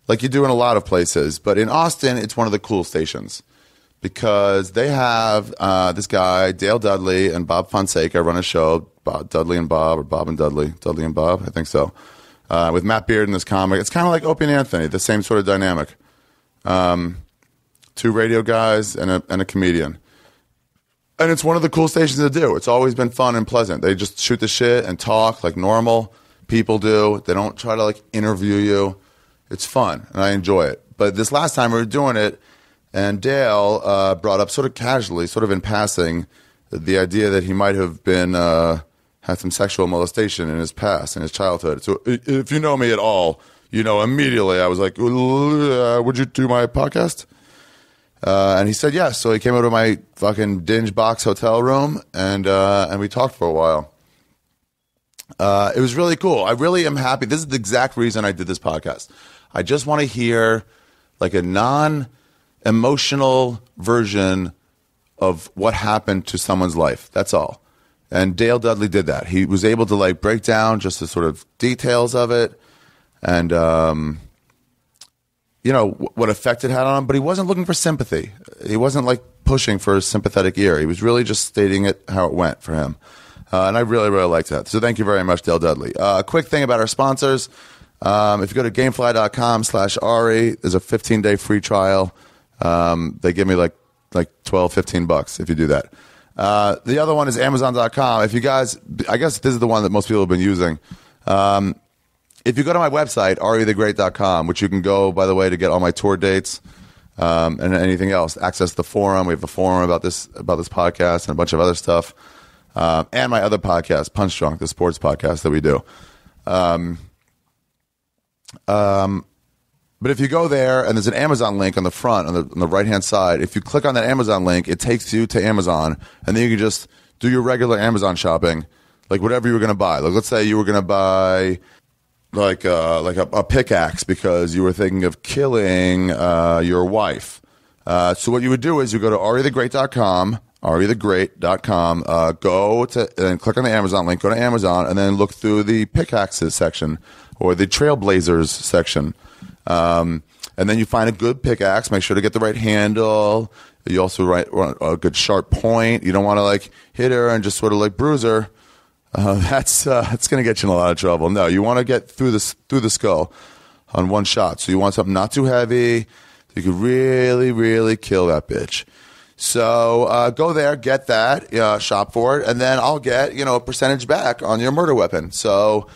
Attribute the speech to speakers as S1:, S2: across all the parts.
S1: like you do in a lot of places. But in Austin, it's one of the cool stations because they have this guy, Dale Dudley, and Bob Fonseca run a show, Dudley and Bob, or Bob and Dudley and Bob, I think so, with Matt Beard in this comic. It's kind of like Opie and Anthony, the same sort of dynamic. Two radio guys and a comedian. And it's one of the cool stations to do. It's always been fun and pleasant. They just shoot the shit and talk like normal people do. They don't try to like interview you. It's fun, and I enjoy it. But this last time we were doing it, and Dale brought up sort of casually, sort of in passing, the idea that he might have been had some sexual molestation in his past, in his childhood. So if you know me at all, you know immediately I was like, would you do my podcast? And he said yes. So he came over to my fucking dinge box hotel room, and we talked for a while. It was really cool. I really am happy. This is the exact reason I did this podcast. I just want to hear like a non-emotional version of what happened to someone's life. That's all. And Dale Dudley did that. He was able to like break down just the sort of details of it, and you know, what effect it had on him, but he wasn't looking for sympathy. He wasn't like pushing for a sympathetic ear. He was really just stating it how it went for him. And I really, really liked that. So thank you very much, Dale Dudley. A quick thing about our sponsors. If you go to gamefly.com/Ari, there's a 15-day free trial. They give me like $12, $15 if you do that. The other one is Amazon.com. If you guys, I guess this is the one that most people have been using. If you go to my website, arithegreat.com, which you can go, by the way, to get all my tour dates and anything else, access the forum. We have a forum about this podcast and a bunch of other stuff, and my other podcast, Punch Drunk, the sports podcast that we do. But if you go there and there's an Amazon link on the front, on the right-hand side, if you click on that Amazon link, it takes you to Amazon, and then you can just do your regular Amazon shopping, like whatever you were going to buy. Like let's say you were going to buy like a pickaxe because you were thinking of killing your wife. So what you would do is you go to arithegreat.com, go to and click on the Amazon link, go to Amazon, and then look through the pickaxes section or the trailblazers section. And then you find a good pickaxe. Make sure to get the right handle. You also want a good sharp point. You don't want to like hit her and just sort of like bruise her. That's going to get you in a lot of trouble. No, you want to get through the skull on one shot. So you want something not too heavy. So you can really, really kill that bitch. So go there, get that, shop for it, and then I'll get a percentage back on your murder weapon. So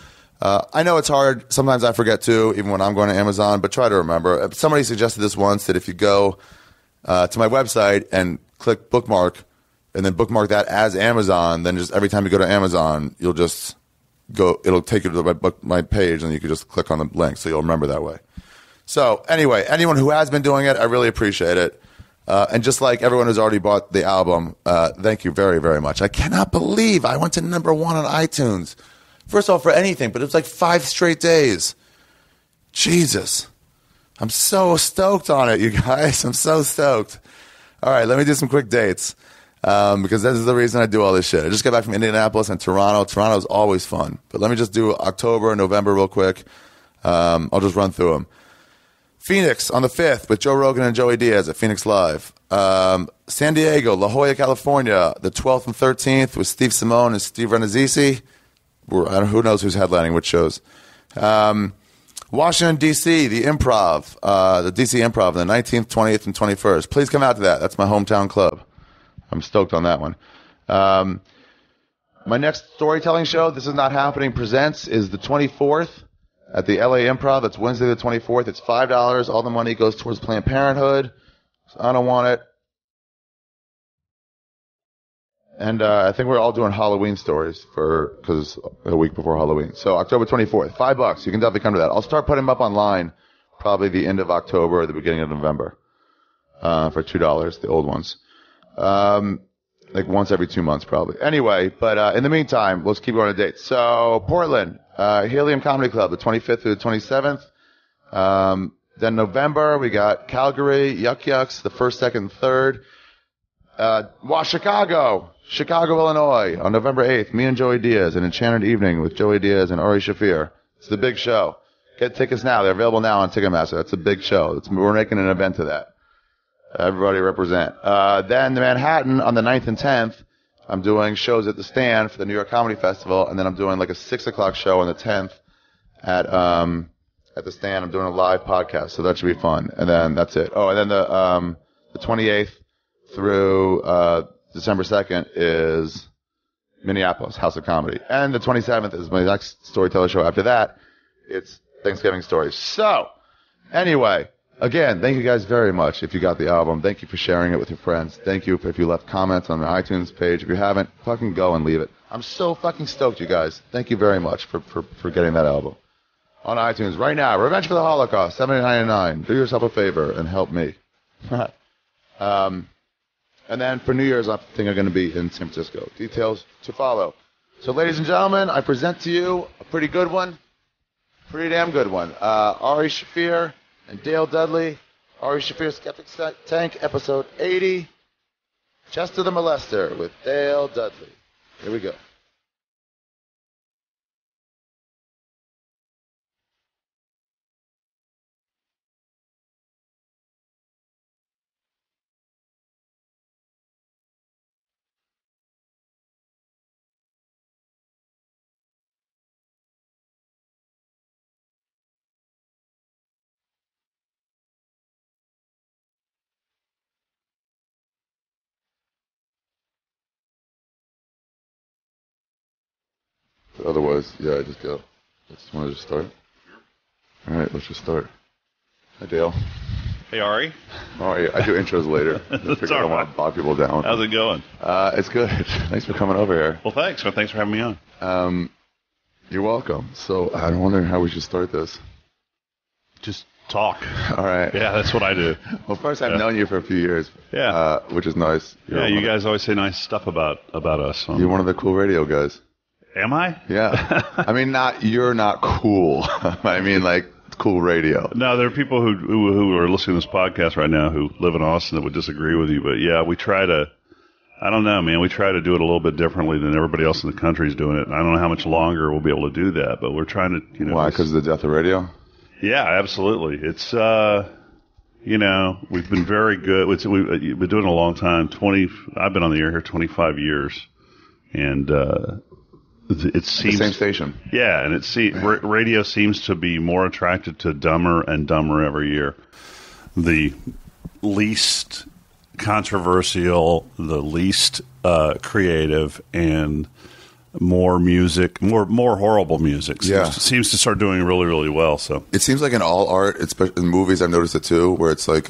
S1: I know it's hard. Sometimes I forget to, even when I'm going to Amazon. But try to remember. Somebody suggested this once that if you go to my website and click bookmark, and then bookmark that as Amazon, then just every time you go to Amazon, you'll just go, it'll take you to my page, and you can just click on the link, so you'll remember that way. So anyway, anyone who has been doing it, I really appreciate it. And just like everyone who's already bought the album, thank you very, very much. I cannot believe I went to #1 on iTunes. First of all, for anything, but it was like 5 straight days. Jesus. I'm so stoked on it, you guys. I'm so stoked. All right, let me do some quick dates. Because this is the reason I do all this shit. I just got back from Indianapolis and Toronto. Toronto's always fun. But let me just do October and November real quick. I'll just run through them. Phoenix on the 5th with Joe Rogan and Joey Diaz at Phoenix Live. San Diego, La Jolla, California, the 12th and 13th with Steve Simone and Steve Renazzisi. Who knows who's headlining which shows. Washington, D.C., the Improv, the D.C. Improv, the 19th, 20th, and 21st. Please come out to that. That's my hometown club. I'm stoked on that one. My next storytelling show, This Is Not Happening Presents, is the 24th at the LA Improv. That's Wednesday the 24th. It's $5. All the money goes towards Planned Parenthood. So I don't want it. And I think we're all doing Halloween stories because a week before Halloween. So October 24th, $5. You can definitely come to that. I'll start putting them up online probably the end of October or the beginning of November for $2, the old ones. Like once every 2 months probably. Anyway, but in the meantime, let's keep going to dates. So Portland, Helium Comedy Club, the 25th through the 27th. Then November, we got Calgary, Yuck Yucks, the 1st, 2nd, and 3rd. Chicago, Illinois, on November 8th, me and Joey Diaz, an enchanted evening with Joey Diaz and Ari Shaffir. It's the big show. Get tickets now. They're available now on Ticketmaster. That's a big show. We're making an event of that. Everybody represent. Then the Manhattan on the 9th and 10th, I'm doing shows at the Stand for the New York Comedy Festival, and then I'm doing like a 6 o'clock show on the 10th at the Stand. I'm doing a live podcast, so that should be fun. And then that's it. Oh, and then the 28th through December 2nd is Minneapolis House of Comedy, and the 27th is my next storyteller show. After that, it's Thanksgiving Stories. So, anyway, again, thank you guys very much if you got the album. Thank you for sharing it with your friends. Thank you if you left comments on the iTunes page. If you haven't, fucking go and leave it. I'm so fucking stoked, you guys. Thank you very much for getting that album. On iTunes right now, Revenge for the Holocaust, $7.99. Do yourself a favor and help me. And then for New Year's, I think I'm going to be in San Francisco. Details to follow. So, ladies and gentlemen, I present to you a pretty good one. Pretty damn good one. Ari Shaffir and Dale Dudley. Ari Shaffir Skeptic Tank, episode 80. Chester the Molester with Dale Dudley. Here we go. Otherwise, yeah, just go. Just want to just start. All right, let's just start. Hi, Dale.
S2: Hey, Ari.
S1: How are you? I do intros later. I don't want to bog people down.
S2: How's it going?
S1: It's good. Thanks for coming over here.
S2: Well, thanks. Well, thanks for having me on.
S1: You're welcome. So I'm wondering how we should start this.
S2: Just talk.
S1: All right.
S2: Yeah, that's what I do.
S1: Well, first, I've known you for a few years.
S2: Yeah.
S1: Which is nice.
S2: You guys always say nice stuff about us.
S1: You're one of the cool radio guys.
S2: Am I?
S1: Yeah. I mean, you're not cool. I mean, like, cool radio.
S2: No, there are people who are listening to this podcast right now who live in Austin that would disagree with you. But, yeah, we try to, I don't know, man, we try to do it a little bit differently than everybody else in the country is doing it. And I don't know how much longer we'll be able to do that, but we're trying to,
S1: Why? Because of the death of radio?
S2: Yeah, absolutely. It's, we've been very good. We've been doing it a long time. I've been on the air here 25 years. And, it seems
S1: the same station.
S2: Yeah, and radio seems to be more attracted to dumber and dumber every year. The least controversial, the least creative, and more music, more horrible music. Seems to start doing really, really well. So
S1: it seems like in all art, especially in movies, I've noticed it too, where it's like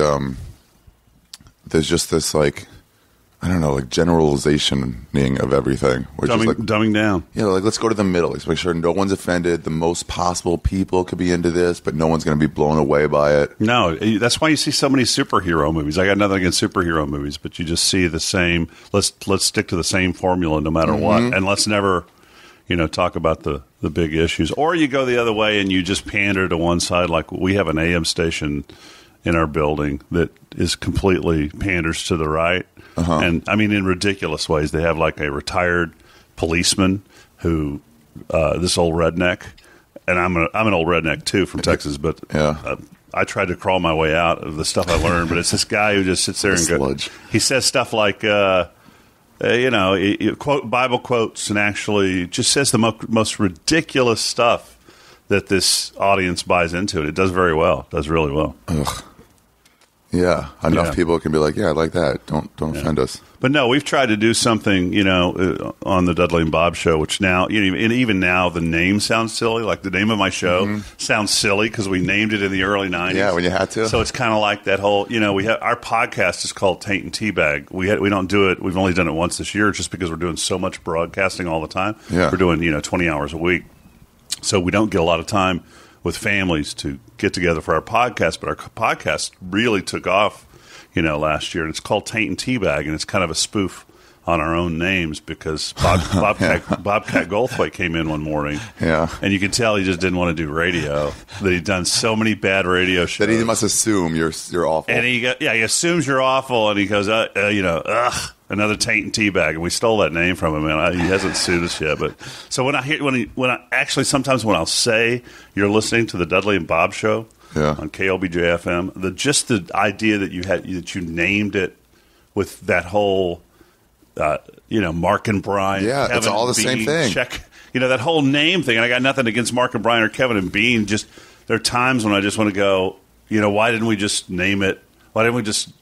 S1: there's just this like, I don't know, like generalizationing of everything.
S2: Dumbing down.
S1: Yeah, like let's go to the middle. Let's make sure no one's offended. The most possible people could be into this, but no one's going to be blown away by it.
S2: No, that's why you see so many superhero movies. I got nothing against superhero movies, but you just see the same. Let's stick to the same formula no matter what, and let's never, talk about the big issues. Or you go the other way and you just pander to one side. Like we have an AM station in our building that is completely panders to the right. And I mean, in ridiculous ways. They have like a retired policeman who, this old redneck, and I'm an old redneck too from Texas, but I tried to crawl my way out of the stuff I learned. But it's this guy who just sits there and goes, he says stuff like, quote Bible quotes, and actually just says the most ridiculous stuff that this audience buys into. And it does very well. It does really well.
S1: Ugh. Yeah, enough people can be like, yeah, I like that. Don't offend us.
S2: But no, we've tried to do something, on the Dudley and Bob show, which now, and even now, the name sounds silly. Like the name of my show sounds silly because we named it in the early 90s.
S1: Yeah, when you had to.
S2: So it's kind of like that whole, we have our podcast is called Taint and Teabag. We don't do it. We've only done it once this year, just because we're doing so much broadcasting all the time.
S1: Yeah.
S2: We're doing 20 hours a week, so we don't get a lot of time with families to get together for our podcast, but our podcast really took off, last year, and it's called Taint and Teabag, and it's kind of a spoof on our own names because Bobcat Goldthwait came in one morning.
S1: Yeah.
S2: And you could tell he just didn't want to do radio. That he'd done so many bad radio shows.
S1: That he must assume you're awful.
S2: And he assumes you're awful, and he goes, another taint and teabag. And we stole that name from him, and he hasn't sued us yet. But so sometimes when I'll say you're listening to the Dudley and Bob show on KLBJ FM, the idea that you named it with that whole, Mark and Brian.
S1: Yeah,
S2: Kevin
S1: it's all the
S2: Bean,
S1: same thing.
S2: Check, that whole name thing. And I got nothing against Mark and Brian or Kevin and Bean. Just there are times when I just want to go, why didn't we just name it? Why didn't we just,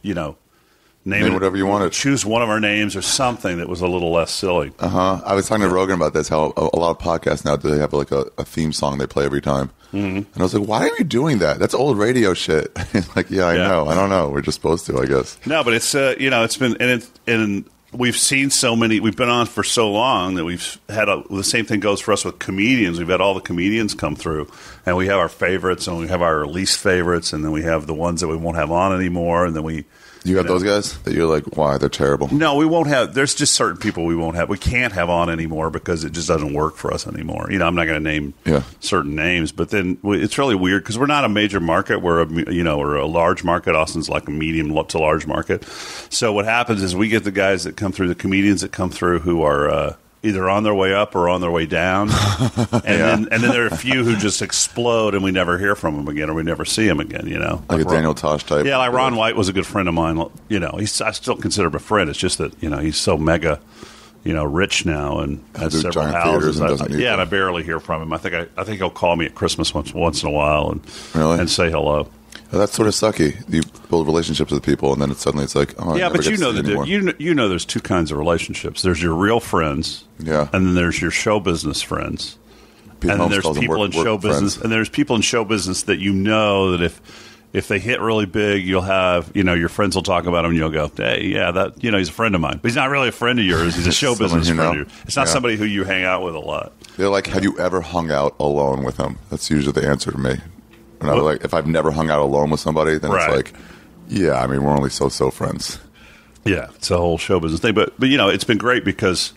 S2: name it
S1: whatever you wanted?
S2: Choose one of our names or something that was a little less silly.
S1: I was talking to Rogan about this, how a lot of podcasts now, they have like a theme song they play every time. Mm-hmm. And I was like, why are you doing that? That's old radio shit. Like, I know. I don't know. We're just supposed to, I guess.
S2: No, but it's, it's been, and we've seen so many, we've been on for so long that we've had the same thing goes for us with comedians. We've had all the comedians come through, and we have our favorites, and we have our least favorites, and then we have the ones that we won't have on anymore, and then we...
S1: You got those guys that you're like, why? They're terrible.
S2: No, we won't have. There's just certain people we won't have. We can't have on anymore because it just doesn't work for us anymore. I'm not going to name certain names, but then it's really weird because we're not a major market. We're a large market. Austin's like a medium to large market. So what happens is we get the guys that come through, the comedians that come through who are either on their way up or on their way down, and then there are a few who just explode and we never hear from them again or we never see them again.
S1: Like a Daniel Tosh type.
S2: Yeah, like Ron White was a good friend of mine. I still consider him a friend. It's just that he's so mega, rich now and has several houses. And I barely hear from him. I think he'll call me at Christmas once in a while and say hello.
S1: Well, that's sort of sucky. You build relationships with people, and then it's like, oh,
S2: yeah,
S1: I never
S2: but
S1: get to see anymore.
S2: There's two kinds of relationships. There's your real friends, and then there's your show business friends, and then there's people in show business, and there's people in show business that that if they hit really big, you'll have your friends will talk about him, and you'll go, hey, he's a friend of mine, but he's not really a friend of yours. He's a show business friend of yours. It's not somebody who you hang out with a lot.
S1: They're like, have you ever hung out alone with him? That's usually the answer to me. And I was like, if I've never hung out alone with somebody, then it's like, we're only so friends.
S2: Yeah, it's a whole show business thing. But it's been great because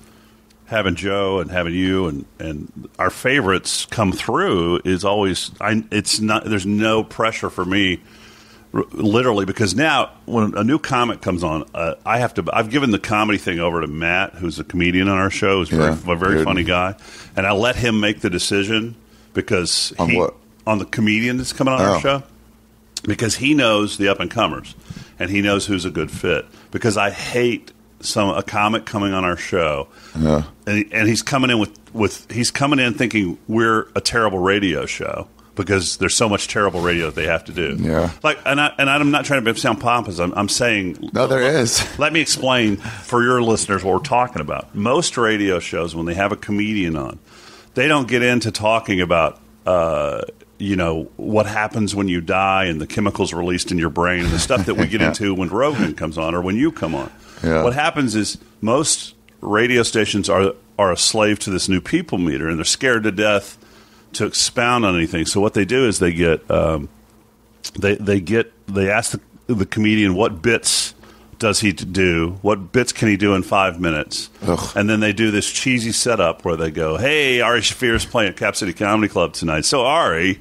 S2: having Joe and having you and our favorites come through is always there's no pressure for me, literally, because now when a new comic comes on, I've given the comedy thing over to Matt, who's a comedian on our show, who's a very funny guy, and I let him make the decision because on the comedian that's coming on our show, because he knows the up-and-comers, and he knows who's a good fit. Because I hate a comic coming on our show, and he's coming in he's coming in thinking we're a terrible radio show because there's so much terrible radio that they have to do.
S1: Yeah,
S2: and I'm not trying to sound pompous. I'm saying
S1: there is.
S2: Let me explain for your listeners what we're talking about. Most radio shows, when they have a comedian on, they don't get into talking about. What happens when you die and the chemicals released in your brain and the stuff that we get into when Rogan comes on or when you come on. Yeah. What happens is most radio stations are a slave to this new people meter, and they're scared to death to expound on anything. So what they do is they get they ask the comedian what bits does he do? What bits can he do in 5 minutes? Ugh. And then they do this cheesy setup where they go, hey, Ari Shaffir is playing at Cap City Comedy Club tonight. So, Ari,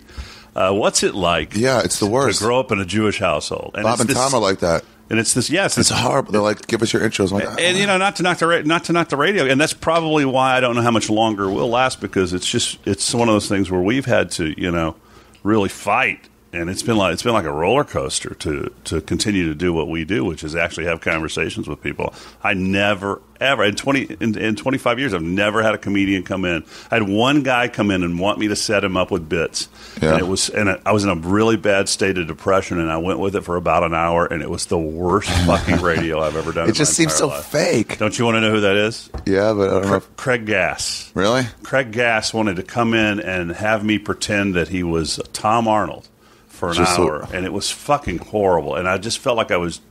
S2: what's it like
S1: it's the worst.
S2: to grow up in a Jewish household? And
S1: Bob and Tom are like that.
S2: And it's this,
S1: it's horrible. They're like, give us your intros. I'm like,
S2: and not to knock the radio, and that's probably why I don't know how much longer we'll last, because it's one of those things where we've had to really fight. And it's been like a roller coaster to continue to do what we do, which is actually have conversations with people. I never ever in 25 years I've never had a comedian come in. I had one guy come in and want me to set him up with bits, and I was in a really bad state of depression, and I went with it for about an hour, and it was the worst fucking radio I've ever done.
S1: It just seems so fake.
S2: Don't you want to know who that is?
S1: Yeah, but I don't know.
S2: Craig Gass.
S1: Really?
S2: Craig Gass wanted to come in and have me pretend that he was Tom Arnold for an hour, and it was fucking horrible. And I just felt like I was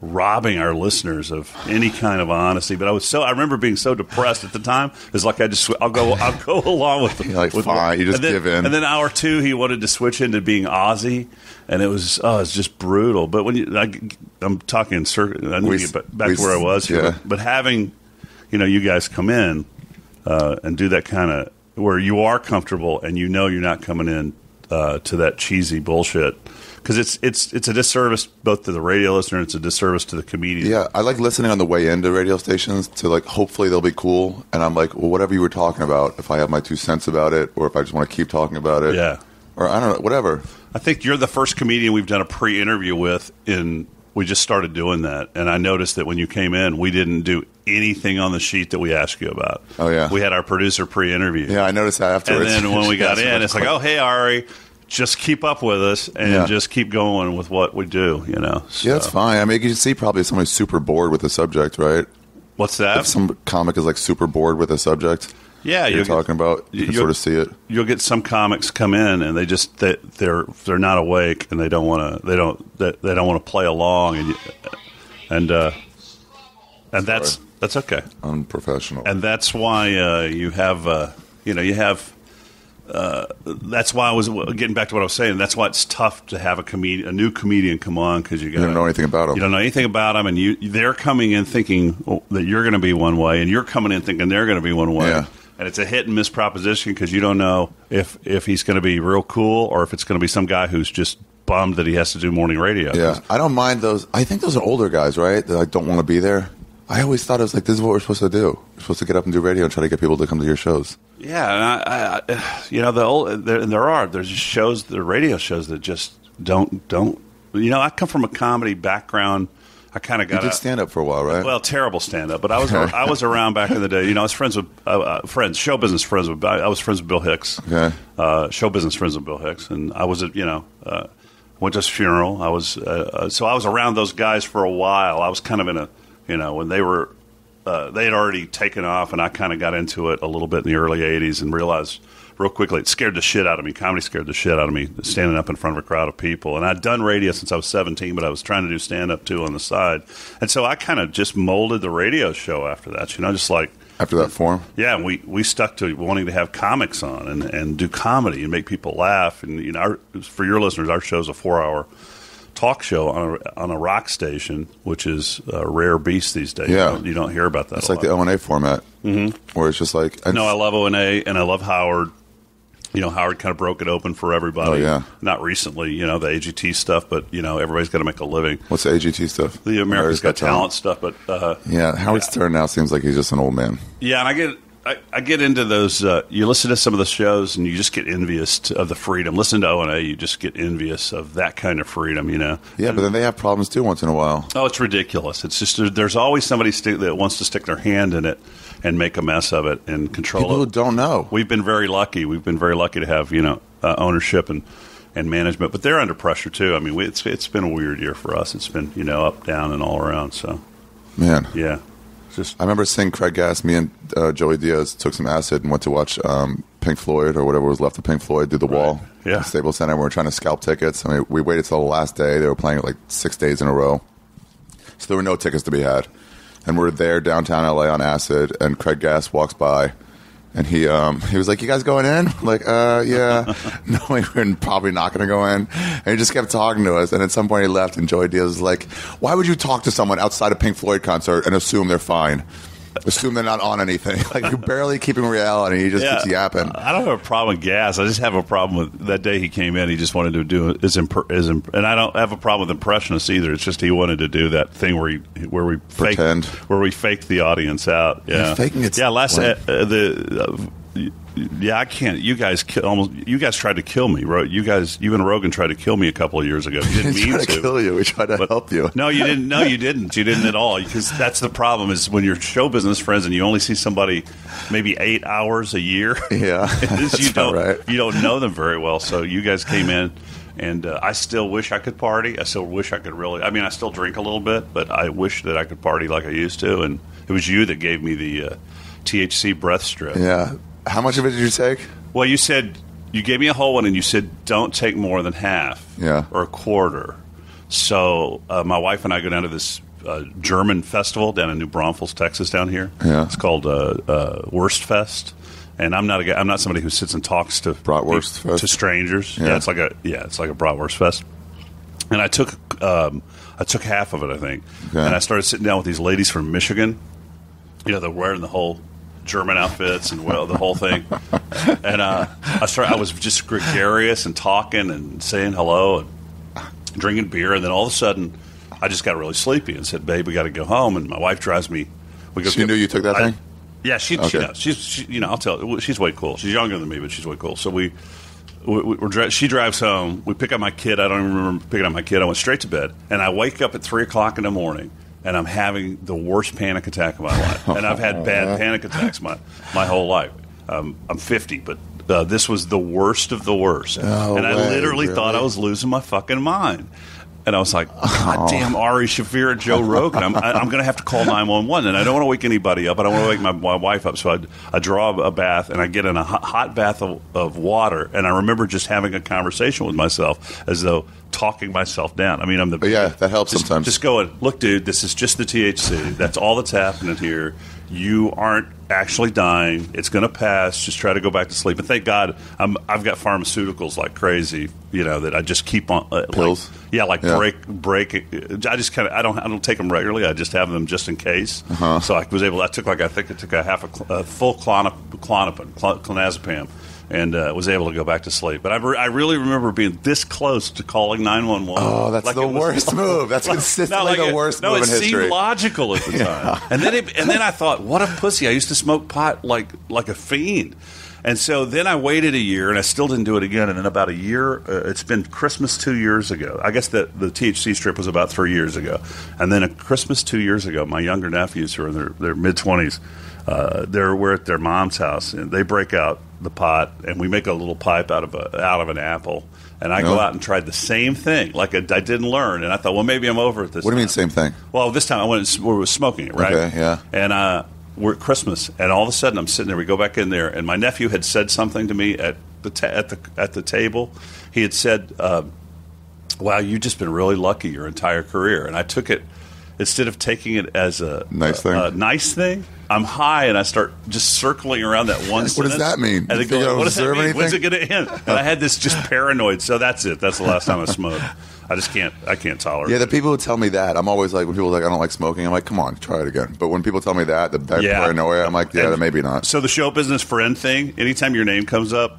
S2: robbing our listeners of any kind of honesty. But I remember being so depressed at the time. It's like I'll go along with them.
S1: You're like, fine, you just give in.
S2: And then hour two, he wanted to switch into being Aussie, and it's just brutal. But when I'm talking, I need to get back to where I was here.
S1: Yeah.
S2: But having you guys come in and do that kind of where you are comfortable and you're not coming in to that cheesy bullshit. Because it's a disservice both to the radio listener and it's a disservice to the comedian.
S1: Yeah, I like listening on the way into radio stations to like hopefully they'll be cool. And I'm like, well, whatever you were talking about, if I have my 2 cents about it or if I just want to keep talking about it.
S2: Yeah.
S1: Or I don't know, whatever.
S2: I think you're the first comedian we've done a pre-interview with. We just started doing that. And I noticed that when you came in, we didn't do anything on the sheet that we asked you about.
S1: Oh, yeah.
S2: We had our producer pre-interview.
S1: Yeah, I noticed that afterwards.
S2: And then when we got in, it's like, oh, hey, Ari. Just keep up with us and just keep going with what we do, So.
S1: Yeah, that's fine. I mean, you can see probably if somebody's super bored with the subject, right?
S2: What's that?
S1: If some comic is like super bored with a subject, you're talking about, you can sort of see it.
S2: You'll get some comics come in and they just they're not awake and they don't want to play along and that's okay.
S1: Unprofessional.
S2: And that's why you have. That's why I was getting back to what I was saying. That's why it's tough to have a new comedian come on because you
S1: don't know anything about them.
S2: You don't know anything about them, and they're coming in thinking that you're going to be one way, and you're coming in thinking they're going to be one way.
S1: Yeah.
S2: And it's a hit and miss proposition because you don't know if he's going to be real cool or if it's going to be some guy who's just bummed that he has to do morning radio.
S1: Yeah, I don't mind those. I think those are older guys, right? That don't want to be there. I always thought it was like, this is what we're supposed to do. We're supposed to get up and do radio and try to get people to come to your shows.
S2: Yeah, and there's shows, the radio shows that just don't. I come from a comedy background. I kind of got.
S1: You did stand up for a while, right?
S2: Well, terrible stand up, but I was around back in the day. I was friends with show business friends with. I was friends with Bill Hicks.
S1: Okay.
S2: Show business friends with Bill Hicks, and I was at went to his funeral. I was so I was around those guys for a while. I was kind of in a. When they were, they had already taken off, and I kind of got into it a little bit in the early 80s and realized real quickly it scared the shit out of me. Comedy scared the shit out of me, standing up in front of a crowd of people. And I'd done radio since I was 17, but I was trying to do stand-up, too, on the side. And so I kind of just molded the radio show after that, just like...
S1: After that form?
S2: Yeah, we stuck to wanting to have comics on and do comedy and make people laugh. And, for your listeners, our show's a 4-hour... talk show on a rock station, which is a rare beast these days.
S1: Yeah.
S2: You don't hear about that.
S1: It's like the O&A format, where it's just like...
S2: No, I love O&A, and I love Howard. Howard kind of broke it open for everybody.
S1: Oh, yeah.
S2: Not recently, the AGT stuff, but, everybody's got to make a living.
S1: What's the AGT stuff?
S2: The America's Got Talent stuff, but...
S1: yeah, Howard Stern now seems like he's just an old man.
S2: Yeah, and I get into those. You listen to some of the shows, and you just get envious of the freedom. Listen to O&A, you just get envious of that kind of freedom. Yeah,
S1: but then they have problems too once in a while.
S2: Oh, it's ridiculous. It's just there's always somebody that wants to stick their hand in it and make a mess of it and control
S1: People who don't know.
S2: We've been very lucky. We've been very lucky to have ownership and management, but they're under pressure too. I mean, it's been a weird year for us. It's been up, down, and all around. So,
S1: man,
S2: yeah.
S1: I remember seeing Craig Gass. Me and Joey Diaz took some acid and went to watch Pink Floyd or whatever was left of Pink Floyd do the Wall at Staples Center. We were trying to scalp tickets. I mean, we waited till the last day. They were playing it like 6 days in a row, so there were no tickets to be had. And we're there downtown LA on acid, and Craig Gass walks by, and he was like, "You guys going in?" I'm like, yeah. Knowing we're probably not going to go in. And he just kept talking to us. And at some point he left, and Joey Diaz was like, "Why would you talk to someone outside a Pink Floyd concert and assume they're fine? Assume they're not on anything. Like, you're barely keeping reality. He just keeps yapping."
S2: I don't have a problem with Gas. I just have a problem with that day he came in. He just wanted to do and I don't have a problem with impressionists either. It's just he wanted to do that thing where we
S1: pretend,
S2: where we faked the audience out. Yeah,
S1: you're faking it.
S2: Yeah, I can't. You guys tried to kill me, right? You and Rogan tried to kill me a couple of years ago. You didn't mean to
S1: kill you. We tried to help you.
S2: No, you didn't. No, you didn't. You didn't at all. Because that's the problem is when you're show business friends and you only see somebody maybe 8 hours a year.
S1: Yeah,
S2: you don't know them very well. So you guys came in. And I still wish I could party. I still wish I could really. I mean, I still drink a little bit, but I wish that I could party like I used to. And it was you that gave me the THC breath strip.
S1: Yeah. How much of it did you take?
S2: Well, you said you gave me a whole one, and you said don't take more than half, or a quarter. So my wife and I go down to this German festival down in New Braunfels, Texas, down here.
S1: Yeah.
S2: It's called Wurstfest. And I'm not somebody who sits and talks to strangers.
S1: Yeah.
S2: It's like a bratwurst fest. And I took half of it, I think.
S1: Okay.
S2: And I started sitting down with these ladies from Michigan. they're wearing the whole German outfits and the whole thing. And I was just gregarious and talking and saying hello and drinking beer. And then all of a sudden, I just got really sleepy and said, "Babe, we got to go home." And my wife drives me.
S1: She knew you took that thing?
S2: Yeah, she knows. I'll tell you, she's way cool. She's younger than me, but she's way cool. So she drives home. We pick up my kid. I don't even remember picking up my kid. I went straight to bed. And I wake up at 3 o'clock in the morning. And I'm having the worst panic attack of my life. And I've had bad panic attacks my whole life. I'm 50, but this was the worst of the worst. And I literally thought I was losing my fucking mind. And I was like, God damn, Ari Shaffir and Joe Rogan. I'm going to have to call 911. And I don't want to wake anybody up. I don't want to wake my wife up. So I draw a bath, and I get in a hot bath of water. And I remember just having a conversation with myself as though talking myself down. I mean,
S1: that helps sometimes.
S2: Just going, look, dude, this is just the THC. That's all that's happening here. You aren't actually dying. It's going to pass. Just try to go back to sleep. And thank God I've got pharmaceuticals like crazy, that I just keep on.
S1: Pills?
S2: Break. I just I don't take them regularly. I just have them just in case. So I took I took a full clonazepam. And was able to go back to sleep. But I really remember being this close to calling 911.
S1: Oh, that's the worst move. That's consistently the worst move in history.
S2: No, it seemed logical at the time. And then I thought, what a pussy. I used to smoke pot like a fiend. And so then I waited a year, and I still didn't do it again. And then about a year, it's been Christmas 2 years ago. I guess the THC strip was about 3 years ago. And then at Christmas 2 years ago, my younger nephews who are in their mid-20s, we're at their mom's house, and they break out the pot, and we make a little pipe out of an apple. And I go out and tried the same thing, like I didn't learn. And I thought, well, maybe I'm over it this time.
S1: What do you mean same thing?
S2: Well, this time we were smoking it, right?
S1: Okay, yeah.
S2: And we're at Christmas, and all of a sudden I'm sitting there. We go back in there, and my nephew had said something to me at the table. He had said, "Wow, you've just been really lucky your entire career." And I took it, instead of taking it as a nice thing. I'm high, and I start just circling around that one sentence.
S1: What does that mean?
S2: And
S1: go,
S2: what does that mean?
S1: Anything?
S2: When's it going to end? And I had this just paranoid. So that's it. That's the last time I smoked. I can't tolerate it.
S1: Yeah, the people who tell me that, I'm always like, when people are like, I don't like smoking, I'm like, come on, try it again. But when people tell me that paranoia, I'm like, then maybe not.
S2: So the show business friend thing, anytime your name comes up,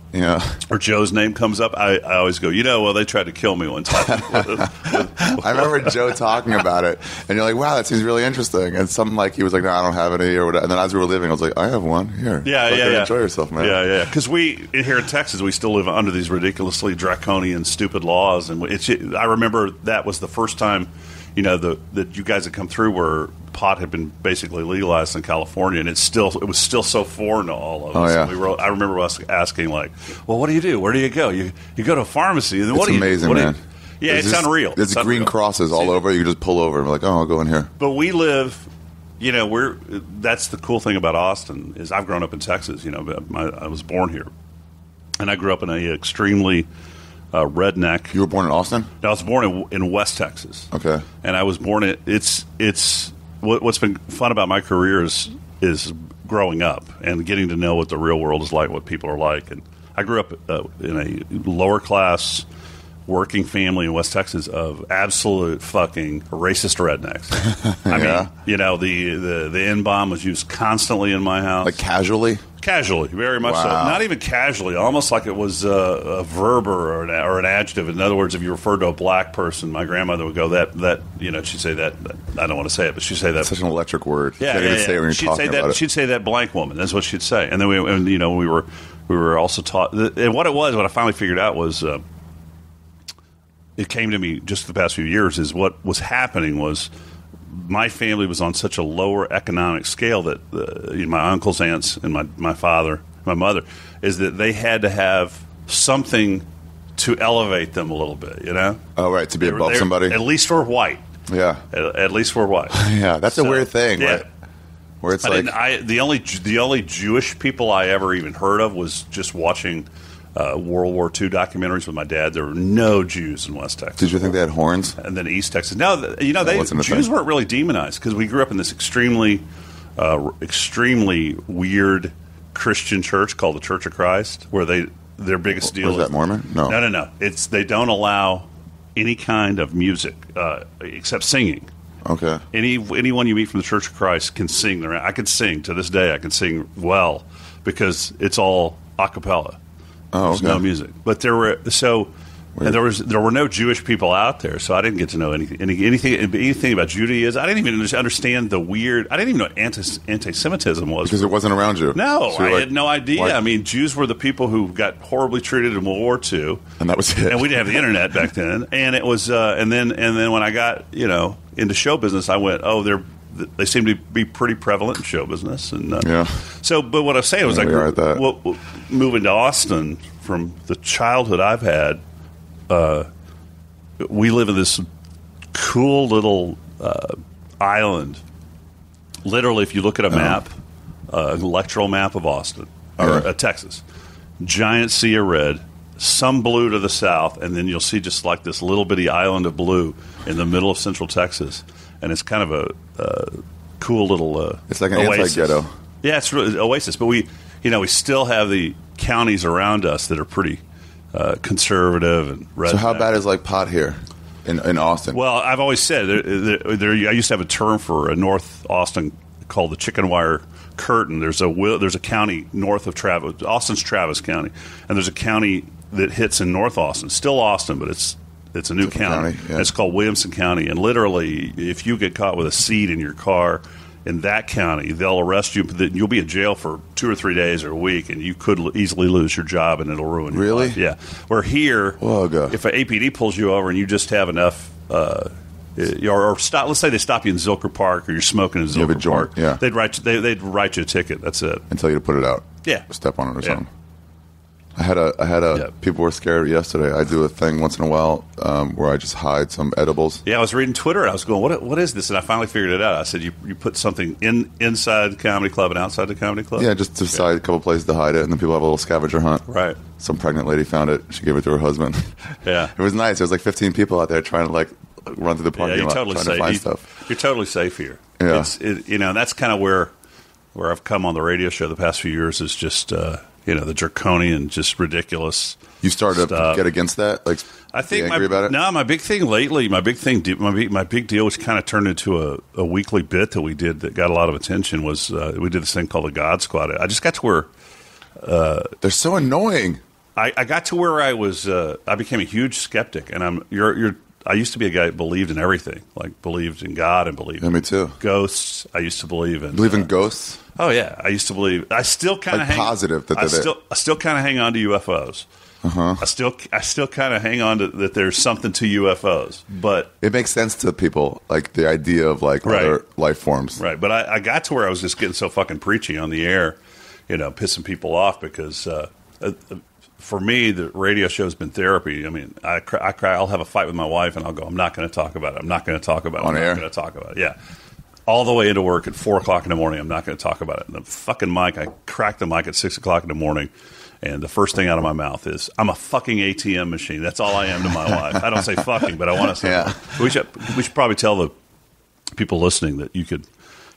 S2: or Joe's name comes up, I always go, they tried to kill me one time.
S1: I remember Joe talking about it, and you're like, wow, that seems really interesting. And something like, he was like, no, I don't have any, or whatever. And then as we were leaving, I was like, I have one. Here.
S2: Yeah.
S1: Enjoy yourself, man.
S2: Yeah. Because here in Texas, we still live under these ridiculously draconian, stupid laws. And I remember that was the first time, that you guys had come through where pot had been basically legalized in California, and it was still so foreign to all of us.
S1: Oh, yeah.
S2: And I remember us asking, like, well, what do you do? Where do you go? You go to a pharmacy. And then what do you do?
S1: It's amazing, man.
S2: It's unreal.
S1: There's green crosses all over. You can just pull over and be like, oh, I'll go in here.
S2: But we live... that's the cool thing about Austin is I've grown up in Texas. I was born here, and I grew up in a extremely redneck.
S1: You were born in Austin?
S2: No, I was born in West Texas.
S1: Okay,
S2: and I was born in what's been fun about my career is growing up and getting to know what the real world is like, what people are like. And I grew up in a lower class working family in West Texas of absolute fucking racist rednecks. I mean, the N-bomb was used constantly in my house.
S1: Like casually?
S2: Casually, very much so. Not even casually, almost like it was a verb or an adjective. In other words, if you referred to a black person, my grandmother would go, she'd say that, I don't want to say it, but she'd say that.
S1: That's such an electric word.
S2: Yeah,
S1: Can't even say it when you're talking about it.
S2: She'd say that blank woman. That's what she'd say. And then we were also taught, and what I finally figured out was, it came to me just the past few years, is what was happening was my family was on such a lower economic scale that my uncles, aunts, and my father, my mother, is that they had to have something to elevate them a little bit,
S1: Oh, right, to be above somebody?
S2: At least we're white.
S1: Yeah.
S2: At least we're white.
S1: Yeah, that's a weird thing,
S2: yeah.
S1: right? Where it's
S2: the only Jewish people I ever even heard of was just watching World War II documentaries with my dad. There were no Jews in West Texas.
S1: Did you think they had horns?
S2: And then East Texas. No, Jews weren't really demonized because we grew up in this extremely weird Christian church called the Church of Christ, where their biggest deal
S1: is that Mormon?
S2: No. They don't allow any kind of music except singing.
S1: Okay.
S2: Anyone you meet from the Church of Christ can sing. I can sing to this day. I can sing well because it's all a cappella.
S1: Oh,
S2: There's
S1: okay.
S2: no music. But there were no Jewish people out there, so I didn't get to know anything about Judaism. I didn't even understand the weird. I didn't even know what anti-Semitism was
S1: Because it wasn't around you.
S2: No,
S1: So
S2: I had no idea.
S1: like-
S2: I mean, Jews were the people who got horribly treated in World War II,
S1: And that was it.
S2: and we didn't have the internet back then. And it was, and then when I got into show business, I went, they seem to be pretty prevalent in show business. And
S1: Yeah.
S2: So, but what I was saying was
S1: Yeah, we are at that.
S2: moving to Austin from the childhood I've had. We live in this cool little island. Literally, if you look at a map, an electoral map of Austin or Texas, giant sea of red, some blue to the south, and then you'll see just like this little bitty island of blue in the middle of central Texas, and it's kind of a cool little.
S1: It's like an
S2: oasis.
S1: anti-ghetto.
S2: Yeah, it's really oasis, but we still have the counties around us that are pretty conservative and redneck.
S1: So how bad is like pot here in Austin?
S2: Well, I've always said I used to have a term for North Austin called the chicken wire curtain. There's a county north of Travis. Austin's Travis County, and there's a county that hits in North Austin. Still Austin, but it's a new county.
S1: Yeah.
S2: It's called Williamson County, and literally, if you get caught with a seed in your car in that county, they'll arrest you. You'll be in jail for 2 or 3 days or a week, and you could easily lose your job, and it'll ruin your life. Yeah. Where here,
S1: Whoa,
S2: if an APD pulls you over and you just have enough, or stop. Let's say they stop you in Zilker Park, or you're smoking in
S1: You have a
S2: Zilker
S1: joint,
S2: Park.
S1: yeah.
S2: They'd write you a ticket. That's it.
S1: And tell you to put it out.
S2: Yeah.
S1: Step on it or
S2: Yeah.
S1: something. I had a people were scared yesterday. I do a thing once in a while where I just hide some edibles.
S2: Yeah, I was reading Twitter. And I was going, what is this? And I finally figured it out. I said, you put something inside the comedy club and outside the comedy club?
S1: Yeah, just decide a couple places to hide it, and then people have a little scavenger hunt.
S2: Right.
S1: Some pregnant lady found it. She gave it to her husband.
S2: Yeah.
S1: It was nice. There was like 15 people out there trying to like run through the parking
S2: You're
S1: lot
S2: totally
S1: trying
S2: safe.
S1: to find stuff.
S2: You're totally safe here.
S1: Yeah.
S2: That's kind of where I've come on the radio show the past few years is just the draconian, just ridiculous.
S1: You started
S2: stuff.
S1: to get against that? Like,
S2: I think
S1: angry about it?
S2: No, my big thing lately, my big deal, which kind of turned into a weekly bit that we did that got a lot of attention was we did this thing called the God Squad. I just got to where
S1: they're so annoying.
S2: I got to where I became a huge skeptic, and I used to be a guy that believed in everything, like believed in God and believed
S1: Yeah, me too.
S2: in ghosts. I used to believe in
S1: Ghosts?
S2: Oh yeah, I used to believe. I still kind of
S1: Like positive that they're there.
S2: I still kind of hang on to UFOs.
S1: Uh-huh.
S2: I still kind of hang on to that. There's something to UFOs, but
S1: It makes sense to people, like the idea of like
S2: Right.
S1: other life forms.
S2: right. But I got to where I was just getting so fucking preachy on the air, pissing people off because for me the radio show has been therapy. I mean, I cry. I'll have a fight with my wife, and I'll go, I'm not going to talk about it. I'm not going to talk about it.
S1: On
S2: I'm
S1: air?
S2: not going to talk about it. Yeah. All the way into work at 4:00 in the morning. I'm not going to talk about it. And the fucking mic, I crack the mic at 6:00 in the morning, and the first thing out of my mouth is, "I'm a fucking ATM machine." That's all I am to my wife. I don't say fucking, but I want to say.
S1: Yeah.
S2: We should probably tell the people listening that you could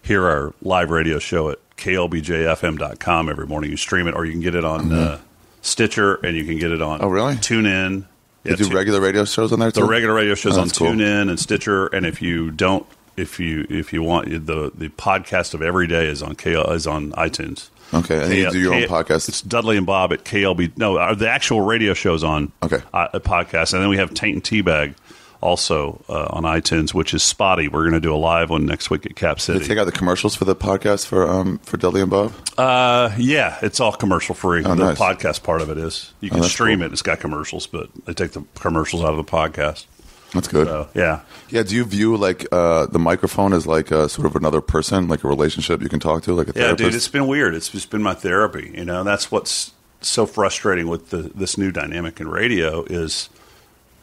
S2: hear our live radio show at klbjfm.com every morning. You stream it, or you can get it on Stitcher, and you can get it on.
S1: Oh, really?
S2: TuneIn.
S1: They do regular radio shows on there too?
S2: The regular radio shows
S1: Oh,
S2: on
S1: that's cool.
S2: TuneIn and Stitcher, and if you don't, if you want the podcast of every day is on iTunes.
S1: Okay, and you do your own podcast.
S2: It's Dudley and Bob at KLB. No, the actual radio show's on
S1: Okay.
S2: A podcast, and then we have Taint and Teabag also on iTunes, which is spotty. We're going to do a live one next week at Cap City.
S1: They take out the commercials for the podcast for Dudley and Bob?
S2: Yeah, it's all commercial free.
S1: Oh,
S2: the
S1: nice.
S2: podcast part of it is. You can
S1: that's
S2: stream
S1: cool.
S2: it. It's got commercials, but they take the commercials out of the podcast.
S1: That's good.
S2: So, yeah.
S1: Yeah, do you view like the microphone as like sort of another person, like a relationship you can talk to, like a
S2: Yeah,
S1: therapist?
S2: dude, it's been weird. It's just been my therapy. That's what's so frustrating with this new dynamic in radio is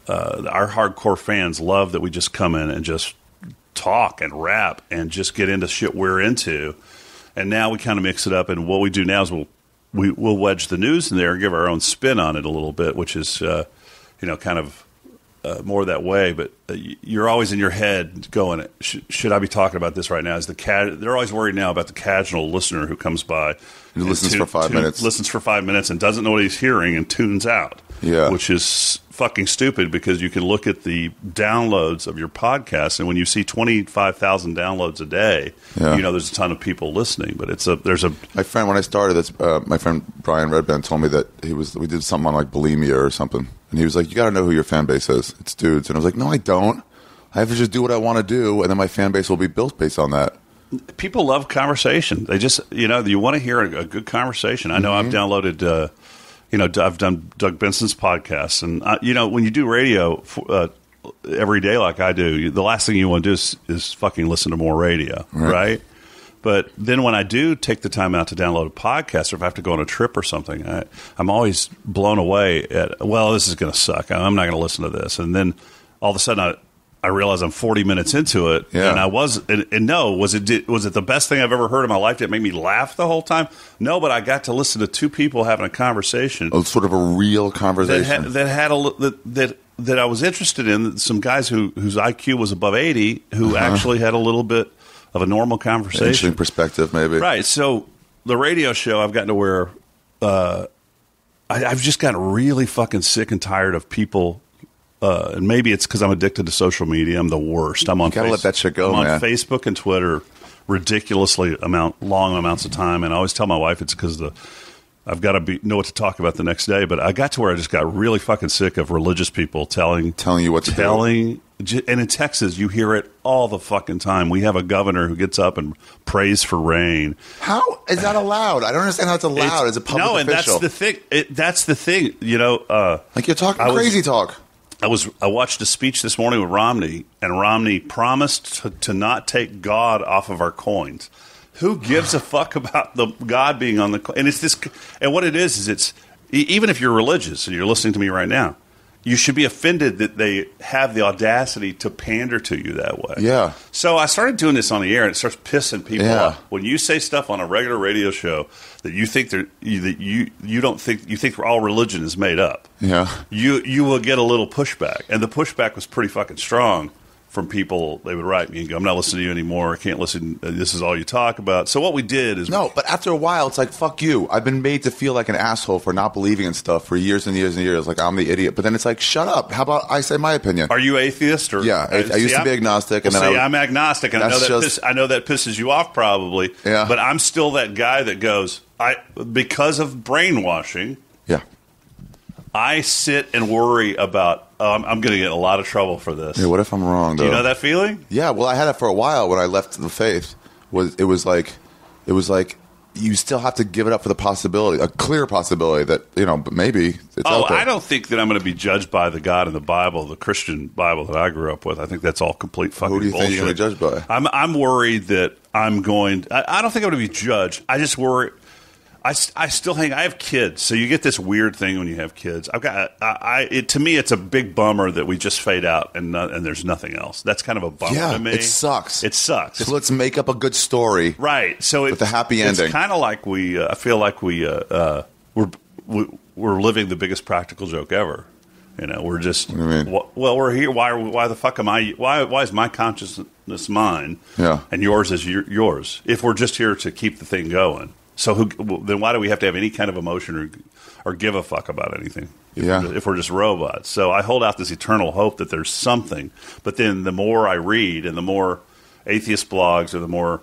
S2: our hardcore fans love that we just come in and just talk and rap and just get into shit we're into. And now we kind of mix it up. And what we do now is we'll wedge the news in there and give our own spin on it a little bit, which is, kind of more that way, but you're always in your head going, should I be talking about this right now? They're always worried now about the casual listener who comes by.
S1: He listens for 5 minutes.
S2: Listens for 5 minutes and doesn't know what he's hearing and tunes out.
S1: Yeah.
S2: Which is fucking stupid, because you can look at the downloads of your podcast, and when you see 25,000 downloads a day, there's a ton of people listening. But my
S1: friend, when I started this, my friend Brian Redband told me that we did something on like bulimia or something, and he was like, "You got to know who your fan base is. It's dudes." And I was like, "No, I don't. I have to just do what I want to do, and then my fan base will be built based on that."
S2: People love conversation. They just, you want to hear a good conversation. I know I've downloaded. I've done Doug Benson's podcast, and when you do radio every day like I do, the last thing you want to do is fucking listen to more radio, right? But then when I do take the time out to download a podcast, or if I have to go on a trip or something, I'm always blown away at, well, this is going to suck. I'm not going to listen to this, and then all of a sudden I realize I'm 40 minutes into it, and was it the best thing I've ever heard in my life? Did it make me laugh the whole time? No, but I got to listen to two people having a conversation.
S1: Oh, sort of a real conversation
S2: that I was interested in. Some guys whose IQ was above 80, who actually had a little bit of a normal conversation.
S1: Interesting perspective, maybe.
S2: Right. So the radio show, I've gotten to where I've just gotten really fucking sick and tired of people. And maybe it's because I'm addicted to social media. I'm the worst. I'm on.
S1: Gotta let that shit go,
S2: I'm
S1: man.
S2: on Facebook and Twitter, ridiculously long amounts of time. And I always tell my wife it's because I've got to know what to talk about the next day. But I got to where I just got really fucking sick of religious people telling you what to do. And in Texas, you hear it all the fucking time. We have a governor who gets up and prays for rain.
S1: How is that allowed? I don't understand how it's allowed as a public official.
S2: No, and that's the thing. That's the thing.
S1: Like you're talking crazy talk.
S2: I watched a speech this morning with Romney, and Romney promised to not take God off of our coins. Who gives a fuck about the God being on the coin? And it's this, and what it is it's even if you're religious and you're listening to me right now, you should be offended that they have the audacity to pander to you that way.
S1: Yeah.
S2: So I started doing this on the air, and it starts pissing people off. When you say stuff on a regular radio show that you think you don't think you think all religion is made up.
S1: Yeah.
S2: You will get a little pushback, and the pushback was pretty fucking strong from people. They would write me and go, "I'm not listening to you anymore. I can't listen. This is all you talk about." So what we did is
S1: but after a while, it's like, fuck you. I've been made to feel like an asshole for not believing in stuff for years and years and years. Like I'm the idiot. But then it's like, shut up. How about I say my opinion?
S2: Are you atheist? Or
S1: yeah, I used to be agnostic, and then
S2: I'm agnostic, and I know that pisses you off probably.
S1: Yeah.
S2: But I'm still that guy that goes, because of brainwashing.
S1: Yeah.
S2: I sit and worry about, I'm going to get in a lot of trouble for this.
S1: Yeah, what if I'm wrong, though?
S2: Do you know that feeling?
S1: Yeah, well, I had it for a while when I left the faith. It was like you still have to give it up for the possibility, a clear possibility that, but maybe it's out there.
S2: I don't think that I'm going to be judged by the God in the Bible, the Christian Bible that I grew up with. I think that's all complete fucking bullshit.
S1: Who do you think you're going to be judged by?
S2: I'm worried that I'm going, I don't think I'm going to be judged. I just worry. I have kids, so you get this weird thing when you have kids. To me, it's a big bummer that we just fade out and there's nothing else. That's kind of a bummer to me.
S1: It sucks.
S2: So
S1: let's make up a good story,
S2: right? So
S1: with a happy ending.
S2: It's kind of like I feel like we're living the biggest practical joke ever. We're just we're here. Why the fuck am I? Why is my consciousness mine?
S1: Yeah,
S2: and yours is yours. If we're just here to keep the thing going. So then why do we have to have any kind of emotion or give a fuck about anything if we're just robots? So I hold out this eternal hope that there's something. But then the more I read and the more atheist blogs or the more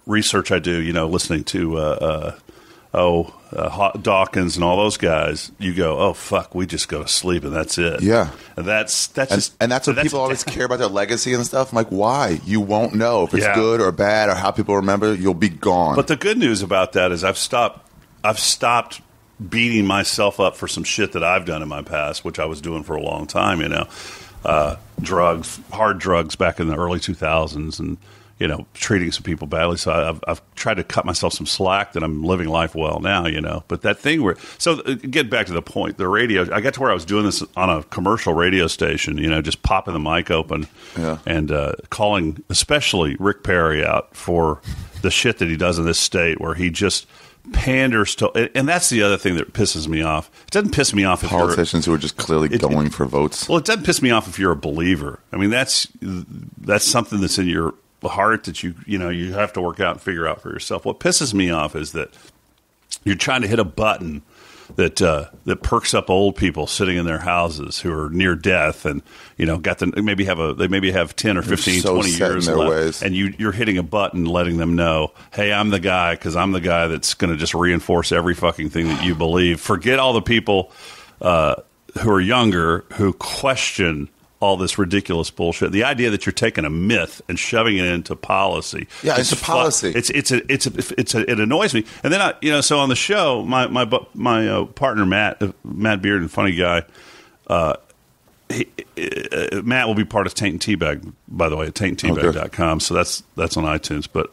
S2: research I do, listening to Dawkins and all those guys, you go, oh fuck, we just go to sleep and that's it.
S1: Yeah,
S2: and that's
S1: what people always care about, their legacy and stuff. I'm like, why? You won't know if it's good or bad or how people remember. You'll be gone.
S2: But the good news about that is I've stopped beating myself up for some shit that I've done in my past, which I was doing for a long time. Hard drugs back in the early 2000s, and treating some people badly. So I've tried to cut myself some slack that I'm living life well now, But that thing get back to the point, the radio, I got to where I was doing this on a commercial radio station, just popping the mic open and calling especially Rick Perry out for the shit that he does in this state where he just panders to, and that's the other thing that pisses me off. It doesn't piss me off if
S1: politicians who are just clearly going for votes.
S2: Well, it doesn't piss me off if you're a believer. I mean, that's something that's in your heart that you have to work out and figure out for yourself. What pisses me off is that you're trying to hit a button that perks up old people sitting in their houses who are near death and they maybe have 10 or 15, 20 years left, ways. And you're hitting a button letting them know, hey, I'm the guy because I'm the guy that's going to just reinforce every fucking thing that you believe. Forget all the people who are younger who question all this ridiculous bullshit. The idea that you're taking a myth and shoving it into policy.
S1: Yeah, it's a policy.
S2: It annoys me. And then so on the show, my partner Matt Beard, funny guy. Matt will be part of Taint and Teabag, by the way, at taintandteabag.com. So that's on iTunes. But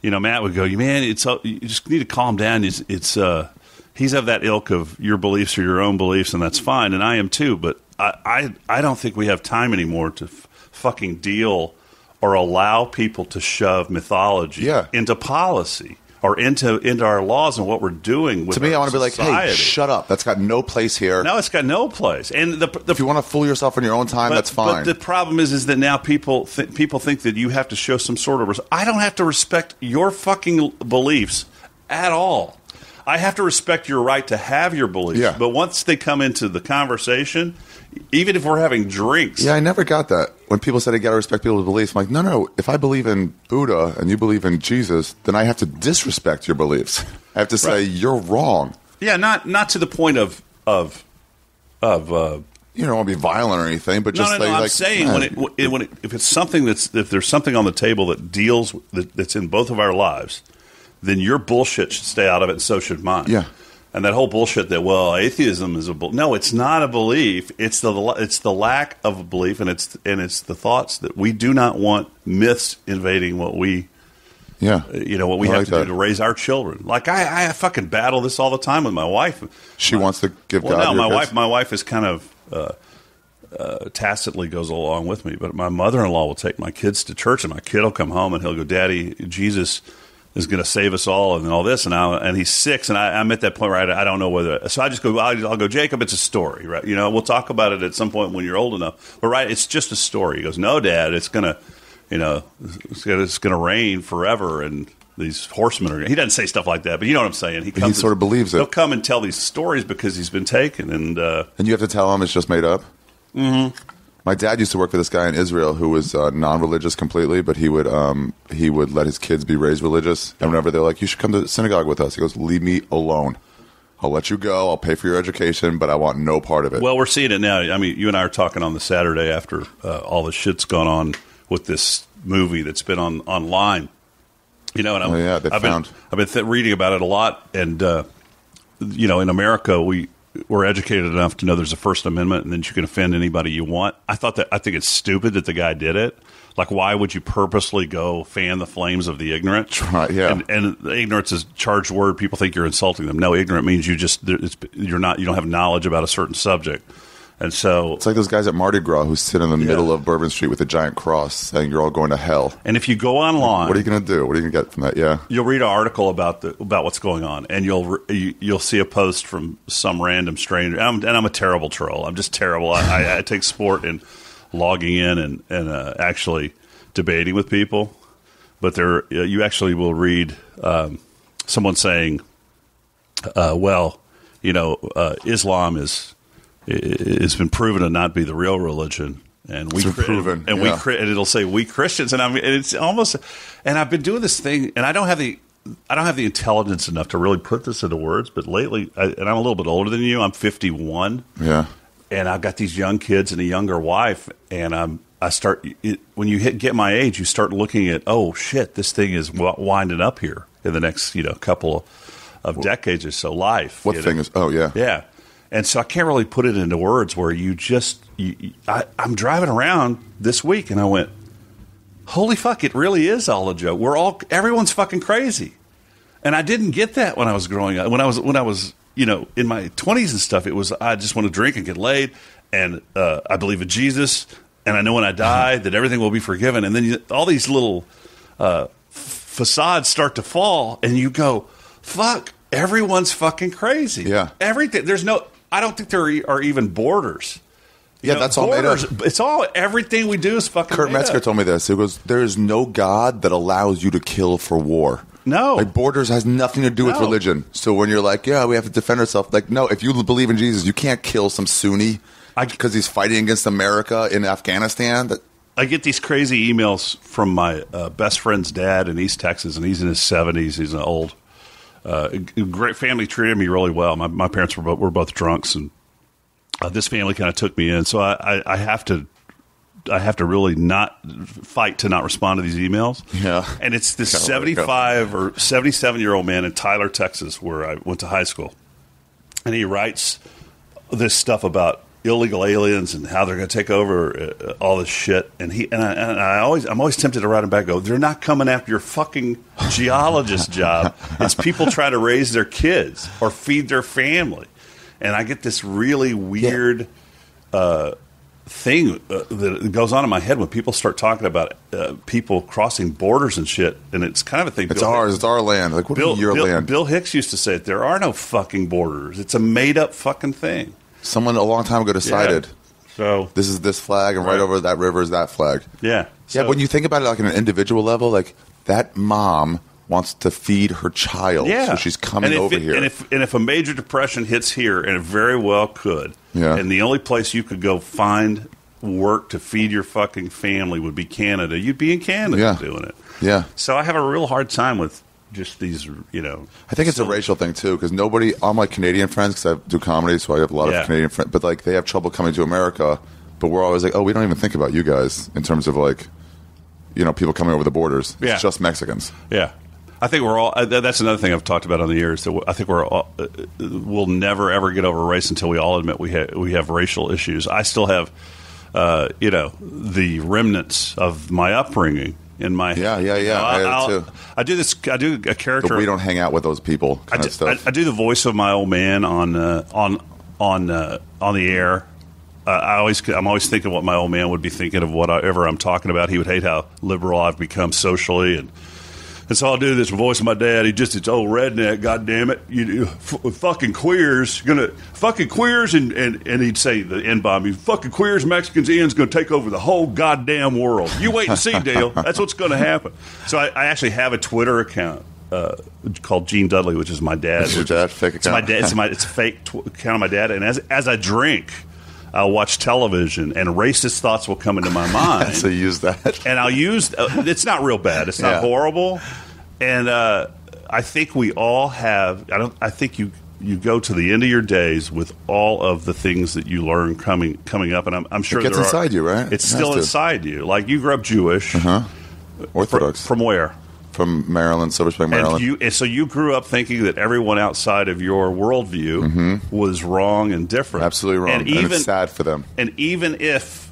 S2: Matt would go, man, you just need to calm down. He's of that ilk of your beliefs are your own beliefs, and that's fine, and I am too. But I don't think we have time anymore to fucking deal or allow people to shove mythology into policy or into our laws and what we're doing with. To me, I want to be like, hey,
S1: shut up. That's got no place here.
S2: No, it's got no place. And
S1: if you want to fool yourself in your own time, that's fine.
S2: But the problem is that now people think that you have to show some sort of. I don't have to respect your fucking beliefs at all. I have to respect your right to have your beliefs. Yeah. But once they come into the conversation, even if we're having drinks.
S1: Yeah, I never got that. When people said I got to respect people's beliefs, I'm like, no. If I believe in Buddha and you believe in Jesus, then I have to disrespect your beliefs. I have to say you're wrong.
S2: Yeah, not to the point of
S1: you don't want to be violent or anything, but just
S2: no. I'm saying if it's something if there's something on the table that's in both of our lives, then your bullshit should stay out of it, and so should mine.
S1: Yeah.
S2: And that whole bullshit that, atheism is a belief. No, it's not a belief. It's the lack of a belief, and it's the thoughts that we do not want myths invading what we what we have to do to raise our children. Like I fucking battle this all the time with my wife.
S1: She wants to give God
S2: my
S1: your
S2: wife. My wife is kind of tacitly goes along with me, but my mother-in-law will take my kids to church, and my kid will come home and he'll go, Daddy, Jesus is going to save us all and all this, and he's 6, and I'm at that point where I don't know whether. So I just go, I'll go, Jacob, it's a story, right? We'll talk about it at some point when you're old enough. But it's just a story. He goes, no, Dad, it's gonna, it's gonna rain forever, and these horsemen are. He doesn't say stuff like that, but you know what I'm saying.
S1: He sort of believes it.
S2: He'll come and tell these stories because he's been taken, and
S1: you have to tell him it's just made up.
S2: Mm-hmm.
S1: My dad used to work for this guy in Israel who was non-religious completely, but he would let his kids be raised religious. And whenever they're like, you should come to synagogue with us, he goes, leave me alone. I'll let you go. I'll pay for your education, but I want no part of it.
S2: Well, we're seeing it now. I mean, you and I are talking on the Saturday after all the shit's gone on with this movie that's been online. And I've been reading about it a lot. And, in America, we're educated enough to know there's a First Amendment and that you can offend anybody you want. I think it's stupid that the guy did it. Like, why would you purposely go fan the flames of the ignorant?
S1: Right, yeah.
S2: And ignorance is a charged word. People think you're insulting them. No, ignorant means you don't have knowledge about a certain subject. And so
S1: it's like those guys at Mardi Gras who sit in the middle of Bourbon Street with a giant cross saying you're all going to hell.
S2: And if you go online,
S1: what are you going to do? What are you going to get from that? Yeah,
S2: you'll read an article about what's going on, and you'll see a post from some random stranger. And I'm a terrible troll. I'm just terrible. I take sport in logging in and actually debating with people. But you actually will read someone saying, Islam it's been proven to not be the real religion, and it'll say we Christians, and it's almost. And I've been doing this thing, and I don't have the intelligence enough to really put this into words. But lately, and I'm a little bit older than you. I'm 51.
S1: Yeah,
S2: and I've got these young kids and a younger wife, and when you get my age, you start looking at, oh shit, this thing is winding up here in the next couple of decades or so. Life.
S1: What thing is? Oh yeah,
S2: yeah. And so I can't really put it into words where I'm driving around this week and I went, holy fuck, it really is all a joke. Everyone's fucking crazy. And I didn't get that when I was growing up. When I was in my 20s and stuff, it was, I just want to drink and get laid. And I believe in Jesus. And I know when I die that everything will be forgiven. And then all these little facades start to fall and you go, fuck, everyone's fucking crazy.
S1: Yeah.
S2: Everything. I don't think there are even borders.
S1: That's all made up.
S2: It's all, everything we do is fucking
S1: Kurt
S2: made
S1: Metzger
S2: up.
S1: told me this. It goes, there is no God that allows you to kill for war.
S2: No.
S1: Like, borders has nothing to do with
S2: No.
S1: religion. So when you're like, yeah, we have to defend ourselves. Like, no, if you believe in Jesus, you can't kill some Sunni because he's fighting against America in Afghanistan.
S2: I get these crazy emails from my best friend's dad in East Texas, and he's in his 70s. He's an old, great family, treated me really well. My parents were both drunks, and this family kind of took me in. So I have to really not fight to not respond to these emails.
S1: Yeah.
S2: And it's this 75 or 77-year-old man in Tyler, Texas, where I went to high school. And he writes this stuff about illegal aliens and how they're going to take over all this shit. And I'm always tempted to write him back and go, they're not coming after your fucking geologist job. It's people trying to raise their kids or feed their family. And I get this really weird thing that goes on in my head when people start talking about people crossing borders and shit. And it's kind of a thing.
S1: It's ours. It's our land. Like, what is your land?
S2: Bill Hicks used to say it. There are no fucking borders. It's a made-up fucking thing.
S1: Someone a long time ago decided.
S2: Yeah. So
S1: this is this flag, and right over that river is that flag.
S2: Yeah. So,
S1: yeah, when you think about it like on an individual level, like that mom wants to feed her child, so she's coming over here.
S2: And if a major depression hits here, and it very well could, and the only place you could go find work to feed your fucking family would be Canada, you'd be in Canada doing it.
S1: Yeah.
S2: So I have a real hard time with just these,
S1: I think it's a racial thing too, because all my Canadian friends, because I do comedy, so I have a lot of Canadian friends, but like they have trouble coming to America. But we're always like, oh, we don't even think about you guys in terms of like, people coming over the borders. It's just Mexicans.
S2: Yeah. I think we're all. That's another thing I've talked about on the years. That I think we'll never ever get over race until we all admit we have racial issues. I still have, the remnants of my upbringing in my head. I do this. I do a character.
S1: But we don't hang out with those people. Kind of stuff.
S2: I do the voice of my old man on the air. I'm always thinking what my old man would be thinking of whatever I'm talking about. He would hate how liberal I've become socially, and so I'll do this voice of my dad. It's old redneck. God damn it, fucking queers, fucking queers, and he'd say the N-bomb. You fucking queers, Mexicans, Ian's going to take over the whole goddamn world. You wait and see, Dale. That's what's going to happen. So I actually have a Twitter account called Gene Dudley, which is my dad.
S1: It's your dad, fake account.
S2: It's a fake account of my dad. And as I drink, I'll watch television, and racist thoughts will come into my mind.
S1: So you use that,
S2: and I'll use. It's not real bad. It's not horrible, and I think we all have. I think you go to the end of your days with all of the things that you learn coming up, and I'm sure
S1: it gets inside you, right?
S2: It's still inside you. Like you grew up Jewish,
S1: Orthodox
S2: from where? From
S1: Maryland, Silver Spring, Maryland.
S2: And so you grew up thinking that everyone outside of your worldview was wrong and different.
S1: Absolutely wrong. And it's sad for them.
S2: And even if,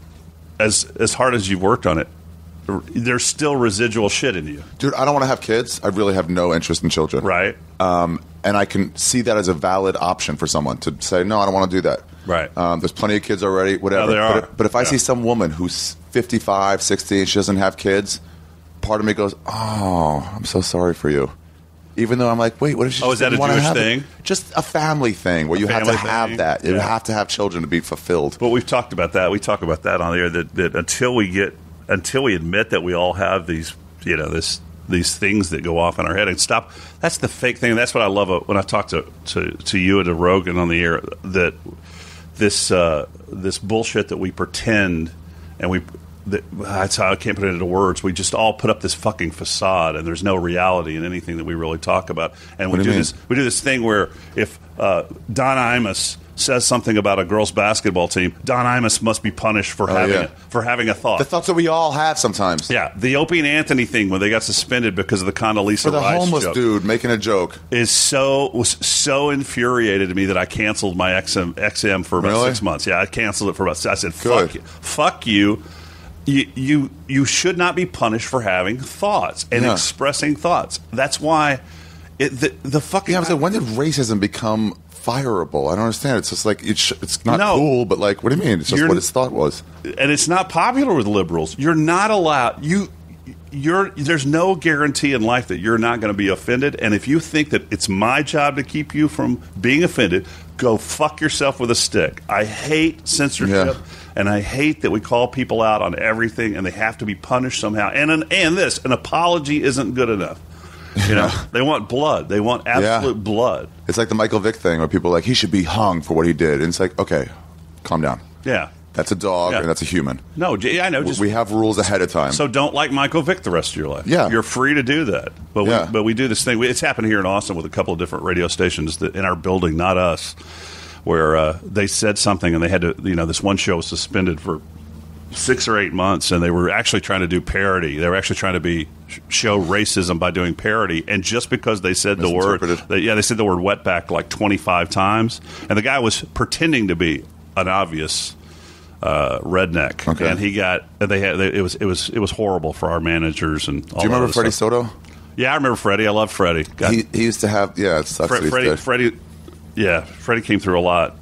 S2: as hard as you've worked on it, there's still residual shit in you.
S1: Dude, I don't want to have kids. I really have no interest in children.
S2: Right.
S1: And I can see that as a valid option for someone to say, no, I don't want to do that.
S2: Right.
S1: There's plenty of kids already, whatever.
S2: No, there are.
S1: But if I see some woman who's 55, 60, and she doesn't have kids, part of me goes, oh, I'm so sorry for you. Even though I'm like, wait, what if she
S2: is that a Jewish thing?
S1: Just a family thing where you have to have that. You have to have children to be fulfilled.
S2: But we've talked about that. We talk about that on the air, that until we admit that we all have these, these things that go off in our head and stop. That's the fake thing. That's what I love when I talk to you and to Rogan on the air, that this bullshit that we pretend and that's how I can't put it into words. We just all put up this fucking facade, and there's no reality in anything that we really talk about. And we do this thing where if Don Imus says something about a girls' basketball team, Don Imus must be punished for having a thought.
S1: The thoughts that we all have sometimes.
S2: Yeah, the Opie and Anthony thing when they got suspended because of the Condoleezza Rice
S1: Rice homeless
S2: joke
S1: dude making a joke
S2: was so infuriated to me that I canceled my XM for about 6 months. Yeah, I canceled it for about. I said, fuck you. You should not be punished for having thoughts and expressing thoughts. That's why the fucking.
S1: Yeah, when did racism become fireable? I don't understand. It's just like it's not cool, but like, what do you mean? It's just what his thought was.
S2: And it's not popular with liberals. You're not allowed. there's no guarantee in life that you're not going to be offended. And if you think that it's my job to keep you from being offended, go fuck yourself with a stick. I hate censorship, and I hate that we call people out on everything, and they have to be punished somehow. And an apology isn't good enough. You know, they want blood. They want absolute blood.
S1: It's like the Michael Vick thing where people are like, he should be hung for what he did. And it's like, okay, calm down.
S2: Yeah.
S1: That's a dog, and that's a human.
S2: No, I know.
S1: We have rules ahead of time.
S2: So don't like Michael Vick the rest of your life.
S1: Yeah.
S2: You're free to do that. But we do this thing. It's happened here in Austin with a couple of different radio stations in our building, not us, where they said something and they had to, this one show was suspended for 6 or 8 months, and they were actually trying to do parody. They were actually trying to show racism by doing parody, and just because they said the word, they said the word wetback like 25 times, and the guy was pretending to be an obvious redneck, and it was horrible for our managers and all.
S1: Do you remember Freddie Soto?
S2: Yeah, I remember Freddie. I love Freddie.
S1: He used to have it sucks
S2: Freddie came through a lot.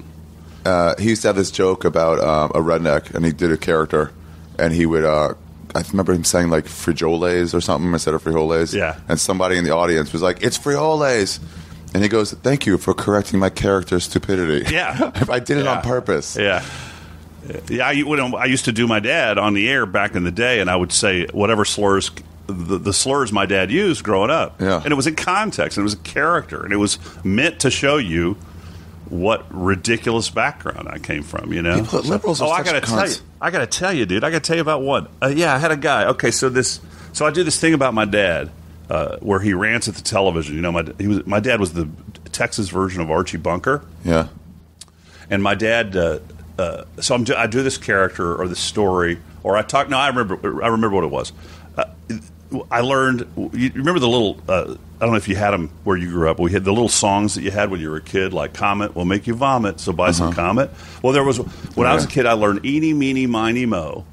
S1: He used to have this joke about a redneck, and he did a character, and he would I remember him saying like frijoles or something instead of frijoles.
S2: Yeah.
S1: And somebody in the audience was like, it's frijoles. And he goes, thank you for correcting my character's stupidity.
S2: Yeah.
S1: If I did it on purpose.
S2: Yeah. Yeah, I used to do my dad on the air back in the day, and I would say whatever slurs, the slurs my dad used growing up.
S1: Yeah.
S2: And it was in context, and it was a character, and it was meant to show you what ridiculous background I came from,
S1: Liberals are such cunts.
S2: I got to tell you, dude. I got to tell you about one. I had a guy. Okay, so I do this thing about my dad where he rants at the television. My dad was the Texas version of Archie Bunker.
S1: Yeah. And
S2: my dad... so I do this character or this story, or I talk. No, I remember what it was. I learned. You remember the little? I don't know if you had them where you grew up. We had the little songs that you had when you were a kid, like "Comet will make you vomit," so buy some Comet. Well, there was when I was a kid. I learned "Eeny, meeny, miny, mo,"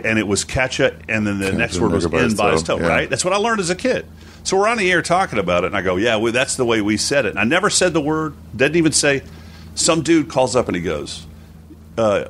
S2: and it was catch it, and then the next word was "in by his toe." Right? That's what I learned as a kid. So we're on the air talking about it, and I go, "Yeah, that's the way we said it." And I never said the word. Didn't even say. Some dude calls up and he goes. I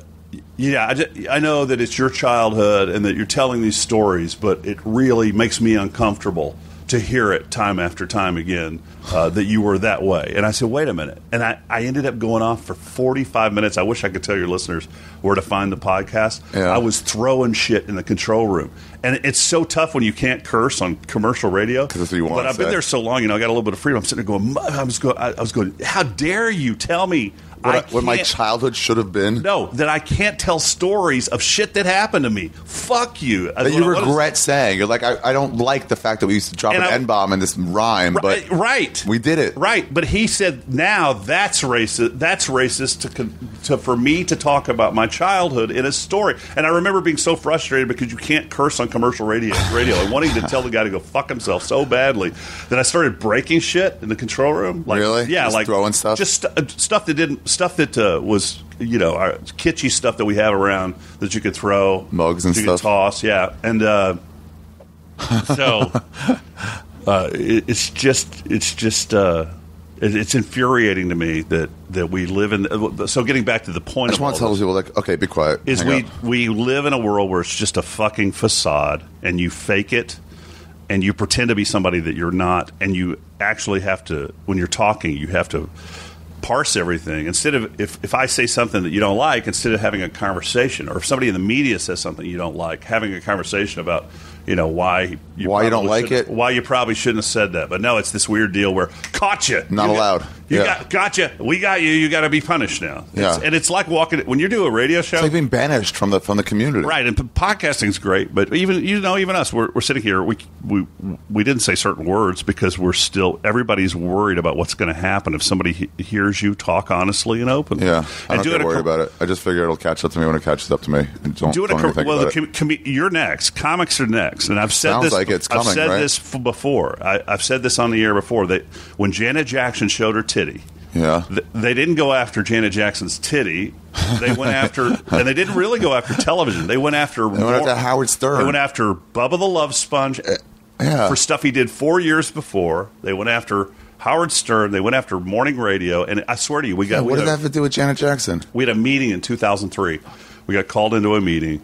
S2: know that it's your childhood and that you're telling these stories, but it really makes me uncomfortable to hear it time after time again that you were that way. And I said, wait a minute. And I ended up going off for 45 minutes. I wish I could tell your listeners where to find the podcast.
S1: Yeah.
S2: I was throwing shit in the control room. And it's so tough when you can't curse on commercial radio.
S1: Because that's what you want
S2: But I've been there so long, I got a little bit of freedom. I'm sitting there going, I was going, how dare you tell me
S1: what my childhood should have been?
S2: No, that I can't tell stories of shit that happened to me. Fuck you.
S1: That you regret saying. You're like, I don't like the fact that we used to drop an N-bomb in this rhyme, but we did it.
S2: Right, but he said, now that's racist. That's racist for me to talk about my childhood in a story. And I remember being so frustrated because you can't curse on commercial radio and wanting to tell the guy to go fuck himself so badly that I started breaking shit in the control room. Like,
S1: really?
S2: Yeah,
S1: just
S2: like
S1: throwing stuff?
S2: Just stuff that was, our kitschy stuff that we have around that you could throw.
S1: Mugs and
S2: you
S1: stuff.
S2: Could toss, yeah. And so it's infuriating to me that we live in. So getting back to the point,
S1: I just want to tell people, like, okay, be quiet.
S2: Is we live in a world where it's just a fucking facade, and you fake it, and you pretend to be somebody that you're not, and you actually have to, when you're talking, you have to parse everything. Instead of if I say something that you don't like, instead of having a conversation, or if somebody in the media says something you don't like, having a conversation about why you don't like it, why you probably shouldn't have said that. But no, it's this weird deal where caught you,
S1: not allowed.
S2: Gotcha. We got you. You got to be punished now. And it's like walking when you do a radio show.
S1: It's like being banished from the community,
S2: right? And podcasting's great, but even us, we're sitting here. We didn't say certain words because everybody's worried about what's going to happen if somebody hears you talk honestly and openly.
S1: Yeah, I don't get worried about it. I just figure it'll catch up to me when it catches up to me. And don't
S2: you're next. Comics are next, and I've said
S1: Sounds
S2: this.
S1: Like it's coming,
S2: I've said
S1: right?
S2: this before. I've said this on the air before. That when Janet Jackson showed her titty, they didn't go after Janet Jackson's titty. They went after, and they didn't really go after television. They went after
S1: Howard Stern.
S2: They went after Bubba the Love Sponge for stuff he did 4 years before. They went after Howard Stern. They went after morning radio, and I swear to you, what did
S1: that have to do with Janet Jackson?
S2: We had a meeting in 2003. We got called into a meeting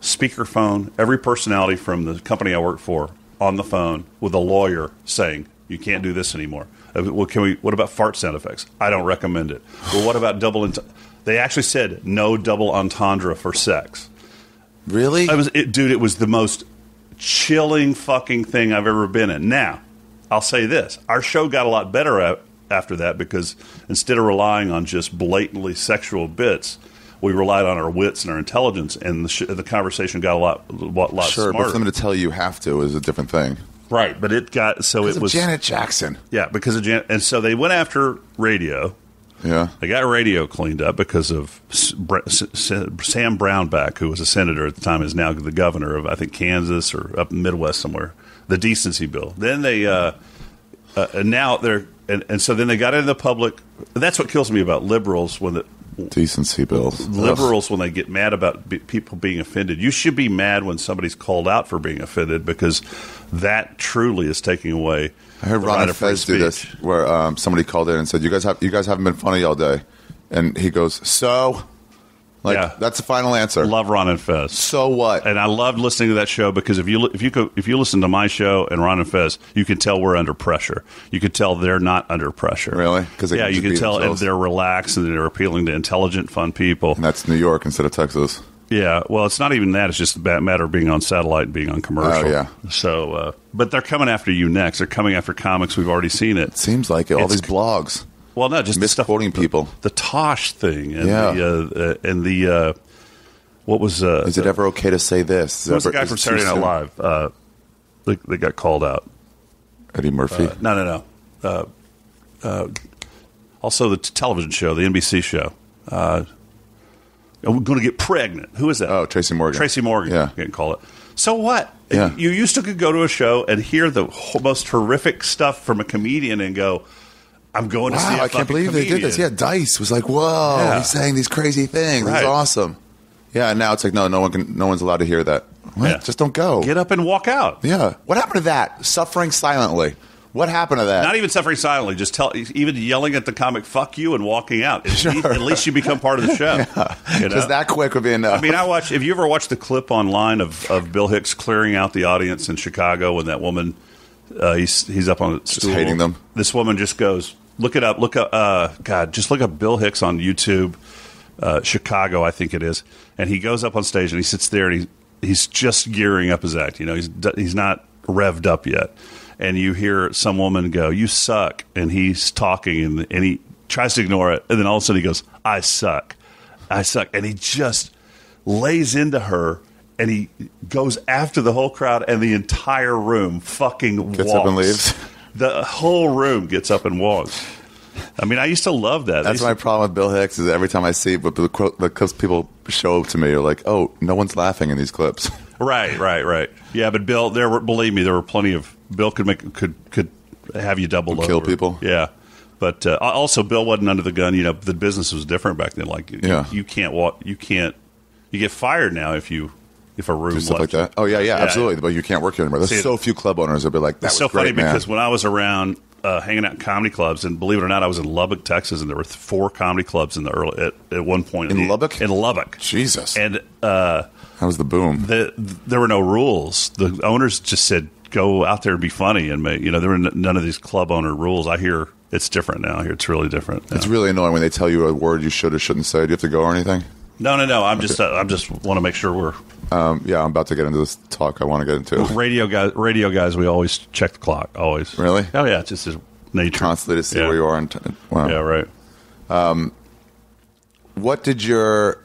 S2: speakerphone, every personality from the company I work for on the phone with a lawyer saying, you can't do this anymore. What about fart sound effects? I don't recommend it. Well, what about they actually said no double entendre for sex.
S1: Really?
S2: Dude, it was the most chilling fucking thing I've ever been in. Now, I'll say this. Our show got a lot better after that because instead of relying on just blatantly sexual bits, we relied on our wits and our intelligence, and the conversation got a lot
S1: sure,
S2: smarter.
S1: But for them to tell you have to is a different thing.
S2: Right, but it got... So it was
S1: Janet Jackson.
S2: Yeah, because of Janet... And so they went after radio.
S1: Yeah.
S2: They got radio cleaned up because of Sam Brownback, who was a senator at the time, is now the governor of, I think, Kansas or up in the Midwest somewhere. The decency bill. Then they... and now they're... And so then they got into the public... That's what kills me about liberals when the...
S1: Decency bills.
S2: Liberals, when they get mad about people being offended, you should be mad when somebody's called out for being offended because that truly is taking away.
S1: I heard Ron and Fez do this, where somebody called in and said, "You guys haven't been funny all day," and he goes, "So." That's the final answer.
S2: Love Ron and Fez.
S1: So what?
S2: And I loved listening to that show because if you listen to my show and Ron and Fez, you can tell we're under pressure. You can tell they're not under pressure.
S1: Really?
S2: Yeah, you can tell, and they're relaxed and they're appealing to intelligent, fun people.
S1: And that's New York instead of Texas.
S2: Yeah, well, it's not even that. It's just a matter of being on satellite and being on commercial.
S1: Oh, yeah.
S2: So, but they're coming after you next. They're coming after comics. We've already seen it.
S1: It seems like it. All these blogs.
S2: Well, no, just
S1: misquoting people.
S2: The Tosh thing, and what was?
S1: Is it ever okay to say this?
S2: Who was the guy from Saturday Night Live? They got called out.
S1: Eddie Murphy.
S2: No. Also, the television show, the NBC show. We're going to get pregnant. Who is that?
S1: Oh, Tracy Morgan.
S2: Tracy Morgan.
S1: Yeah,
S2: getting called it. So what?
S1: Yeah.
S2: You used to could go to a show and hear the most horrific stuff from a comedian and go, I'm going to see a
S1: I can't believe
S2: comedian.
S1: They did this. Yeah, Dice was like, whoa, he's saying these crazy things. Right. It's awesome. Yeah, and now it's like, no one's allowed to hear that. What? Yeah. Just don't go.
S2: Get up and walk out.
S1: Yeah. What happened to that? Suffering silently. What happened to that?
S2: Not even suffering silently. Just even yelling at the comic, "Fuck you," and walking out. At least you become part of the show.
S1: Yeah. You know? Just that quick would be enough.
S2: I mean, If you ever watched the clip online of Bill Hicks clearing out the audience in Chicago when that woman, he's up on the stool,
S1: just hating them.
S2: This woman just goes, "Look it up. Just look up Bill Hicks on YouTube, Chicago, I think it is." And he goes up on stage and he sits there and he's just gearing up his act. You know, he's not revved up yet. And you hear some woman go, "You suck," and he's talking, and he tries to ignore it, and then all of a sudden he goes, "I suck," and he just lays into her, and he goes after the whole crowd, and the entire room fucking
S1: gets up and leaves.
S2: The whole room gets up and walks. I mean, I used to love that.
S1: That's my problem with Bill Hicks is every time I see the clips people show to me, you're like, "Oh, no one's laughing in these clips."
S2: Right. Yeah, but Bill, believe me, there were plenty of Bill could have you double over.
S1: Kill people.
S2: Yeah, but also Bill wasn't under the gun. You know, the business was different back then. Like, you can't walk. You get fired now if a room
S1: do stuff like that. Oh yeah, absolutely. But you can't work here anymore. There's so few club owners that'll be like, "That was
S2: so
S1: great,
S2: funny
S1: man."
S2: Because when I was around hanging out in comedy clubs, and believe it or not, I was in Lubbock, Texas, and there were 4 comedy clubs in the at one point
S1: in Lubbock.
S2: In Lubbock,
S1: Jesus,
S2: and
S1: that was the boom.
S2: There were no rules. The owners just said, "Go out there and be funny," and there were none of these club owner rules. I hear it's different now. I hear it's really different now.
S1: It's really annoying when they tell you a word you should or shouldn't say. Do you have to go or anything?
S2: No. I'm just want to make sure we're.
S1: I'm about to get into this talk I want to get into.
S2: Radio guys, we always check the clock. Always.
S1: Really?
S2: Oh yeah, it's just his nature.
S1: Constantly to see where you are. Wow.
S2: Yeah, right.
S1: What did your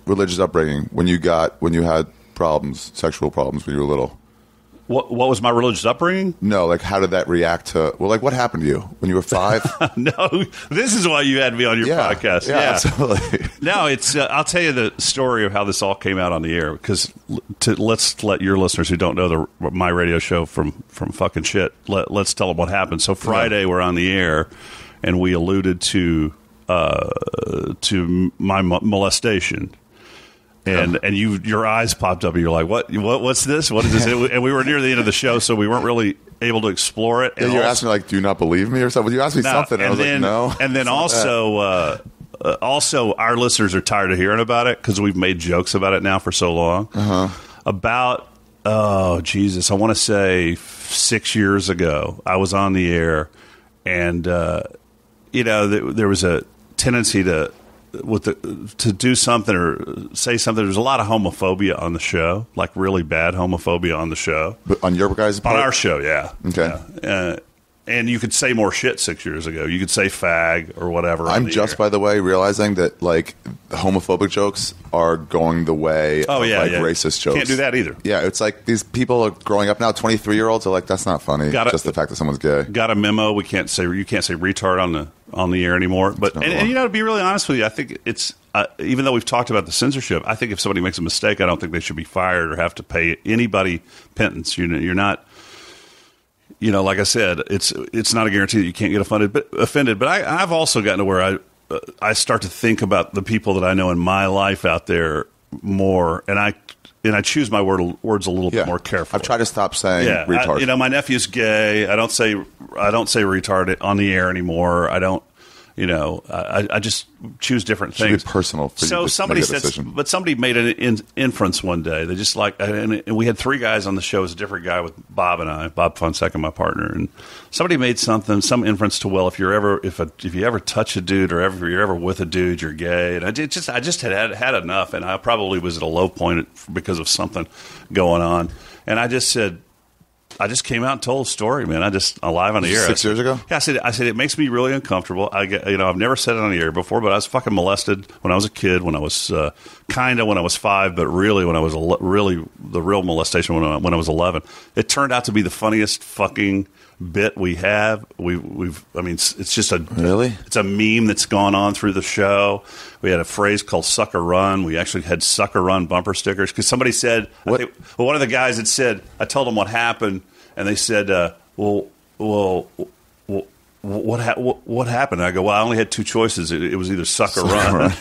S1: religious upbringing when you had sexual problems when you were little?
S2: What was my religious upbringing?
S1: No, like how did that react to? Well, like what happened to you when you were 5?
S2: No, this is why you had me on your podcast.
S1: Yeah, absolutely.
S2: No, it's. I'll tell you the story of how this all came out on the air because let's let your listeners who don't know my radio show from fucking shit. Let's tell them what happened. So Friday we're on the air, and we alluded to my molestation. And your eyes popped up, and you're like, what's this? What is this? And we were near the end of the show, so we weren't really able to explore it.
S1: And you asked me, like, do you not believe me or something? You asked me something, and I was like, no.
S2: And then also, also, our listeners are tired of hearing about it because we've made jokes about it now for so long. About, oh, Jesus, I want to say 6 years ago, I was on the air, and, there was a tendency to do something or say something. There's a lot of homophobia on the show, like really bad homophobia on the show.
S1: But on your guys' part?
S2: On our show, yeah.
S1: Okay.
S2: Yeah. And you could say more shit 6 years ago. You could say fag or whatever.
S1: I'm just, by the way, realizing that like homophobic jokes are going the way of racist jokes.
S2: Can't do that either.
S1: Yeah, it's like these people are growing up now. 23-year-olds are like, that's not funny. Just the fact that someone's gay.
S2: Got a memo. You can't say retard on the air anymore. But and to be really honest with you, I think it's even though we've talked about the censorship, I think if somebody makes a mistake, I don't think they should be fired or have to pay anybody pittance. You're not. Like I said, it's not a guarantee that you can't get offended. But I've also gotten to where I start to think about the people that I know in my life out there more, and I choose my words a little bit more carefully.
S1: I've tried to stop saying retard.
S2: My nephew's gay. I don't say retard on the air anymore. I don't. I just choose different things.
S1: It should be personal for you to
S2: somebody
S1: make a decision.
S2: But somebody made an inference one day. They just and we had three guys on the show. It was a different guy with Bob and I, Bob Fonseca, my partner. And somebody made some inference to, well, if you ever touch a dude or if you're ever with a dude, you're gay. And I just had enough, and I probably was at a low point because of something going on. And I just said, I just came out and told a story, man. Live on the air.
S1: 6 years ago?
S2: Yeah, I said it makes me really uncomfortable. I've never said it on the air before, but I was fucking molested when I was a kid. When I was when I was 5, but really when I was the real molestation when I was 11. It turned out to be the funniest fucking bit we have. It's just it's a meme that's gone on through the show. We had a phrase called "sucker run." We actually had "sucker run" bumper stickers because somebody said, one of the guys had said, I told them what happened, and they said, what happened? And I go, well, I only had two choices. It was either suck or run.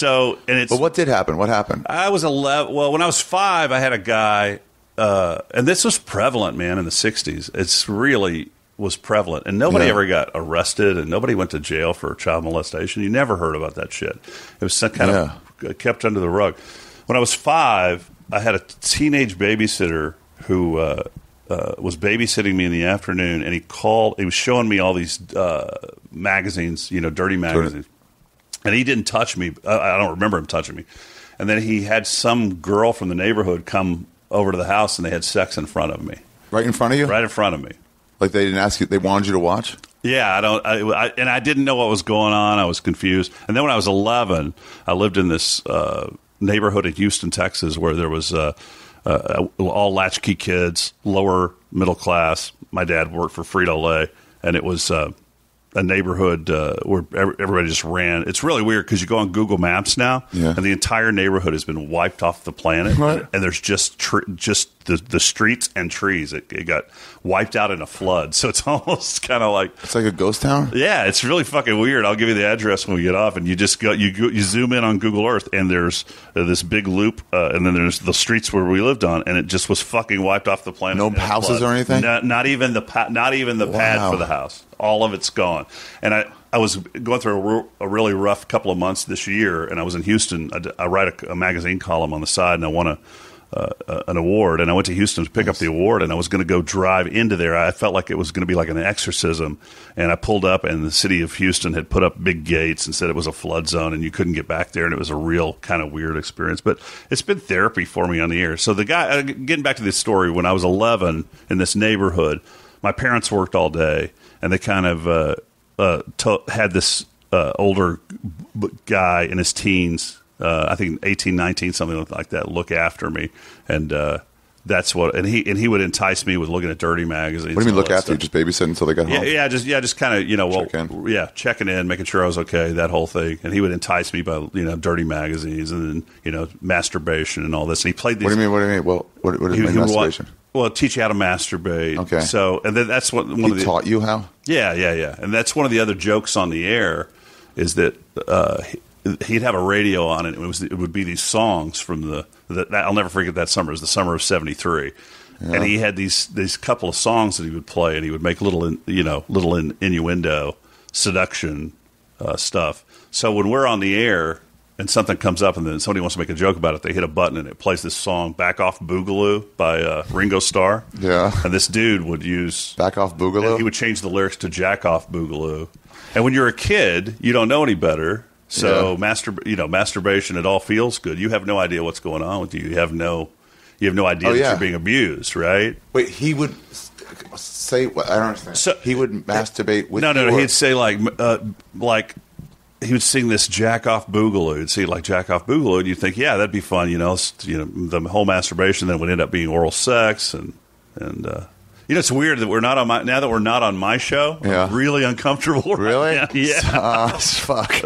S2: But
S1: what did happen? What happened?
S2: I was 11. Well, when I was 5, I had a guy. And this was prevalent, man, in the 60s. It's really was prevalent. And nobody ever got arrested, and nobody went to jail for child molestation. You never heard about that shit. It was some kind of kept under the rug. When I was 5, I had a teenage babysitter who was babysitting me in the afternoon, and he was showing me all these magazines, dirty magazines. And he didn't touch me. I don't remember him touching me. And then he had some girl from the neighborhood come over to the house, and they had sex in front of me.
S1: Right in front of you?
S2: Right in front of me.
S1: Like they didn't ask you, they wanted you to watch?
S2: Yeah, I didn't know what was going on. I was confused. And then when I was 11, I lived in this neighborhood in Houston, Texas, where there was all latchkey kids, lower middle class. My dad worked for Frito-Lay, and it was a neighborhood where everybody just ran. It's really weird because you go on Google Maps now, and the entire neighborhood has been wiped off the planet, and there's just the streets and trees. It got wiped out in a flood, so it's almost kind of like
S1: it's like a ghost town.
S2: Yeah, it's really fucking weird. I'll give you the address when we get off, and you just you zoom in on Google Earth, and there's this big loop, and then there's the streets where we lived on, and it just was fucking wiped off the planet.
S1: No houses or anything.
S2: Not even the pad for the house. All of it's gone. And I was going through a really rough couple of months this year, and I was in Houston. I write a magazine column on the side, and I won an award. And I went to Houston to pick up the award, and I was going to go drive into there. I felt like it was going to be like an exorcism. And I pulled up, and the city of Houston had put up big gates and said it was a flood zone, and you couldn't get back there, and it was a real kind of weird experience. But it's been therapy for me on the air. So the guy, getting back to this story, when I was 11 in this neighborhood, my parents worked all day, and they kind of had this older guy in his teens, I think 18, 19, something like that, look after me. And that's what, and he would entice me with looking at dirty magazines.
S1: What do you mean look after you? Just babysit until they got home?
S2: Yeah, just kind of, checking in, making sure I was okay, that whole thing. And he would entice me by, dirty magazines and then, masturbation and all this. And he played these.
S1: What do you mean? Well, what is masturbation?
S2: Well, teach you how to masturbate.
S1: Okay.
S2: So, and then that's what
S1: he taught you how. Yeah.
S2: And that's one of the other jokes on the air is that he'd have a radio on it. It would be these songs from I'll never forget that summer. It was the summer of '73, and he had these couple of songs that he would play, and he would make little innuendo, seduction stuff. So when we're on the air and something comes up and then somebody wants to make a joke about it, they hit a button and it plays this song, Back Off Boogaloo by Ringo Starr.
S1: Yeah.
S2: And this dude would use...
S1: Back Off Boogaloo?
S2: He would change the lyrics to Jack Off Boogaloo. And when you're a kid, you don't know any better. So masturbation, it all feels good. You have no idea what's going on with you. You have no idea that you're being abused, right?
S1: Wait, he would say what? I don't understand. So, he would masturbate with
S2: No. He'd say like he would sing this Jack Off Boogaloo. He'd see like Jack Off Boogaloo, and you'd think, yeah, that'd be fun. The whole masturbation then would end up being oral sex, and it's weird that we're not on my show.
S1: Yeah.
S2: I'm really uncomfortable.
S1: Really?
S2: Yeah.
S1: Fuck.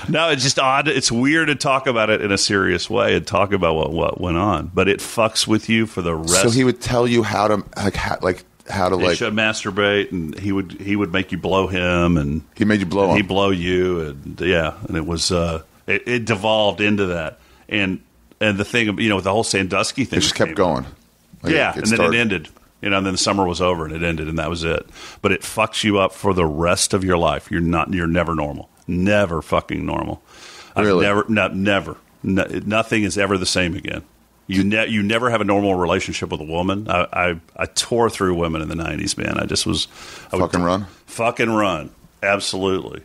S2: No, it's just odd. It's weird to talk about it in a serious way and talk about what went on, but it fucks with you for the rest.
S1: So he would tell you how to
S2: should masturbate, and he would make you blow him, and
S1: he made you blow him.
S2: He'd blow you, and and it was it devolved into that, and the thing with the whole Sandusky thing,
S1: it just kept going.
S2: Then it ended. And then the summer was over and it ended, and that was it. But it fucks you up for the rest of your life. You're never normal. Never fucking normal.
S1: Really?
S2: Never. Nothing is ever the same again. You never have a normal relationship with a woman. I tore through women in the 90s, man. Fucking run. Absolutely.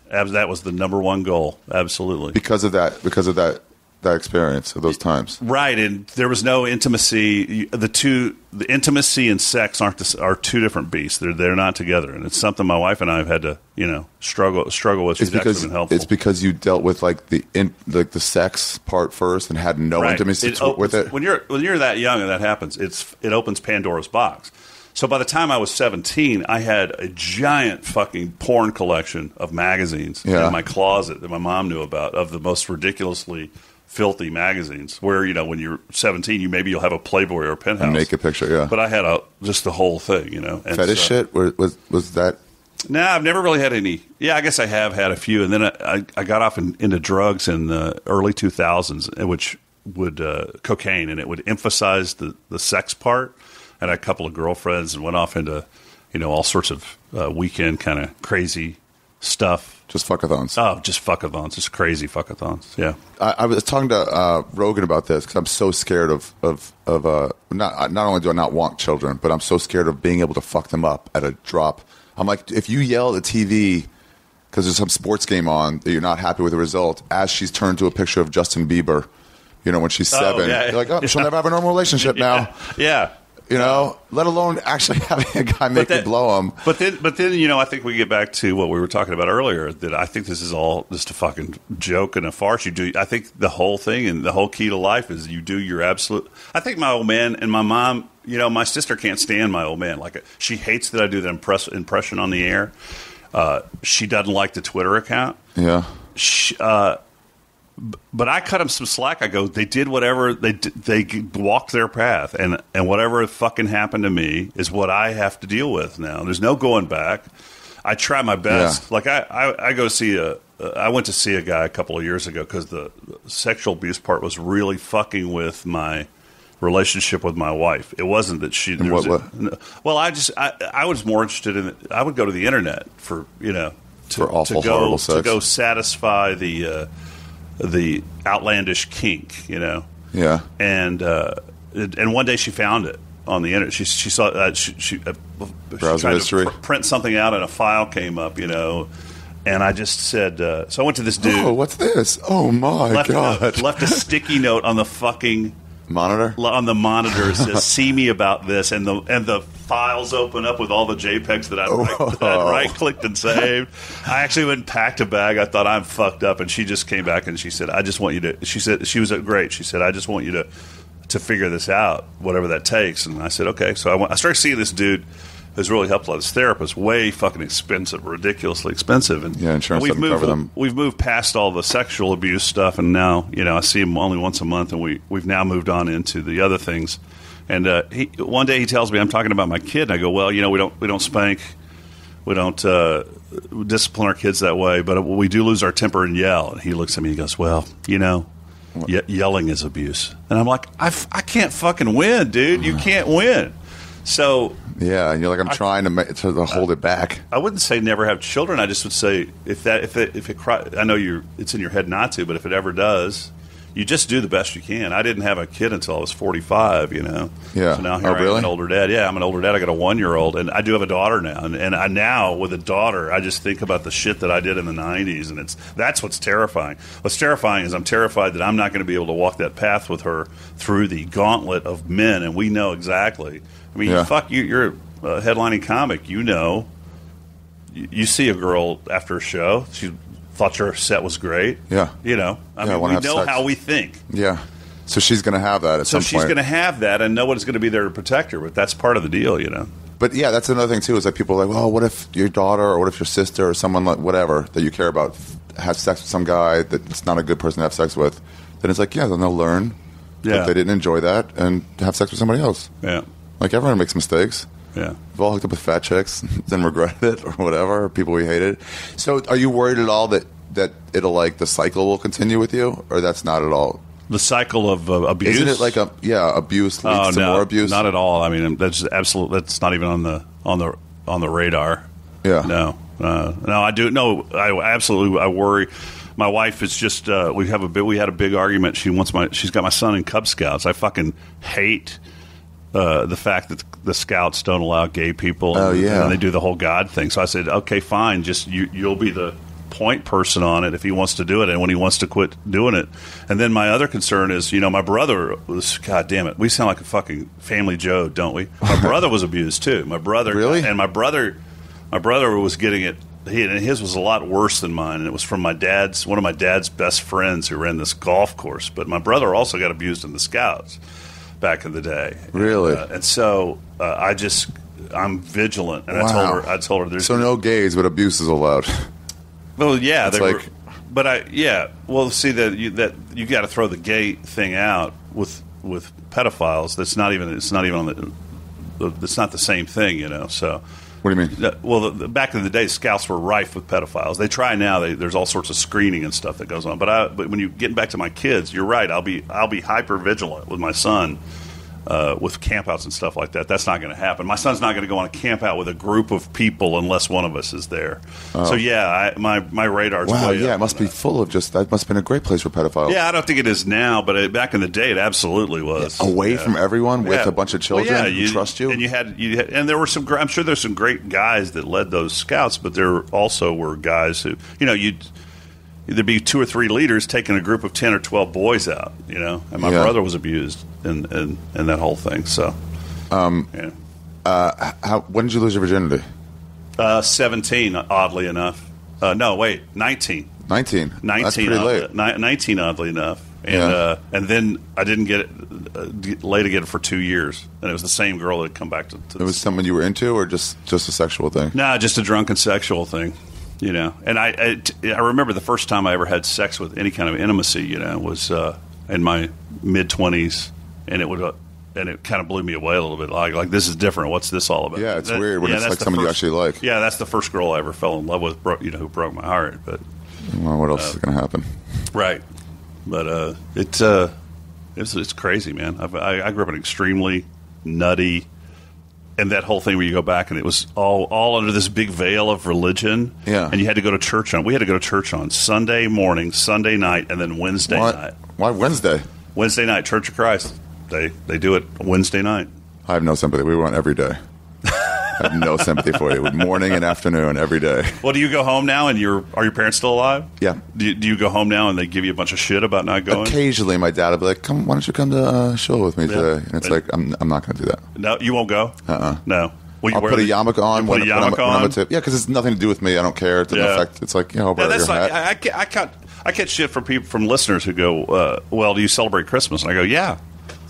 S2: That was the number one goal. Absolutely.
S1: Because of that experience of those times, right?
S2: And there was no intimacy. The intimacy and sex are two different beasts. They're not together, and it's something my wife and I have had to struggle with.
S1: It's because you dealt with like the sex part first and had no intimacy with it.
S2: When you're that young and that happens, it opens Pandora's box. So by the time I was 17, I had a giant fucking porn collection of magazines in my closet that my mom knew about, of the most ridiculously filthy magazines, where when you're 17, you'll have a Playboy or a Penthouse,
S1: a naked picture, yeah.
S2: But I had just the whole thing, And
S1: fetish shit. Was that?
S2: No, I've never really had any. Yeah, I guess I have had a few, and then I got off into drugs in the early 2000s, which would cocaine, and it would emphasize the sex part. I had a couple of girlfriends and went off into all sorts of weekend kind of crazy stuff.
S1: Just fuckathons.
S2: Oh, just fuckathons. Just crazy fuckathons. Yeah.
S1: I was talking to Rogan about this because I'm so scared of not only do I not want children, but I'm so scared of being able to fuck them up at a drop. I'm like, if you yell at the TV because there's some sports game on that you're not happy with the result, as she's turned to a picture of Justin Bieber, when she's 7, you're like, oh, she'll never have a normal relationship now.
S2: Yeah.
S1: Let alone actually having a guy make you blow him.
S2: But then, I think we get back to what we were talking about earlier, that I think this is all just a fucking joke and a farce. I think the whole thing and the whole key to life is you do your absolute. I think my old man and my mom, my sister can't stand my old man. Like, she hates that I do the impression on the air. She doesn't like the Twitter account.
S1: Yeah.
S2: But I cut them some slack. I go, they did whatever they walked their path, and whatever fucking happened to me is what I have to deal with now. There's no going back. I try my best. Yeah. Like I go see I went to see a guy a couple of years ago because the sexual abuse part was really fucking with my relationship with my wife. It wasn't that she. Well, I was more interested in. I would go to the internet for
S1: horrible sex.
S2: to go satisfy the outlandish kink,
S1: Yeah.
S2: And one day she found it on the internet. She saw she
S1: browser
S2: tried
S1: history.
S2: to print something out, and a file came up, and I just said. So I went to this dude.
S1: Oh, what's this? Oh my god!
S2: Left a sticky note on the fucking
S1: monitor.
S2: On the monitor, it says, "See me about this," and the files open up with all the JPEGs that I'd right-clicked and saved. I actually went and packed a bag. I thought, I'm fucked up, and she just came back and she said, "I just want you to." She said she was great. She said, "I just want you to figure this out, whatever that takes." And I said, "Okay." So I started seeing this dude who's really helped a lot. This therapist, way fucking expensive, ridiculously expensive, and
S1: insurance doesn't cover them.
S2: We've moved past all the sexual abuse stuff, and now I see him only once a month, and we've now moved on into the other things. And one day he tells me, I'm talking about my kid, and I go, well, we don't spank, we don't discipline our kids that way, but we do lose our temper and yell. And he looks at me and he goes, well, yelling is abuse. And I'm like, I can't fucking win, dude. You can't win. So
S1: Yeah, and you're like, I'm trying to hold it back.
S2: I wouldn't say never have children. I just would say if it cry, I know it's in your head not to, but if it ever does, you just do the best you can. I didn't have a kid until I was 45,
S1: Yeah.
S2: So now here
S1: really?
S2: I am, an older dad. Yeah, I'm an older dad. I got a 1-year-old, and I do have a daughter now. And I now, with a daughter, I just think about the shit that I did in the 90s, and that's what's terrifying. What's terrifying is I'm terrified that I'm not going to be able to walk that path with her through the gauntlet of men, and we know exactly. I mean, you're a headlining comic. You see a girl after a show, she thought your set was great.
S1: Yeah.
S2: We know how we think.
S1: Yeah. So she's going to have that at some point.
S2: So she's going to have that and no one's going to be there to protect her, but that's part of the deal,
S1: But yeah, that's another thing too, is that people are like, well, what if your daughter or what if your sister or someone, like whatever, that you care about has sex with some guy that's not a good person to have sex with? Then it's like, yeah, then they'll learn that they didn't enjoy that and have sex with somebody else.
S2: Yeah.
S1: Like everyone makes mistakes.
S2: Yeah.
S1: We've all hooked up with fat chicks, then regretted it or whatever, or people we hated. So are you worried at all that it'll like the cycle will continue with you, or that's not at all?
S2: The cycle of abuse?
S1: Isn't it like abuse leads to more abuse?
S2: Not at all. I mean, that's absolutely, that's not even on the radar.
S1: Yeah.
S2: No, I do. No, I worry. My wife is just, we had a big argument. She's got my son in Cub Scouts. I fucking hate the fact that the Scouts don't allow gay people, and they do the whole God thing. So I said, okay, fine, just you'll be the point person on it if he wants to do it, and when he wants to quit doing it. And then my other concern is, my brother was, God damn it, we sound like a fucking Family Joe, don't we? My brother was abused too. My brother,
S1: really,
S2: and my brother was getting it. And his was a lot worse than mine, and it was from one of my dad's best friends who ran this golf course. But my brother also got abused in the Scouts back in the day.
S1: Really?
S2: And so I'm vigilant. And
S1: wow.
S2: I told her there's
S1: no gays, but abuse is allowed.
S2: Well, yeah, well, see that you got to throw the gay thing out with pedophiles. It's not the same thing, So
S1: what do you mean?
S2: Well, back in the day, Scouts were rife with pedophiles. They try now. There's all sorts of screening and stuff that goes on. But when you get back to my kids, you're right. I'll be hyper vigilant with my son with campouts and stuff like that. That's not going to happen. My son's not going to go on a camp out with a group of people unless one of us is there. Oh. So yeah, my radar's way up.
S1: It must be full of that must have been a great place for pedophiles.
S2: Yeah, I don't think it is now, but back in the day, it absolutely was.
S1: Away from everyone with a bunch of children who trust you.
S2: And you had, and there were I'm sure there's some great guys that led those Scouts, but there also were guys who, there'd be 2 or 3 leaders taking a group of 10 or 12 boys out, and my brother was abused in that whole thing. So,
S1: when did you lose your virginity?
S2: 17, oddly enough. No, wait, 19.
S1: 19. That's pretty late.
S2: 19, oddly enough. And then I didn't get it, lay to get it for 2 years. And it was the same girl that had come back to
S1: it was someone you were into, or just a sexual thing?
S2: Nah, just a drunken sexual thing. And I remember the first time I ever had sex with any kind of intimacy, was in my mid-20s, and it kind of blew me away a little bit. Like this is different. What's this all about?
S1: Yeah, it's weird when it's like someone you actually like.
S2: Yeah, that's the first girl I ever fell in love with. Who broke my heart. But
S1: what else is going to happen?
S2: Right, but it's crazy, man. I grew up in extremely nutty. And that whole thing where you go back and it was all under this big veil of religion. Yeah. And you had to go to church we had to go to church on Sunday morning, Sunday night, and then Wednesday night.
S1: Why Wednesday?
S2: Wednesday night, Church of Christ. They do it Wednesday night.
S1: I have no sympathy. We went every day. I have no sympathy for you. Morning and afternoon, every day.
S2: Well, do you go home now and are your parents still alive?
S1: Yeah.
S2: Do you go home now and they give you a bunch of shit about not going?
S1: Occasionally, my dad will be like, why don't you come to a show with me today? And it's like, I'm not going to do that.
S2: No, you won't go? No.
S1: I'll put a yarmulke on.
S2: Put a yarmulke on?
S1: Yeah, because it's nothing to do with me. I don't care. It doesn't affect. It's like, I'll wear your hat.
S2: I get shit from listeners who go, well, do you celebrate Christmas? And I go, yeah.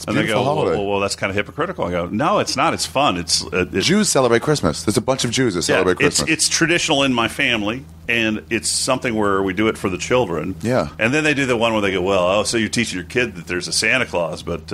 S2: And they go, well, that's kind of hypocritical. I go, no, it's not. It's fun. It's
S1: Jews celebrate Christmas. There's a bunch of Jews that celebrate Christmas.
S2: It's traditional in my family. and it's something where we do it for the children.
S1: Yeah.
S2: And then they do the one where they go, well, so you're teaching your kid that there's a Santa Claus, but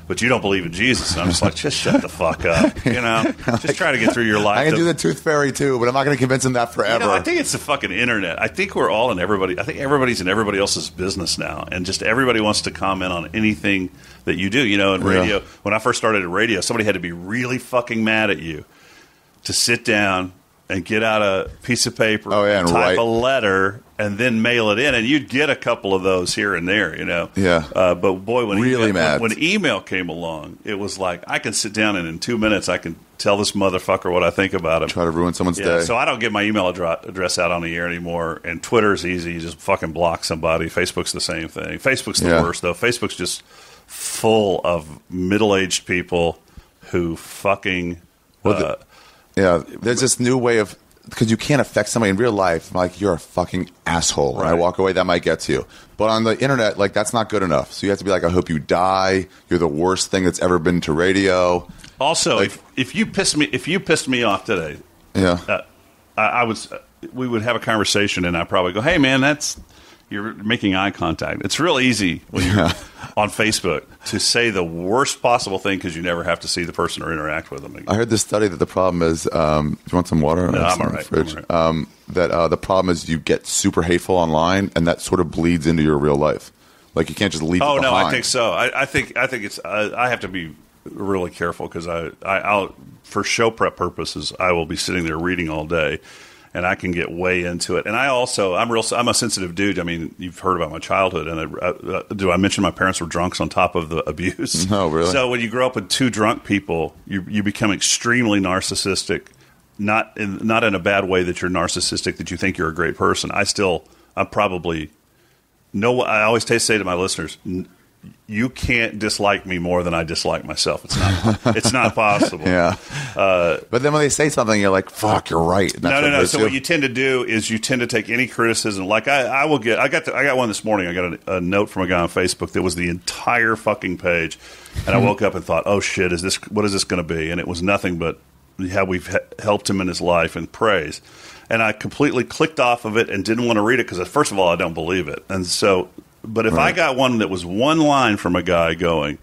S2: but you don't believe in Jesus. And I'm just like, just shut the fuck up. You know, just try to get through your life.
S1: I can do the Tooth Fairy too, but I'm not going to convince him that forever.
S2: You know, I think it's the fucking internet. I think we're all in everybody. I think everybody's in everybody else's business now, and just everybody wants to comment on anything that you do. You know, in radio, when I first started at radio, somebody had to be really fucking mad at you to sit down and get out a piece of paper, and type a letter, and then mail it in, and you'd get a couple of those here and there, you know.
S1: Yeah.
S2: But boy, when
S1: when
S2: email came along, it was like I can sit down and in 2 minutes I can tell this motherfucker what I think about him.
S1: Try to ruin someone's day.
S2: So I don't get my email address out on the air anymore. And Twitter's easy; you just fucking block somebody. Facebook's the same thing. Facebook's the worst though. Facebook's just full of middle-aged people who fucking.
S1: Yeah, there's this new way of, because you can't affect somebody in real life. Like, you're a fucking asshole. Right. When I walk away, that might get to you. But on the internet, like, that's not good enough. So you have to be like, I hope you die. You're the worst thing that's ever been to radio.
S2: Also, like, if you pissed me off today, we would have a conversation, and I'd probably go, hey man, you're making eye contact. It's real easy when you're on Facebook to say the worst possible thing because you never have to see the person or interact with them again.
S1: I heard this study that the problem is, do you want some water?
S2: No, I'm all right.
S1: That the problem is you get super hateful online, and that sort of bleeds into your real life. Like, you can't just leave it behind.
S2: No, I think so. I think it's. I have to be really careful because I'll for show prep purposes, I will be sitting there reading all day. And I can get way into it. And I'm a sensitive dude. I mean, you've heard about my childhood. And do I mention my parents were drunks on top of the abuse?
S1: No, really?
S2: So when you grow up with two drunk people, you become extremely narcissistic. Not in a bad way that you're narcissistic, that you think you're a great person. I always say to my listeners, you can't dislike me more than I dislike myself. It's not possible.
S1: Yeah. But then when they say something, you're like, "Fuck, you're right."
S2: No. So what you tend to do is you tend to take any criticism. Like I got one this morning. I got a note from a guy on Facebook that was the entire fucking page, and I woke up and thought, "Oh shit, what is this going to be?" And it was nothing but how we've helped him in his life and praise. And I completely clicked off of it and didn't want to read it because first of all, I don't believe it, and so. But if I got one that was one line from a guy going,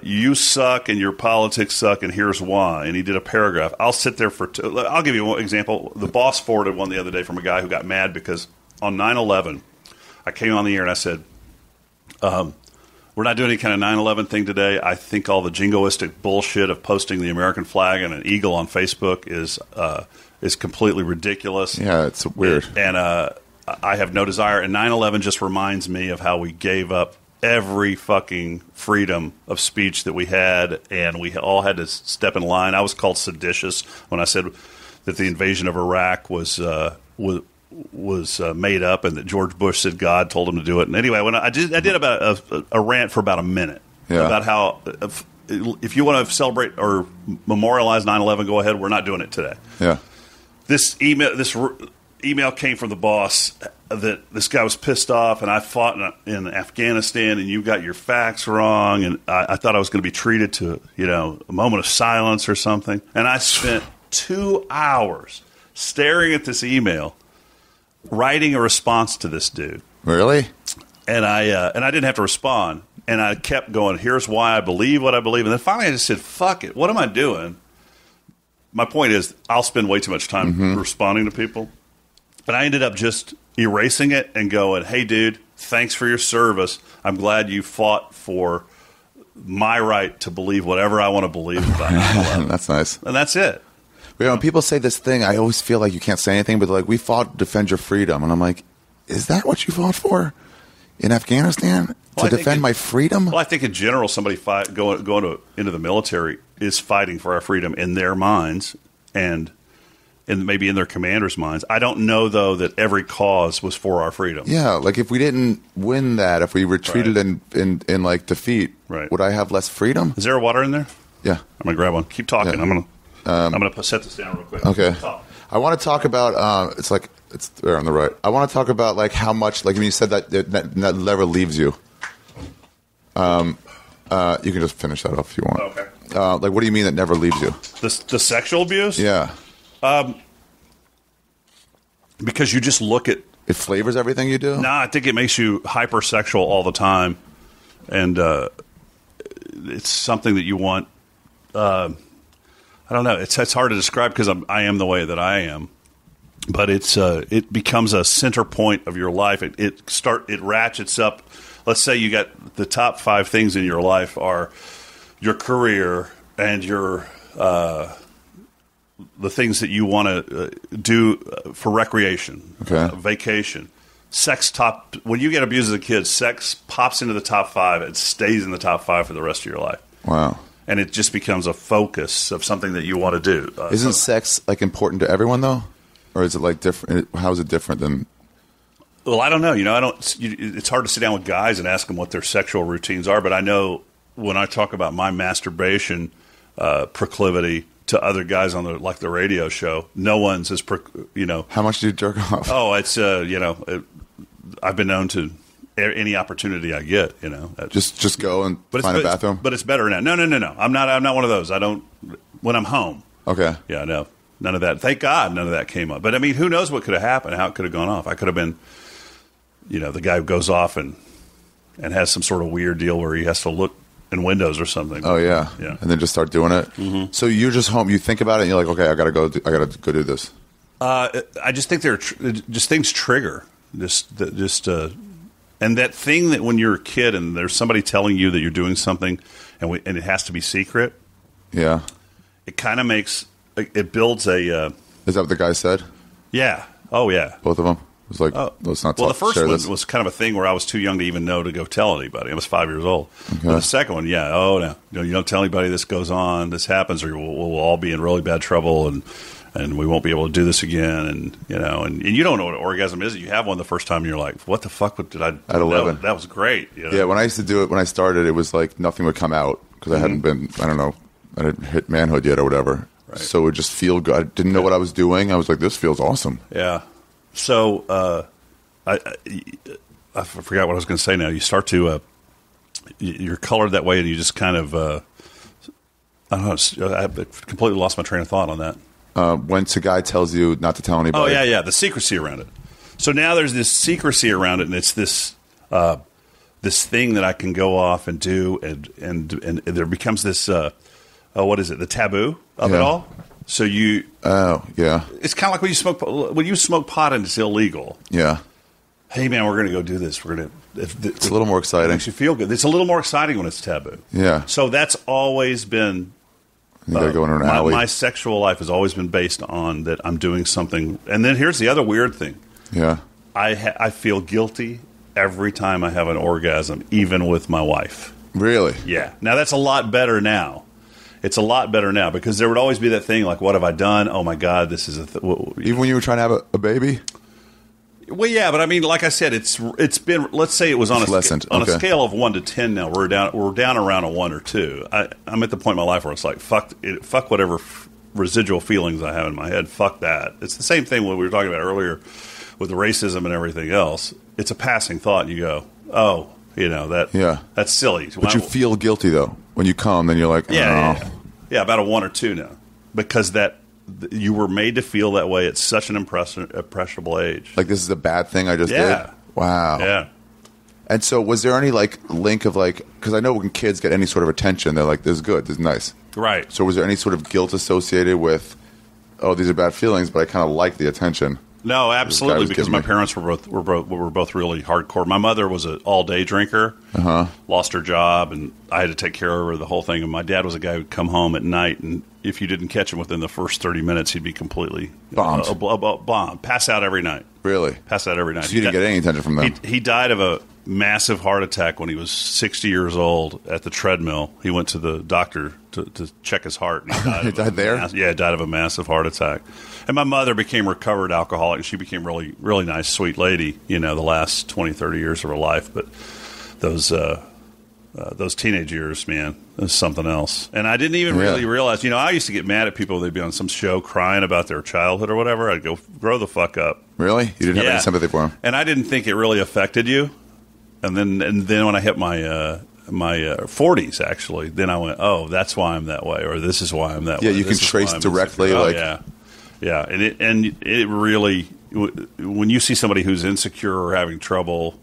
S2: you suck and your politics suck and here's why, and he did a paragraph, I'll sit there I'll give you one example. The boss forwarded one the other day from a guy who got mad because on 9/11, I came on the air and I said, we're not doing any kind of 9/11 thing today. I think all the jingoistic bullshit of posting the American flag and an eagle on Facebook is completely ridiculous.
S1: Yeah, it's weird.
S2: And I have no desire, and 9/11 just reminds me of how we gave up every fucking freedom of speech that we had, and we all had to step in line. I was called seditious when I said that the invasion of Iraq was made up, and that George Bush said God told him to do it. And anyway, when I did about a rant for about a minute about how if you want to celebrate or memorialize 9/11, go ahead. We're not doing it today.
S1: Yeah.
S2: This email came from the boss that this guy was pissed off, and I fought in Afghanistan, and you got your facts wrong, and I thought I was going to be treated to a moment of silence or something. And I spent 2 hours staring at this email, writing a response to this dude.
S1: Really?
S2: And I didn't have to respond, and I kept going. Here's why I believe what I believe, and then finally I just said, "Fuck it. What am I doing?" My point is, I'll spend way too much time responding to people. But I ended up just erasing it and going, hey, dude, thanks for your service. I'm glad you fought for my right to believe whatever I want to believe about 9/11.
S1: That's nice.
S2: And that's it.
S1: When people say this thing, I always feel like you can't say anything, but like, we fought to defend your freedom. And I'm like, is that what you fought for in Afghanistan? To defend my freedom?
S2: Well, I think in general, somebody going into the military is fighting for our freedom in their minds and maybe in their commanders' minds. I don't know, though, that every cause was for our freedom.
S1: Yeah, like if we didn't win that, if we retreated in like defeat, would I have less freedom?
S2: Is there water in there?
S1: Yeah.
S2: I'm going to grab one. Keep talking.
S1: Yeah.
S2: I'm gonna set this down real quick.
S1: Okay. I want to talk about, it's there on the right. I want to talk about like how much, like when you said that never leaves you. You can just finish that off if you want.
S2: Okay.
S1: Like, what do you mean that never leaves you?
S2: The sexual abuse?
S1: Yeah.
S2: because you just look at.
S1: It flavors everything you do?
S2: No, I think it makes you hypersexual all the time, and it's something that you want. I don't know. It's hard to describe because I am the way that I am, but it becomes a center point of your life. It ratchets up. Let's say you got the top 5 things in your life are your career and your the things that you want to do for recreation, vacation. Sex when you get abused as a kid, sex pops into the top 5 and stays in the top 5 for the rest of your life.
S1: Wow.
S2: And it just becomes a focus of something that you want to do.
S1: Isn't sex like important to everyone though? Or is it like different? How is it different than?
S2: Well, I don't know. It's hard to sit down with guys and ask them what their sexual routines are, but I know when I talk about my masturbation proclivity to other guys on the radio show, no one's as
S1: How much do you jerk off?
S2: Oh, it's I've been known to any opportunity I get.
S1: Just go and find a bathroom.
S2: But it's better now. No. I'm not one of those. I don't when I'm home.
S1: Okay.
S2: Yeah, no, none of that. Thank God, none of that came up. But I mean, who knows what could have happened? How it could have gone off? I could have been, the guy who goes off and has some sort of weird deal where he has to look in windows or something.
S1: Oh yeah. And then just start doing it.
S2: Mm-hmm.
S1: So you're just home. You think about it, and you're like, okay, I gotta go do this.
S2: I just think just things trigger and that thing that when you're a kid and there's somebody telling you that you're doing something and it has to be secret.
S1: Yeah.
S2: It kind of it builds a.
S1: Is that what the guy said?
S2: Yeah. Oh yeah.
S1: Both of them. It was like, let's not talk.
S2: Well, the first one
S1: this.
S2: was kind of a thing where I was too young to even know to go tell anybody. I was 5 years old.
S1: Okay.
S2: But the second one, yeah, no, you don't tell anybody this goes on, this happens, or we'll all be in really bad trouble, and we won't be able to do this again, and you don't know what an orgasm is. You have one the first time, and you're like, what the fuck did I do?
S1: At 11.
S2: That was great.
S1: Yeah, when I used to do it, when I started, it was like nothing would come out because I hadn't been, I don't know, I hadn't hit manhood yet or whatever. Right. So it would just feel good. I didn't know what I was doing. I was like, this feels awesome.
S2: Yeah. So, I forgot what I was going to say now. You start to, you're colored that way and you just kind of, I don't know, I completely lost my train of thought on that.
S1: Once a guy tells you not to tell anybody.
S2: Oh, yeah, the secrecy around it. So now there's this secrecy around it, and it's this this thing that I can go off and do, and there becomes this, what is it, the taboo of it all? So you...
S1: Oh, yeah.
S2: It's kind of like when you smoke pot and it's illegal.
S1: Yeah.
S2: Hey, man, we're going to go do this.
S1: It's a little more exciting.
S2: It makes you feel good. It's a little more exciting when it's taboo.
S1: Yeah.
S2: So that's always been...
S1: You got to go in an alley.
S2: My sexual life has always been based on that I'm doing something. And then here's the other weird thing.
S1: Yeah.
S2: I feel guilty every time I have an orgasm, even with my wife.
S1: Really?
S2: Yeah. Now, that's a lot better now. It's a lot better now because there would always be that thing like, what have I done? Oh, my God, this is
S1: even when you were trying to have a baby?
S2: Well, yeah, but I mean, like I said, it's been. Let's say it was on a scale of 1 to 10. Now we're down around a 1 or 2. I'm at the point in my life where it's like fuck whatever residual feelings I have in my head. Fuck that. It's the same thing what we were talking about earlier with the racism and everything else. It's a passing thought, and you go, oh, that's silly.
S1: But you feel guilty though when you come. Then you're like,
S2: yeah, about a 1 or 2 now because that. You were made to feel that way at such an impressionable age.
S1: Like this is a bad thing I just did? Wow.
S2: Yeah.
S1: And so was there any link of because I know when kids get any sort of attention, they're like, this is good, this is nice.
S2: Right.
S1: So was there any sort of guilt associated with, oh, these are bad feelings, but I kind of like the attention?
S2: No, absolutely, because my parents were both really hardcore. My mother was an all-day drinker, lost her job, and I had to take care of her, the whole thing. And my dad was a guy who'd come home at night, and if you didn't catch him within the first 30 minutes, he'd be completely bombed. Pass out every night.
S1: Really?
S2: Pass out every night.
S1: So you didn't get any attention from them?
S2: He died of a massive heart attack when he was 60 years old at the treadmill. He went to the doctor to check his heart. And
S1: he died there?
S2: He died of a massive heart attack. And my mother became a recovered alcoholic, and she became really, really nice, sweet lady, the last 20, 30 years of her life. But those teenage years, man, is something else. And I didn't even really realize, I used to get mad at people. They'd be on some show crying about their childhood or whatever. I'd go, grow the fuck up.
S1: Really? You didn't have any sympathy for them?
S2: And I didn't think it really affected you. And then when I hit my 40s, actually, then I went, oh, that's why I'm that way, or this is why I'm that way.
S1: Yeah, you can trace directly.
S2: Yeah, and it really when you see somebody who's insecure or having trouble,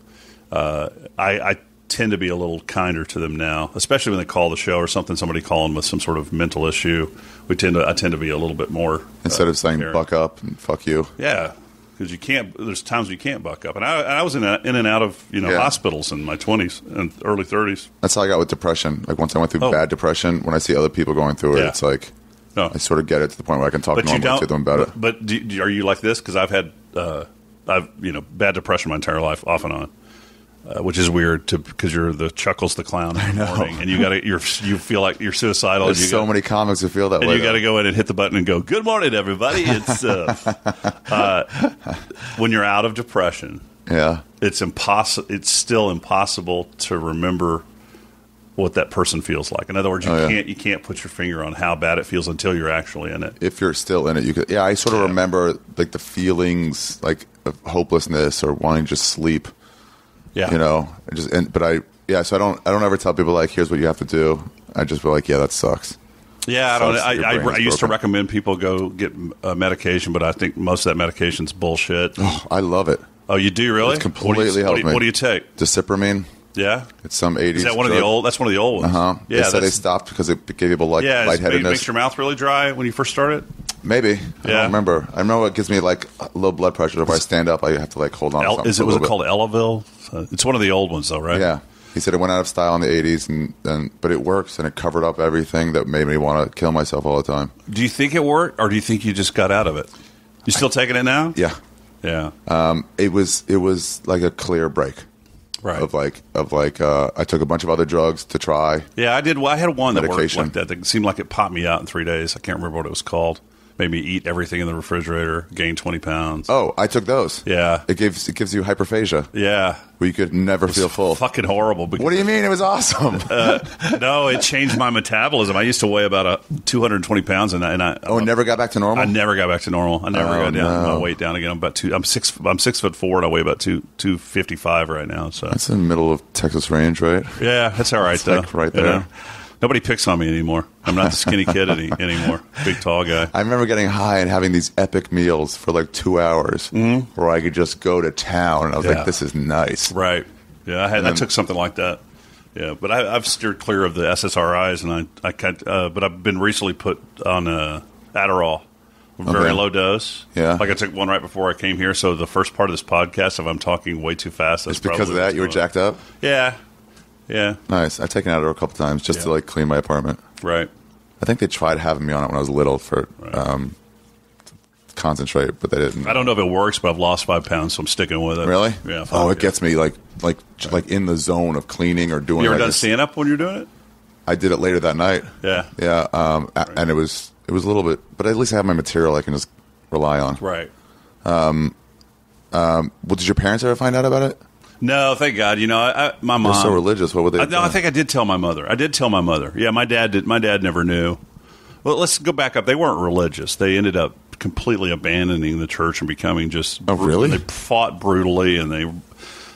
S2: I tend to be a little kinder to them now, especially when they call the show or something. Somebody calling with some sort of mental issue, I tend to be a little bit more
S1: instead of saying
S2: caring.
S1: buck up and fuck you.
S2: Yeah, because you can't. There's times you can't buck up, and I was in and out of hospitals in my 20s and early 30s.
S1: That's how I got with depression. Like once I went through bad depression, when I see other people going through it, it's like I sort of get it to the point where I can talk normally to them about it.
S2: But are you like this? Because I've had bad depression my entire life, off and on. Which is weird because you're the Chuckles the Clown in the morning, and you feel like you're suicidal.
S1: There's so many comics who feel that way.
S2: And you got to go in and hit the button and go, "Good morning, everybody." It's when you're out of depression.
S1: Yeah,
S2: it's impossible. It's still impossible to remember what that person feels like. In other words, you can't put your finger on how bad it feels until you're actually in it.
S1: If you're still in it, you could. Yeah, I sort of remember like the feelings like of hopelessness or wanting to just sleep.
S2: Yeah,
S1: so I don't ever tell people like, here's what you have to do. I just feel like, yeah, that sucks.
S2: Yeah, I used to recommend people go get medication, but I think most of that medication's bullshit.
S1: Oh, I love it.
S2: Oh, you do really?
S1: It's completely helped me.
S2: What do you take?
S1: Decipramine.
S2: Yeah,
S1: it's some 80s.
S2: Is that one of the old? That's one of the old ones.
S1: Yeah, they said they stopped because it gave people lightheadedness.
S2: It makes your mouth really dry when you first started.
S1: Maybe. I don't remember. I remember it gives me like low blood pressure. If I stand up, I have to like hold on to something.
S2: Was it called Elavil? It's one of the old ones though, right?
S1: Yeah. He said it went out of style in the 80s, but it works, and it covered up everything that made me want to kill myself all the time.
S2: Do you think it worked, or do you think you just got out of it? You still taking it now?
S1: Yeah.
S2: Yeah.
S1: It was like a clear break.
S2: Right.
S1: Of like I took a bunch of other drugs to try.
S2: Yeah, I did. Well, I had one that worked like that. That seemed like it popped me out in 3 days. I can't remember what it was called. Made me eat everything in the refrigerator, gain 20 pounds.
S1: Oh, I took those.
S2: Yeah.
S1: It gives you hyperphagia.
S2: Yeah.
S1: Where you could never feel full.
S2: Fucking horrible.
S1: What do you mean? It was awesome.
S2: No, it changed my metabolism. I used to weigh about 220 pounds, and I
S1: never got back to normal.
S2: I never got back to normal. I never got my weight down again. I'm 6'4", and I weigh about 255 right now. So
S1: that's in the middle of Texas range, right?
S2: Yeah, that's all right though.
S1: Like right there. You know?
S2: Nobody picks on me anymore. I'm not the skinny kid anymore. Big, tall guy.
S1: I remember getting high and having these epic meals for like 2 hours where I could just go to town. And I was like, this is nice.
S2: Right. Yeah, I took something like that. Yeah, but I've steered clear of the SSRIs, and but I've been recently put on Adderall, very low dose.
S1: Yeah.
S2: Like I took one right before I came here, so the first part of this podcast, if I'm talking way too fast, that's
S1: because of that you were jacked up?
S2: Yeah. Yeah.
S1: Nice. I've taken it out a couple times just to like clean my apartment.
S2: Right.
S1: I think they tried having me on it when I was little for to concentrate, but they didn't.
S2: I don't know if it works, but I've lost 5 pounds, so I'm sticking with it.
S1: Really?
S2: Yeah.
S1: It gets me like in the zone of cleaning or doing.
S2: You ever done stand up when you're doing it?
S1: I did it later that night.
S2: Yeah.
S1: Yeah. And it was a little bit, but at least I have my material I can just rely on.
S2: Right.
S1: Well, did your parents ever find out about it?
S2: No, thank God. You know, my mom.
S1: They're so religious. What would they?
S2: No, I think I did tell my mother. Yeah, my dad did. My dad never knew. Well, let's go back up. They weren't religious. They ended up completely abandoning the church and becoming just.
S1: Oh, really?
S2: They fought brutally, and they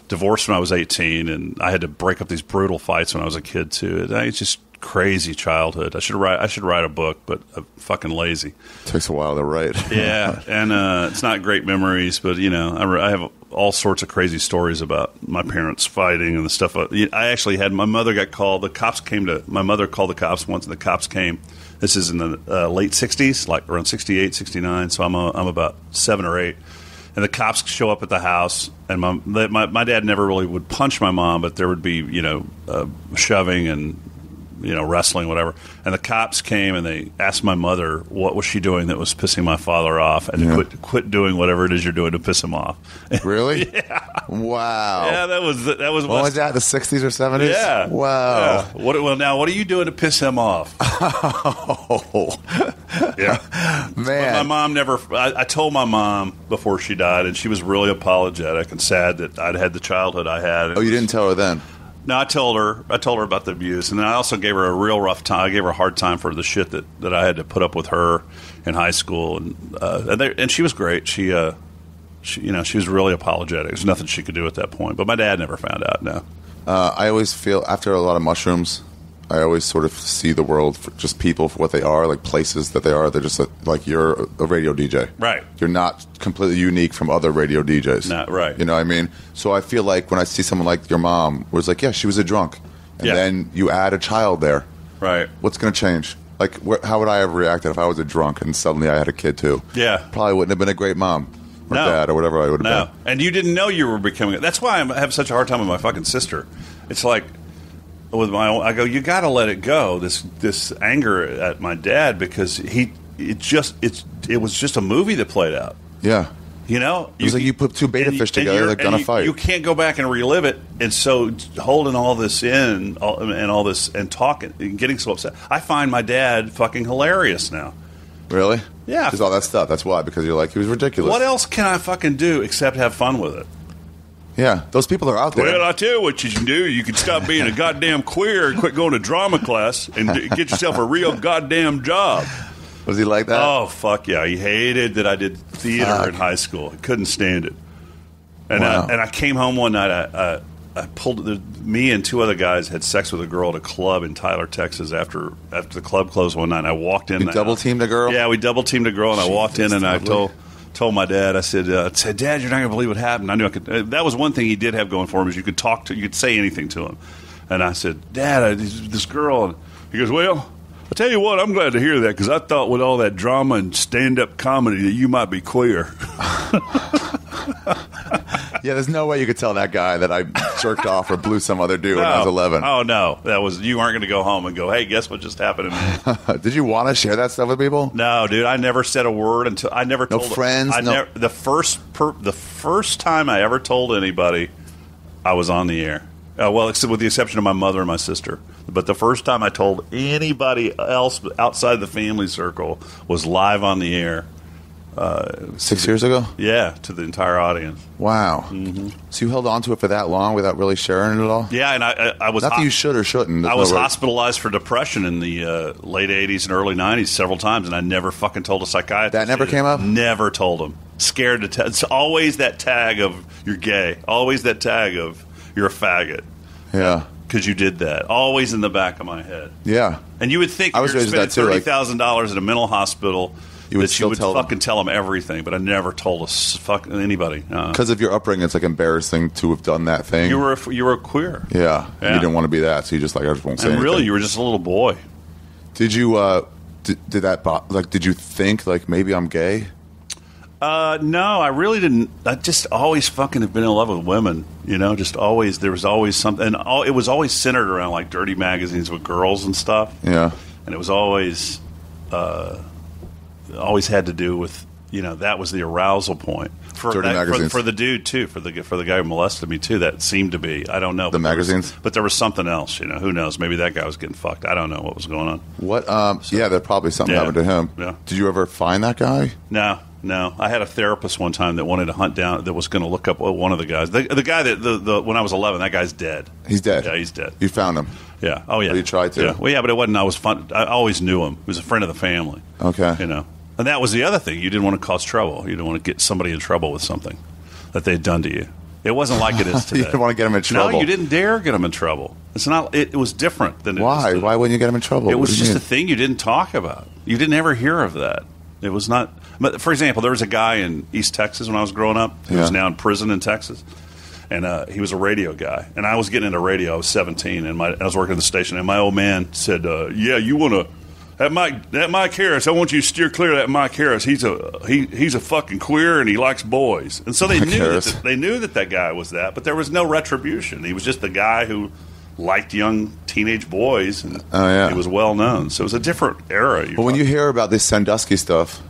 S2: divorced when I was 18, and I had to break up these brutal fights when I was a kid too. It's just crazy childhood. I should write a book, but I'm fucking lazy.
S1: Takes a while to write.
S2: Yeah, and it's not great memories, but you know, I have all sorts of crazy stories about my parents fighting and the stuff. I actually had my mother got called. The cops came to my mother called the cops once, and the cops came. This is in the late 60s, like around 68, 69. So I'm about 7 or 8. And the cops show up at the house, and my dad never really would punch my mom, but there would be shoving and wrestling, whatever. And the cops came and they asked my mother what was she doing that was pissing my father off, and to quit doing whatever it is you're doing to piss him off.
S1: Really?
S2: Yeah.
S1: Wow.
S2: Yeah, that was.
S1: What was that? The 60s or 70s?
S2: Yeah.
S1: Wow.
S2: Yeah. What are you doing to piss him off?
S1: Oh.
S2: Yeah.
S1: Man.
S2: But my mom never. I told my mom before she died, and she was really apologetic and sad that I'd had the childhood I had.
S1: Oh, you didn't tell her then?
S2: No, I told her about the abuse, and then I also gave her a real rough time. I gave her a hard time for the shit that I had to put up with her in high school, and she was great. She was really apologetic. There's nothing she could do at that point. But my dad never found out. No.
S1: I always feel after a lot of mushrooms, I always sort of see the world for just people for what they are, like places that they are. They're just like you're a radio DJ.
S2: Right.
S1: You're not completely unique from other radio DJs.
S2: Not right.
S1: You know what I mean? So I feel like when I see someone like your mom, where it's like, yeah, she was a drunk. And then you add a child there.
S2: Right.
S1: What's going to change? Like, how would I have reacted if I was a drunk and suddenly I had a kid too?
S2: Yeah.
S1: Probably wouldn't have been a great mom or dad or whatever I would have been.
S2: And you didn't know you were becoming. That's why I have such a hard time with my fucking sister. It's like with my own, I go, you got to let it go. This anger at my dad because it was just a movie that played out.
S1: Yeah.
S2: You know,
S1: it was like you put two beta fish together, they're gonna fight.
S2: You can't go back and relive it, and so holding all this in and all this and talking and getting so upset. I find my dad fucking hilarious now.
S1: Really?
S2: Yeah.
S1: Because all that stuff. That's why. Because you're like, he was ridiculous.
S2: What else can I fucking do except have fun with it?
S1: Yeah, those people are out there.
S2: Well, I tell you what you can do. You can stop being a goddamn queer and quit going to drama class and get yourself a real goddamn job.
S1: Was he like that?
S2: Oh, fuck yeah. He hated that I did theater in high school. He couldn't stand it. And I came home one night. I pulled me and two other guys had sex with a girl at a club in Tyler, Texas after the club closed one night. And I walked in.
S1: You double-teamed a girl?
S2: Yeah, we double-teamed a girl, and I walked in and I told my dad, I said, Dad, you're not going to believe what happened. I knew I could. That was one thing he did have going for him is you could say anything to him. And I said, Dad, this girl. And he goes, well, I'll tell you what, I'm glad to hear that because I thought with all that drama and stand-up comedy that you might be queer.
S1: Yeah, there's no way you could tell that guy that I jerked off or blew some other dude when I was 11.
S2: Oh, no. You aren't going to go home and go, hey, guess what just happened to me?
S1: Did you want to share that stuff with people?
S2: No, dude. I never said a word until I never told
S1: friends?
S2: the first time I ever told anybody I was on the air. Well, except with the exception of my mother and my sister. But the first time I told anybody else outside the family circle was live on the air.
S1: 6 years ago?
S2: Yeah, to the entire audience.
S1: Wow. Mm-hmm. So you held on to it for that long without really sharing it at all?
S2: Yeah, and I was...
S1: Not that you should or shouldn't.
S2: I was hospitalized for depression in the late 80s and early 90s several times, and I never fucking told a psychiatrist.
S1: That never came up?
S2: Never told him. Scared to tell. It's always that tag of you're gay. Always that tag of you're a faggot.
S1: Yeah.
S2: Because you did that. Always in the back of my head.
S1: Yeah.
S2: And you would think if you're spending $30,000 at a mental hospital... You would fucking tell them everything, but I never told anybody.
S1: Because of your upbringing, it's like embarrassing to have done that thing.
S2: You were queer.
S1: Yeah. You didn't want to be that, so you just I just won't say anything.
S2: Really, you were just a little boy.
S1: Did you did you think like maybe I'm gay?
S2: No, I really didn't. I just always fucking have been in love with women. You know, just always. There was always something. And it was always centered around like dirty magazines with girls and stuff.
S1: Yeah.
S2: And it was always had to do with, you know, that was the arousal point for the dude too, for the guy who molested me too. That seemed to be, I don't know,
S1: the magazines,
S2: but there was something else. You know, who knows? Maybe that guy was getting fucked. I don't know what was going on.
S1: What? Yeah, there probably something happened to him.
S2: Yeah.
S1: Did you ever find that guy?
S2: No. I had a therapist one time that wanted to hunt down, that was going to look up one of the guys. The guy that when I was 11, that guy's dead.
S1: He's dead.
S2: Yeah, he's dead.
S1: You found him.
S2: Yeah. Oh yeah.
S1: Or you tried to.
S2: Yeah. Well, yeah, but it wasn't. I was fun. I always knew him. He was a friend of the family.
S1: Okay.
S2: You know. And that was the other thing. You didn't want to cause trouble. You didn't want to get somebody in trouble with something that they'd done to you. It wasn't like it is today.
S1: You didn't want to get them in trouble.
S2: No, you didn't dare get them in trouble. It's not. It was different than.
S1: Why? Why wouldn't you get them in trouble?
S2: It was just a thing you didn't talk about. You didn't ever hear of that. It was not. But for example, there was a guy in East Texas when I was growing up who was now in prison in Texas, and he was a radio guy. And I was getting into radio. I was 17, and I was working at the station. And my old man said, "Yeah, you want to." That Mike Harris, I want you to steer clear of that Mike Harris. He's a fucking queer and he likes boys. And so they knew that guy was that, but there was no retribution. He was just the guy who liked young teenage boys, and he was well known. So it was a different era.
S1: But when you hear about this Sandusky stuff,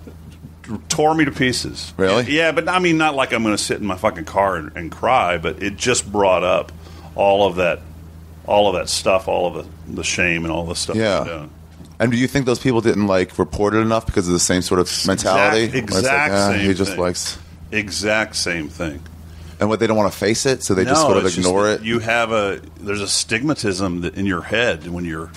S2: tore me to pieces.
S1: Really?
S2: Yeah, but I mean, not like I'm going to sit in my fucking car and cry, but it just brought up all of that stuff, all of the shame and all the stuff.
S1: Yeah. And do you think those people didn't report it enough because of the same sort of mentality?
S2: Exact same thing.
S1: And what, they don't want to face it, so they just sort of ignore it?
S2: There's a stigmatism in your head when you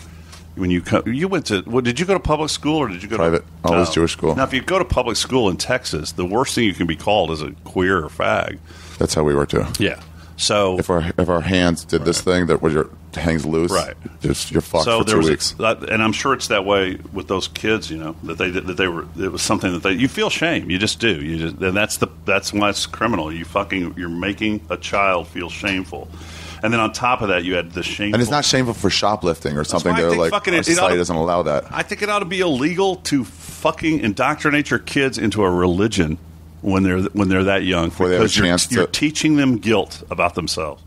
S2: went to, did you go to public school or did you go
S1: private? Always Jewish school.
S2: Now, if you go to public school in Texas, the worst thing you can be called is a queer or fag.
S1: That's how we were too.
S2: Yeah. So
S1: if our hands did this thing, that was hangs loose,
S2: right?
S1: Just you're fucked for 2 weeks.
S2: And I'm sure it's that way with those kids. That they were. It was something that you feel shame. You just do. And that's why it's criminal. You're making a child feel shameful. And then on top of that, you had the shameful.
S1: And it's not shameful for shoplifting or something. They're like, our society doesn't allow that.
S2: I think it ought to be illegal to fucking indoctrinate your kids into a religion when they're that young, because you're teaching them guilt about themselves.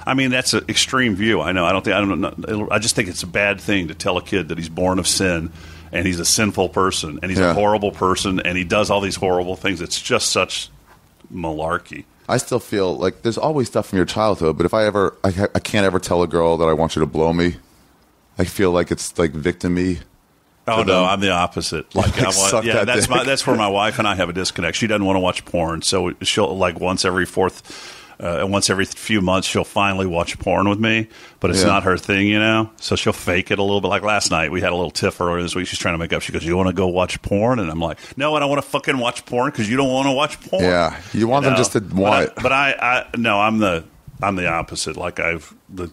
S2: I mean, that's an extreme view. I know. I just think it's a bad thing to tell a kid that he's born of sin and he's a sinful person and he's a horrible person and he does all these horrible things. It's just such malarkey.
S1: I still feel like there's always stuff from your childhood, but if I can't ever tell a girl that I want you to blow me. I feel like it's like victim-y.
S2: Oh no, I'm the opposite. That's where my wife and I have a disconnect. She doesn't want to watch porn, so she'll once every few months she'll finally watch porn with me, but it's not her thing, So she'll fake it a little bit. Like last night, we had a little tiff earlier this week. She's trying to make up. She goes, "You want to go watch porn?" And I'm like, "No, I don't want to fucking watch porn because you don't want to watch porn."
S1: Yeah, you want them just to want it.
S2: But I'm the opposite. Like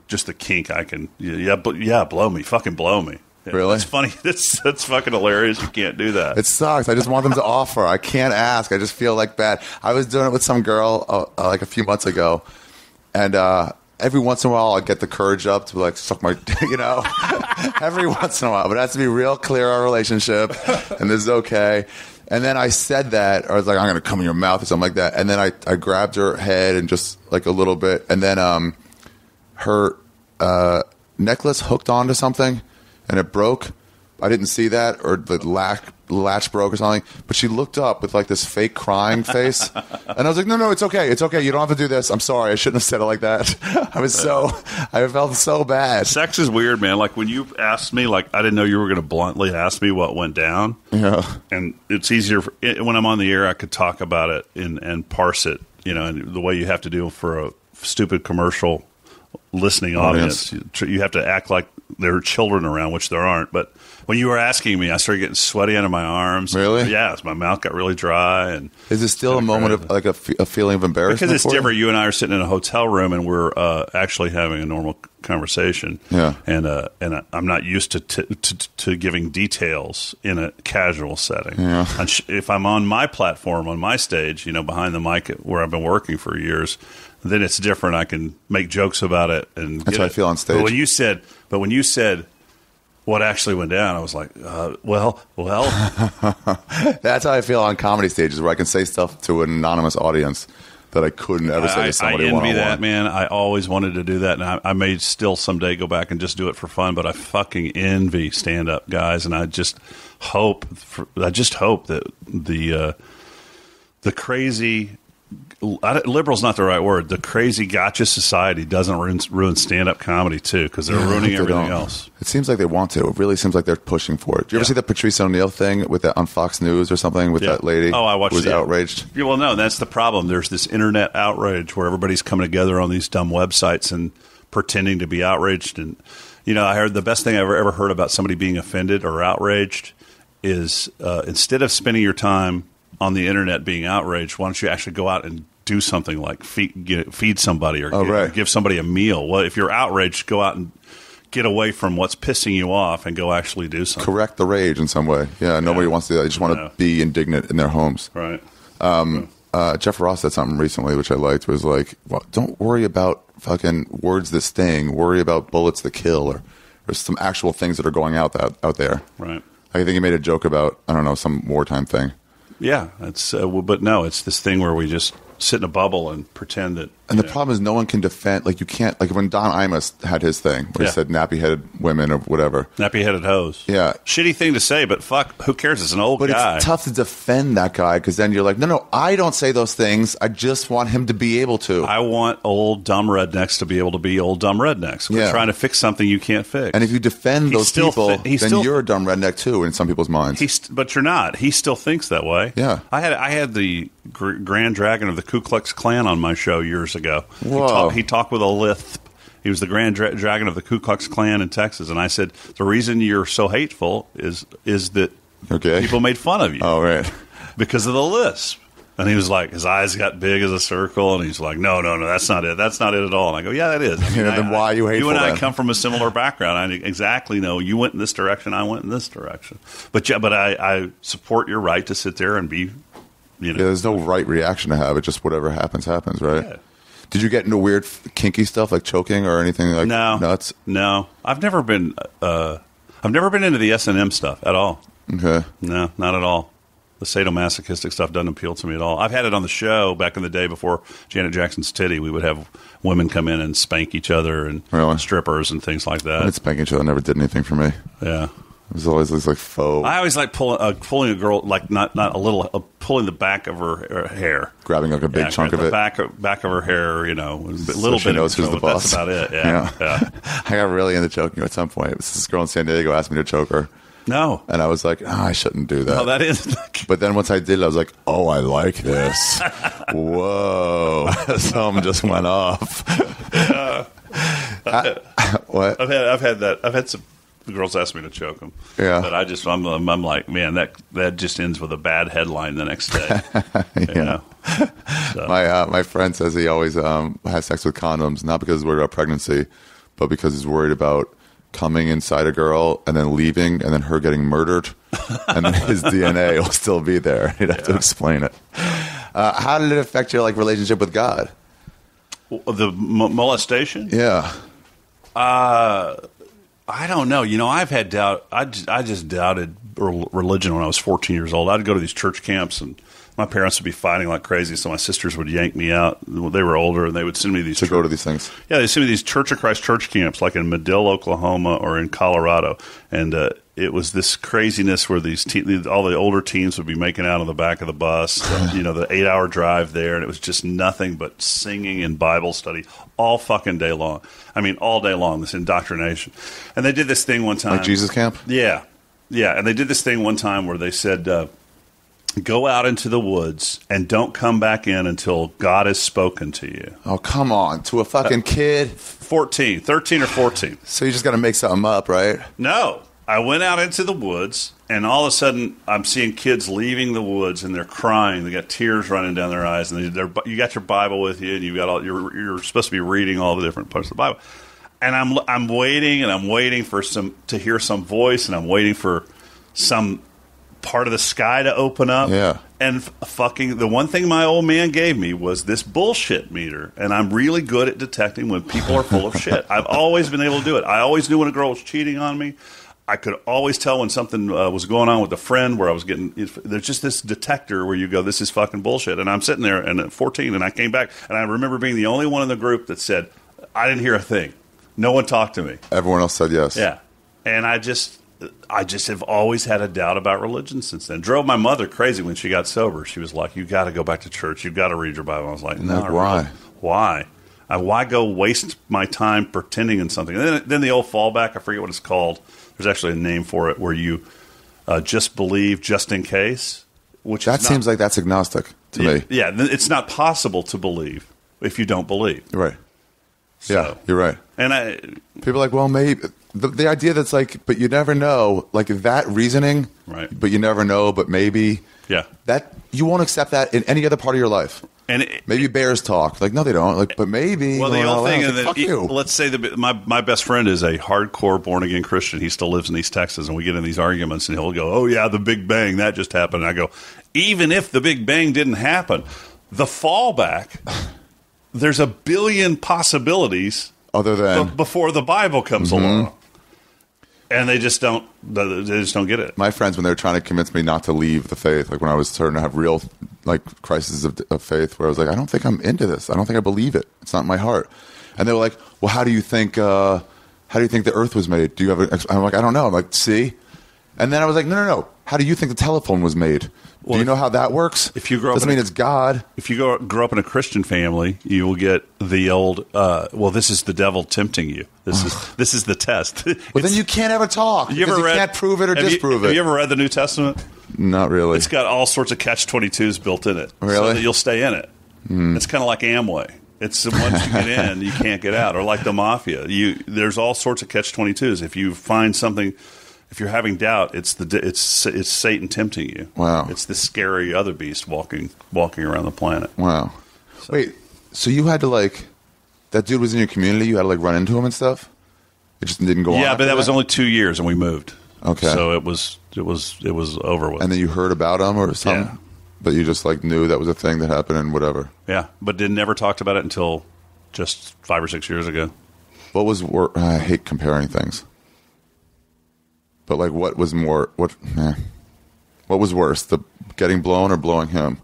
S2: just the kink. I can blow me, fucking blow me.
S1: Really?
S2: It's funny. That's fucking hilarious. You can't do that.
S1: It sucks. I just want them to offer. I can't ask. I just feel like bad. I was doing it with some girl like a few months ago, and every once in a while I get the courage up to like suck my, every once in a while. But it has to be real clear our relationship, and this is okay. And then I said that, or I was like, I'm going to come in your mouth or something like that. And then I grabbed her head and just like a little bit, and then her necklace hooked onto something. And it broke. I didn't see that, or the latch broke or something. But she looked up with like this fake crying face, and I was like, "No, it's okay. It's okay. You don't have to do this. I'm sorry. I shouldn't have said it like that." I felt so bad.
S2: Sex is weird, man. Like when you asked me, like I didn't know you were going to bluntly ask me what went down.
S1: Yeah.
S2: And it's easier when I'm on the air. I could talk about it and parse it, and the way you have to do for a stupid commercial listening audience. You have to act like there are children around, which there aren't. But when you were asking me, I started getting sweaty under my arms.
S1: Really?
S2: Yeah, my mouth got really dry. And
S1: is it still a moment of like a feeling of embarrassment?
S2: Because it's different. You and I are sitting in a hotel room and we're actually having a normal conversation.
S1: Yeah.
S2: And I'm not used to giving details in a casual setting.
S1: Yeah.
S2: If I'm on my platform, on my stage, behind the mic where I've been working for years, then it's different. I can make jokes about it, and
S1: that's how I feel on stage.
S2: But when you said what actually went down, I was like, well.
S1: That's how I feel on comedy stages, where I can say stuff to an anonymous audience that I couldn't ever say to somebody one-on-one.
S2: I envy that, man. I always wanted to do that, and I may still someday go back and just do it for fun. But I fucking envy stand-up guys, and I just hope that the crazy. Liberal's not the right word. The crazy gotcha society doesn't ruin stand-up comedy too, because they're ruining everything else.
S1: It seems like they want to. It really seems like they're pushing for it. Do you ever see the Patrice O'Neill thing with that on Fox News or something with that lady?
S2: Oh, I watched it.
S1: Who was outraged.
S2: Yeah, well, no, that's the problem. There's this internet outrage where everybody's coming together on these dumb websites and pretending to be outraged. And I heard the best thing I ever heard about somebody being offended or outraged is instead of spending your time on the internet being outraged, why don't you actually go out and do something like feed somebody or give somebody a meal? Well, if you're outraged, go out and get away from what's pissing you off and go actually do something.
S1: Correct the rage in some way. Yeah, nobody wants to do that. They just want to be indignant in their homes.
S2: Right.
S1: Jeff Ross said something recently, which I liked, was like, well, don't worry about fucking words that sting. Worry about bullets that kill or some actual things that are going out there.
S2: Right.
S1: I think he made a joke about, I don't know, some wartime thing.
S2: Yeah, it's but no, it's this thing where we just sit in a bubble and pretend that.
S1: And the problem is, no one can defend. Like you can't. Like when Don Imus had his thing, where he said nappy-headed women or whatever.
S2: Nappy-headed hoes.
S1: Yeah,
S2: shitty thing to say, but fuck, who cares? It's an old guy.
S1: But it's tough to defend that guy because then you're like, no, I don't say those things. I just want him to be able to.
S2: I want old dumb rednecks to be able to be old dumb rednecks. We're trying to fix something you can't fix.
S1: And if you defend those people, then you're a dumb redneck too in some people's minds.
S2: But you're not. He still thinks that way.
S1: Yeah.
S2: I had the Grand Dragon of the Ku Klux Klan on my show years ago.
S1: Whoa.
S2: He talked with a lisp. He was the Grand Dragon of the Ku Klux Klan in Texas, and I said the reason you're so hateful is that people made fun of you.
S1: Oh, right.
S2: Because of the lisp. And he was like, his eyes got big as a circle, and he's like, no, that's not it. That's not it at all. And I go, yeah, that is. I mean,
S1: then why are you hateful?
S2: You and I
S1: then?
S2: come from a similar background. I exactly know you went in this direction, I went in this direction. But I support your right to sit there and be,
S1: Yeah, there's no right reaction to have. It just whatever happens, right?
S2: Yeah.
S1: Did you get into weird kinky stuff like choking or anything like nuts?
S2: No. I've never been into the S&M stuff at all.
S1: Okay.
S2: No, not at all. The sadomasochistic stuff doesn't appeal to me at all. I've had it on the show back in the day before Janet Jackson's Titty. We would have women come in and spank each other and strippers and things like that.
S1: Spanking each other never did anything for me.
S2: Yeah.
S1: It was always like faux.
S2: I always like pulling a girl, like not a little, pulling the back of her hair.
S1: Grabbing like a big chunk of it.
S2: Back of her hair, a little
S1: so she
S2: bit.
S1: knows who's the boss.
S2: That's about it, yeah.
S1: I got really into choking at some point. This girl in San Diego asked me to choke her.
S2: No.
S1: And I was like, I shouldn't do that.
S2: No, that is.
S1: But then once I did it, I was like, oh, I like this. Whoa. Something just went off. What?
S2: I've had that. I've had some girls ask me to choke them.
S1: Yeah.
S2: But I'm like, man, that just ends with a bad headline the next day.
S1: Yeah. So. My friend says he always has sex with condoms, not because he's worried about pregnancy, but because he's worried about coming inside a girl and then leaving and then her getting murdered and then his DNA will still be there. He'd have to explain it. How did it affect your relationship with God?
S2: The molestation?
S1: Yeah.
S2: I don't know. I've had doubt. I just doubted religion when I was 14 years old. I'd go to these church camps and my parents would be fighting like crazy, so my sisters would yank me out. They were older, and they would send me these
S1: to go to these things.
S2: Yeah, they sent me these Church of Christ church camps, like in Medill, Oklahoma, or in Colorado, and it was this craziness where all the older teens would be making out on the back of the bus. The 8-hour drive there, and it was just nothing but singing and Bible study all fucking day long. I mean, all day long. This indoctrination, and they did this thing one time,
S1: like Jesus camp.
S2: Yeah, and they did this thing one time where they said. Go out into the woods and don't come back in until God has spoken to you.
S1: Oh, come on. To a fucking kid?
S2: 13 or 14.
S1: So you just got to make something up, right?
S2: No. I went out into the woods, and all of a sudden, I'm seeing kids leaving the woods, and they're crying. They got tears running down their eyes, and you got your Bible with you, and you got you're supposed to be reading all the different parts of the Bible. And I'm waiting, and I'm waiting for to hear some voice, and I'm waiting for some part of the sky to open up.
S1: Yeah.
S2: And the one thing my old man gave me was this bullshit meter. And I'm really good at detecting when people are full of shit. I've always been able to do it. I always knew when a girl was cheating on me. I could always tell when something was going on with a friend where I was getting. There's just this detector where you go, this is fucking bullshit. And I'm sitting there and at 14, and I came back, and I remember being the only one in the group that said, I didn't hear a thing. No one talked to me.
S1: Everyone else said yes.
S2: Yeah. And I just have always had a doubt about religion since then. Drove my mother crazy when she got sober. She was like, you got to go back to church. You got to read your Bible. I was like, no.
S1: Why?
S2: Why? Why go waste my time pretending in something? And then the old fallback, I forget what it's called. There's actually a name for it where you just believe just in case.
S1: That seems like that's agnostic to me.
S2: Yeah, it's not possible to believe if you don't believe.
S1: Right. So, yeah, you're right.
S2: And
S1: people are like, well, maybe the idea that's like, but you never know, like that reasoning,
S2: right?
S1: But you never know, but maybe,
S2: yeah,
S1: that you won't accept that in any other part of your life. And maybe bears talk, like no, they don't, like, but maybe.
S2: Well, the old thing, and
S1: fuck you.
S2: Let's say my best friend is a hardcore born again Christian. He still lives in East Texas, and we get in these arguments, and he'll go, "Oh yeah, the Big Bang that just happened." And I go, even if the Big Bang didn't happen, the fallback, there's a billion possibilities
S1: other than
S2: before the Bible comes along. And they just don't get it.
S1: My friends, when they were trying to convince me not to leave the faith, like when I was starting to have real crises of faith, where I was like, I don't think I'm into this. I don't think I believe it. It's not in my heart. And they were like, well, how do you think the earth was made? Do you have I'm like, I don't know. I'm like, see? And then I was like, no. How do you think the telephone was made? Well, do you know how that works?
S2: If you grow
S1: doesn't mean it's God.
S2: If you grow up in a Christian family, you will get the old. Well, this is the devil tempting you. This is the test.
S1: But then you can't ever talk. You can't prove it or disprove it.
S2: Have you ever read the New Testament?
S1: Not really.
S2: It's got all sorts of catch-22s built in it,
S1: really?
S2: So that you'll stay in it. It's kind of like Amway. It's once you get in, you can't get out. Or like the mafia, there's all sorts of catch-22s. If you find something. if you're having doubt, it's Satan tempting you.
S1: Wow.
S2: It's the scary other beast walking around the planet.
S1: Wow. Wait, so you had to that dude was in your community? You had to run into him and stuff? It just didn't go on?
S2: Yeah, but that was only 2 years and we moved.
S1: Okay.
S2: So it was over with.
S1: And then you heard about him or something?
S2: Yeah.
S1: But you just knew that was a thing that happened and whatever.
S2: Yeah, but never talked about it until just 5 or 6 years ago.
S1: What was I hate comparing things. But what was more what was worse, the getting blown or blowing him?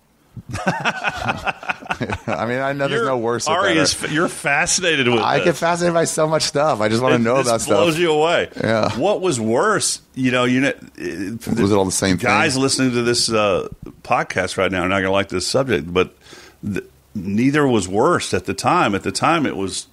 S1: I mean, I know there's no worse.
S2: Ari, you're fascinated with
S1: I get fascinated by so much stuff. I just want to know about stuff.
S2: It blows you away.
S1: Yeah.
S2: What was worse? Was
S1: it all the same thing?
S2: Guys listening to this podcast right now are not going to like this subject, but neither was worse at the time. At the time, it was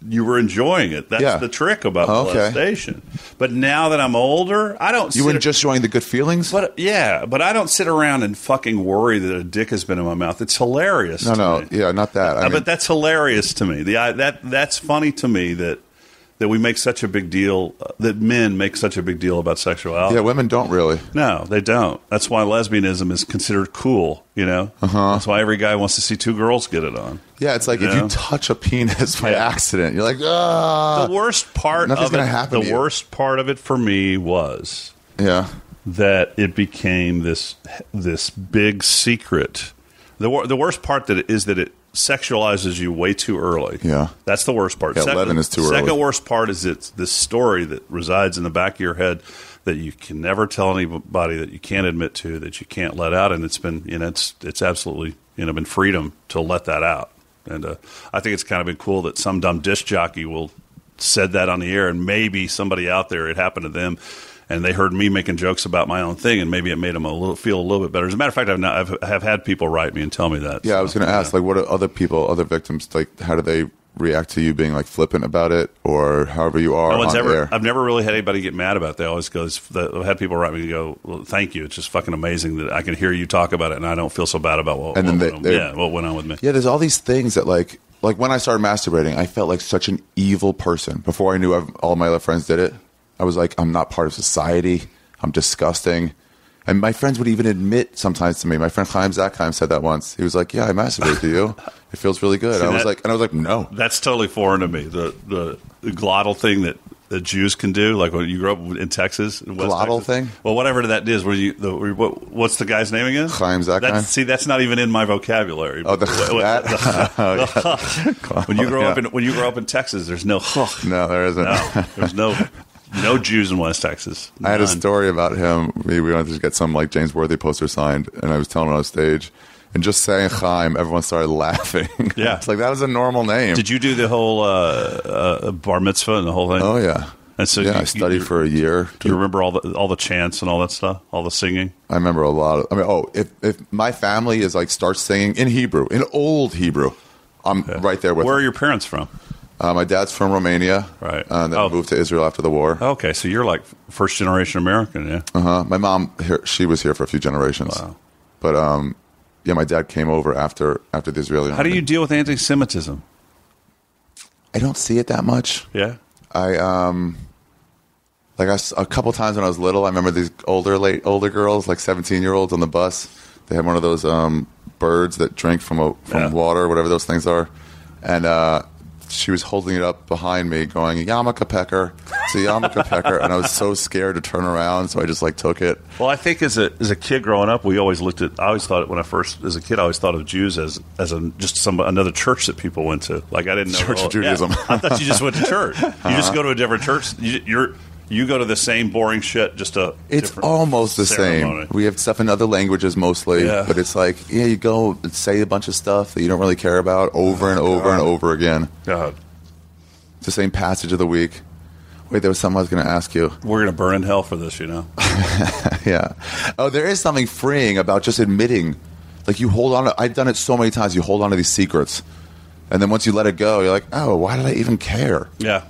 S2: you were enjoying it. That's the trick about molestation. But now that I'm older, I don't.
S1: You were just enjoying the good feelings.
S2: But I don't sit around and fucking worry that a dick has been in my mouth. It's hilarious.
S1: No, yeah, not that.
S2: But that's hilarious to me. That's funny to me that we make such a big deal, that men make such a big deal about sexuality.
S1: Yeah, women don't really.
S2: No, they don't. That's why lesbianism is considered cool, That's why every guy wants to see two girls get it on.
S1: Yeah, it's if you touch a penis by accident, you're like, ah.
S2: The worst part
S1: nothing's
S2: of it,
S1: gonna happen
S2: the worst part of it for me was that it became this big secret. The worst part is that it sexualizes you way too early.
S1: Yeah.
S2: That's the worst part.
S1: Yeah, 11 is too early.
S2: Second worst part is it's this story that resides in the back of your head that you can never tell anybody, that you can't admit to, that you can't let out. And it's been, it's absolutely, been freedom to let that out. And I think it's kind of been cool that some dumb disc jockey will said that on the air, and maybe somebody out there, it happened to them, and they heard me making jokes about my own thing, and maybe it made them feel a little bit better. As a matter of fact, I've had people write me and tell me that.
S1: Yeah, I was going to ask, what are other victims, how do they react to you being flippant about it, or however you are on air?
S2: I've never really had anybody get mad about it. They always go, I've had people write me and go, well, thank you. It's just fucking amazing that I can hear you talk about it, and I don't feel so bad about what went on with me.
S1: Yeah, there's all these things that like when I started masturbating, I felt like such an evil person. Before I knew all my other friends did it, I was like, I'm not part of society. I'm disgusting. And my friends would even admit sometimes to me. My friend Chaim Zakheim said that once. He was like, "Yeah, I masturbate to you. It feels really good." I was like, "No."
S2: That's totally foreign to me. The glottal thing that Jews can do, like when you grew up in Texas, in West
S1: glottal
S2: Texas.
S1: thing.
S2: Well, whatever that is. What's the guy's name again?
S1: Chaim Zakheim.
S2: That's not even in my vocabulary.
S1: Oh,
S2: when you grow up in Texas, there's no.
S1: No, there isn't.
S2: No, there's no Jews in West Texas. None.
S1: I had a story about him. We wanted to get some James Worthy poster signed, and I was telling him on stage, and just saying Chaim, everyone started laughing.
S2: Yeah,
S1: it's that was a normal name.
S2: Did you do the whole bar mitzvah and the whole thing?
S1: Oh yeah.
S2: And so
S1: I studied for a year.
S2: Do you remember all the chants and all that stuff, all the singing?
S1: I remember a lot. If my family is starts singing in Hebrew, in old Hebrew, I'm right there with.
S2: Where
S1: them.
S2: are your parents from?
S1: My dad's from Romania,
S2: right?
S1: And then moved to Israel after the war.
S2: Okay, so you're like first generation American, yeah.
S1: My mom, she was here for a few generations. Wow. But my dad came over after the Israeli.
S2: How do you deal with anti-Semitism?
S1: I don't see it that much.
S2: Yeah.
S1: A couple times when I was little, I remember these older girls, 17-year-olds on the bus. They had one of those birds that drink from water, whatever those things are, and she was holding it up behind me, going "Yarmulke Pecker." It's a yarmulke pecker, and I was so scared to turn around, so I just took it.
S2: Well, I think as a kid growing up, we always looked at. I always thought as a kid, I always thought of Jews as another church that people went to. I didn't know
S1: Church of Judaism.
S2: Yeah, I thought you just went to church. You just go to a different church. You go to the same boring shit.
S1: It's almost the
S2: ceremony.
S1: Same. We have stuff in other languages mostly, but it's you go and say a bunch of stuff that you don't really care about over and over and over again.
S2: God.
S1: It's the same passage of the week. Wait, there was something I was going to ask you.
S2: We're going to burn in hell for this,
S1: Yeah. Oh, there is something freeing about just admitting. You hold on to, I've done it so many times, you hold on to these secrets. And then once you let it go, you're like, oh, why did I even care?
S2: Yeah.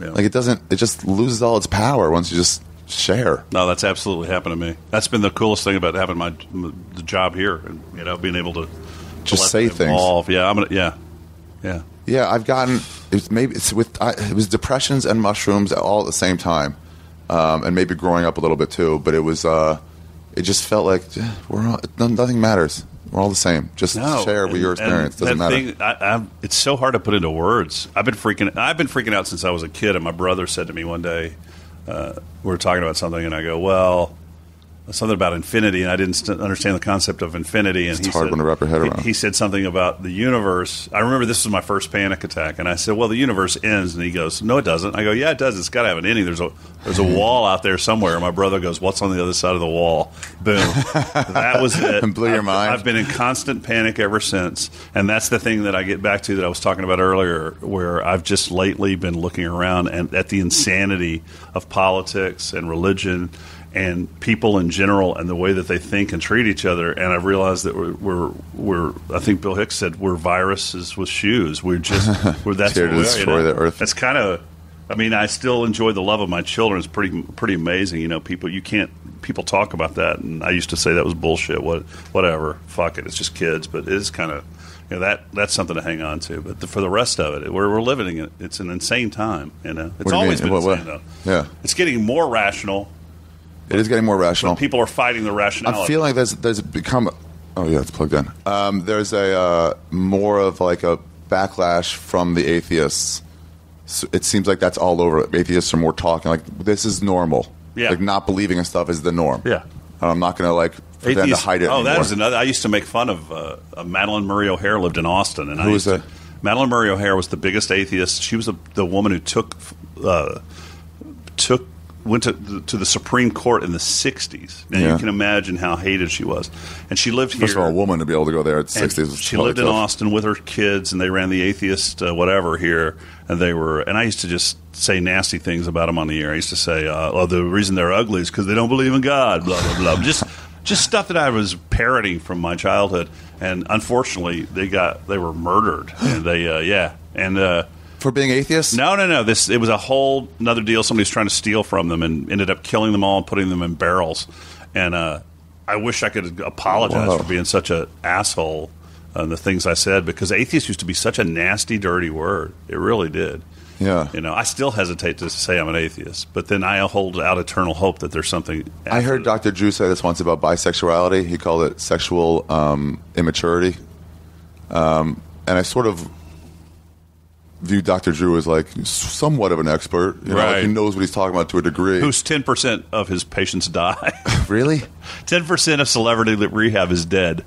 S1: It just loses all its power once you just share.
S2: No, that's absolutely happened to me. That's been the coolest thing about having the job here, and being able to
S1: just say things.
S2: Yeah,
S1: I've gotten it was depressions and mushrooms all at the same time, and maybe growing up a little bit too. But it was, it just felt like nothing matters. We're all the same. Just share your experience. Doesn't matter.
S2: It's so hard to put into words. I've been freaking out since I was a kid. And my brother said to me one day, we were talking about something, and I go, well, something about infinity, and I didn't understand the concept of infinity. And
S1: it's hard when to wrap your head around.
S2: He said something about the universe. I remember this was my first panic attack, and I said, well, the universe ends. And he goes, no, it doesn't. I go, yeah, it does. It's got to have an ending. There's a wall out there somewhere. And my brother goes, what's on the other side of the wall? Boom. That was it.
S1: And blew your mind.
S2: I've been in constant panic ever since. And that's the thing that I get back to that I was talking about earlier, where I've just lately been looking around and at the insanity of politics and religion and people in general and the way that they think and treat each other. And I've realized that we're I think Bill Hicks said, we're viruses with shoes. We're that's
S1: here to destroy the earth.
S2: That's kind of, I mean, I still enjoy the love of my children. It's pretty amazing. You know, people talk about that, and I used to say that was bullshit. Whatever, fuck it. It's just kids. But it is kind of, you know, that's something to hang on to. But for the rest of it, we're living in it. It's an insane time. You know, it's always been insane though.
S1: Yeah,
S2: it's getting more rational.
S1: It is getting more rational.
S2: But people are fighting the rationality.
S1: I'm feeling there's become. Oh yeah, it's plugged in. There's a more of like a backlash from the atheists. So it seems like that's all over. Atheists are more talking like this is normal.
S2: Yeah,
S1: like not believing in stuff is the norm.
S2: Yeah,
S1: I'm not going to like pretend to hide it.
S2: Oh,
S1: anymore.
S2: that was another. I used to make fun of Madeline Murray O'Hare. Lived in Austin, and
S1: who was that?
S2: Madeline Murray O'Hare was the biggest atheist. She was the woman who went to the Supreme Court in the 60s. And you can imagine how hated she was. And she lived here.
S1: First of all, a woman to be able to go there at 60s.
S2: She lived in Austin with her kids, and they ran the atheist whatever here. And I used to just say nasty things about them on the air. I used to say, the reason they're ugly is because they don't believe in God, blah, blah, blah. Just stuff that I was parroting from my childhood. And unfortunately, they were murdered. And
S1: for being atheists?
S2: No. It was a whole another deal. Somebody was trying to steal from them and ended up killing them all and putting them in barrels. And I wish I could apologize for being such an asshole on the things I said, because atheist used to be such a nasty, dirty word. It really did.
S1: Yeah.
S2: You know, I still hesitate to say I'm an atheist, but then I hold out eternal hope that there's something.
S1: I heard Dr. Drew say this once about bisexuality. He called it sexual immaturity. And I sort of view Dr. Drew as like somewhat of an expert. You know, like he knows what he's talking about to a degree.
S2: Who's 10% of his patients die.
S1: Really?
S2: 10% of celebrity rehab is dead.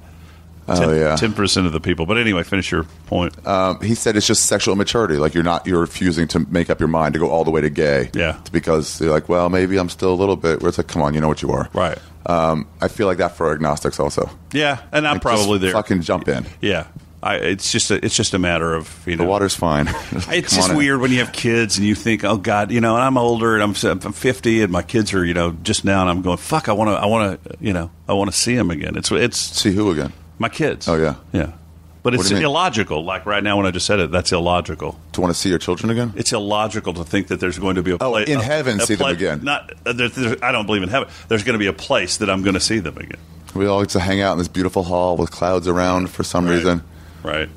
S2: 10% of the people. But anyway, finish your point.
S1: He said it's just sexual immaturity. Like you're refusing to make up your mind to go all the way to gay.
S2: Yeah.
S1: Because you're like, well, maybe I'm still a little bit. Where it's like, come on, you know what you are.
S2: Right.
S1: I feel like that for agnostics also.
S2: Yeah, and I'm probably there.
S1: Fucking jump in.
S2: Yeah. It's just a matter of, you know,
S1: the water's fine.
S2: It's just weird when you have kids and you think, oh God, you know, and I'm older and I'm 50 and my kids are, you know, just now, and I'm going, fuck, I want to see them again. It's
S1: see who again?
S2: My kids.
S1: Oh yeah,
S2: yeah. But it's illogical. Like right now, when I just said it, that's illogical.
S1: To want to see your children again?
S2: It's illogical to think that there's going to be a place
S1: in heaven. See them again?
S2: Not. I don't believe in heaven. There's going to be a place that I'm going to see them again.
S1: We all get to hang out in this beautiful hall with clouds around for some reason.
S2: Right.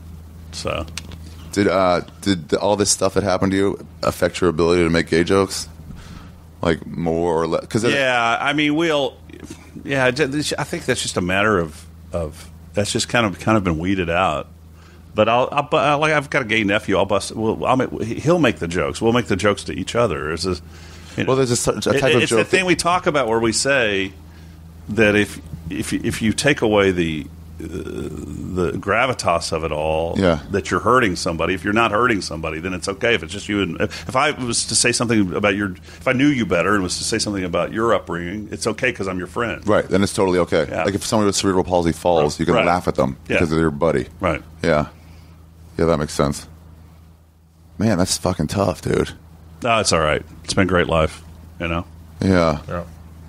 S2: So,
S1: did all this stuff that happened to you affect your ability to make gay jokes? Like more or less?
S2: I mean, I think that's just a matter of that's just kind of been weeded out. But I've got a gay nephew. He'll make the jokes. We'll make the jokes to each other. There's a type of joke. It's the thing we talk about where we say that if you take away the gravitas of it all, that you're hurting somebody. If you're not hurting somebody, then it's okay. If it's just you, and if I was to say something about if I knew you better and was to say something about your upbringing, it's okay because I'm your friend.
S1: Right, then it's totally okay.
S2: Yeah.
S1: Like if someone with cerebral palsy falls, you can laugh at them because they're your buddy.
S2: Right.
S1: Yeah, that makes sense. Man, that's fucking tough, dude.
S2: No, it's all right. It's been a great life, you know.
S1: Yeah.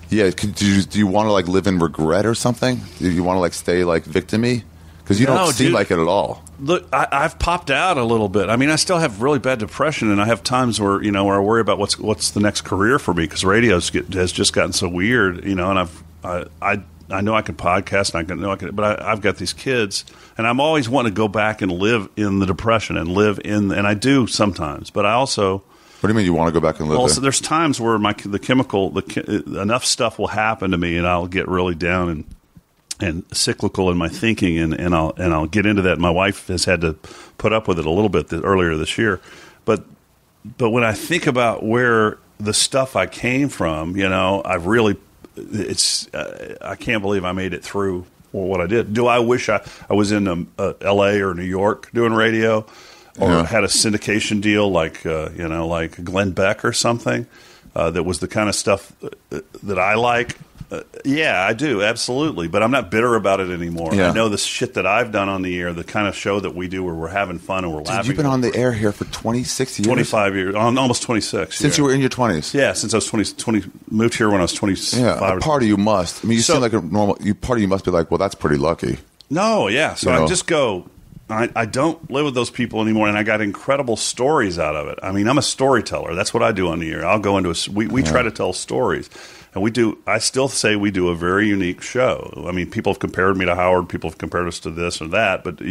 S1: Yeah, do you want to like live in regret or something? Do you want to like stay like victim-y? Because you don't seem like it at all.
S2: Look, I've popped out a little bit. I mean, I still have really bad depression, and I have times where I worry about what's the next career for me, because radio has just gotten so weird, you know. And I know I can podcast, and but I've got these kids, and I'm always wanting to go back and live in the depression and and I do sometimes, but I also
S1: What do you mean you want to go back and live there?
S2: So there's times where enough stuff will happen to me, and I'll get really down and cyclical in my thinking, and I'll get into that. My wife has had to put up with it a little bit earlier this year, but when I think about where the stuff I came from, I can't believe I made it through what I did. Do I wish I was in L.A. or New York doing radio? Or had a syndication deal like Glenn Beck or something that was the kind of stuff that I like. Yeah, I do, absolutely. But I'm not bitter about it anymore.
S1: Yeah.
S2: I know the shit that I've done on the air, the kind of show that we do where we're having fun and we're laughing.
S1: You've been on the air here for 26 years?
S2: 25 years, almost 26.
S1: Since you were in your 20s?
S2: Yeah, since I was 20, moved here when I was 25.
S1: Yeah, part of you must. I mean, you seem like a normal. Part of you must be like, well, that's pretty lucky.
S2: No, yeah. So I just go... I don't live with those people anymore, and I got incredible stories out of it. I mean, I'm a storyteller. That's what I do on the air. I'll go into we try to tell stories, and we do. I still say we do a very unique show. I mean, people have compared me to Howard. People have compared us to this or that. But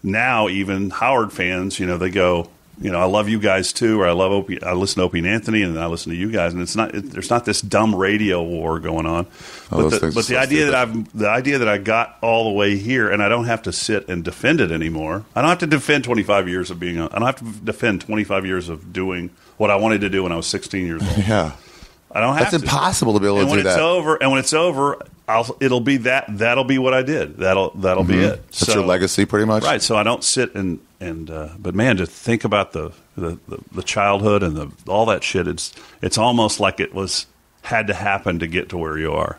S2: now, even Howard fans, they go, I love you guys too, or I listen to Opie and Anthony, and I listen to you guys, and there's not this dumb radio war going on. But the idea that I got all the way here, and I don't have to sit and defend it anymore. I don't have to defend 25 years of being. I don't have to defend 25 years of doing what I wanted to do when I was 16 years old.
S1: Yeah,
S2: I don't have.
S1: That's impossible to be able to do that.
S2: And when it's over, it'll be that. That'll be what I did. That'll be it.
S1: That's your legacy, pretty much.
S2: Right. So I don't sit and but man, to think about the childhood and all that shit, it's almost like it had to happen to get to where you are.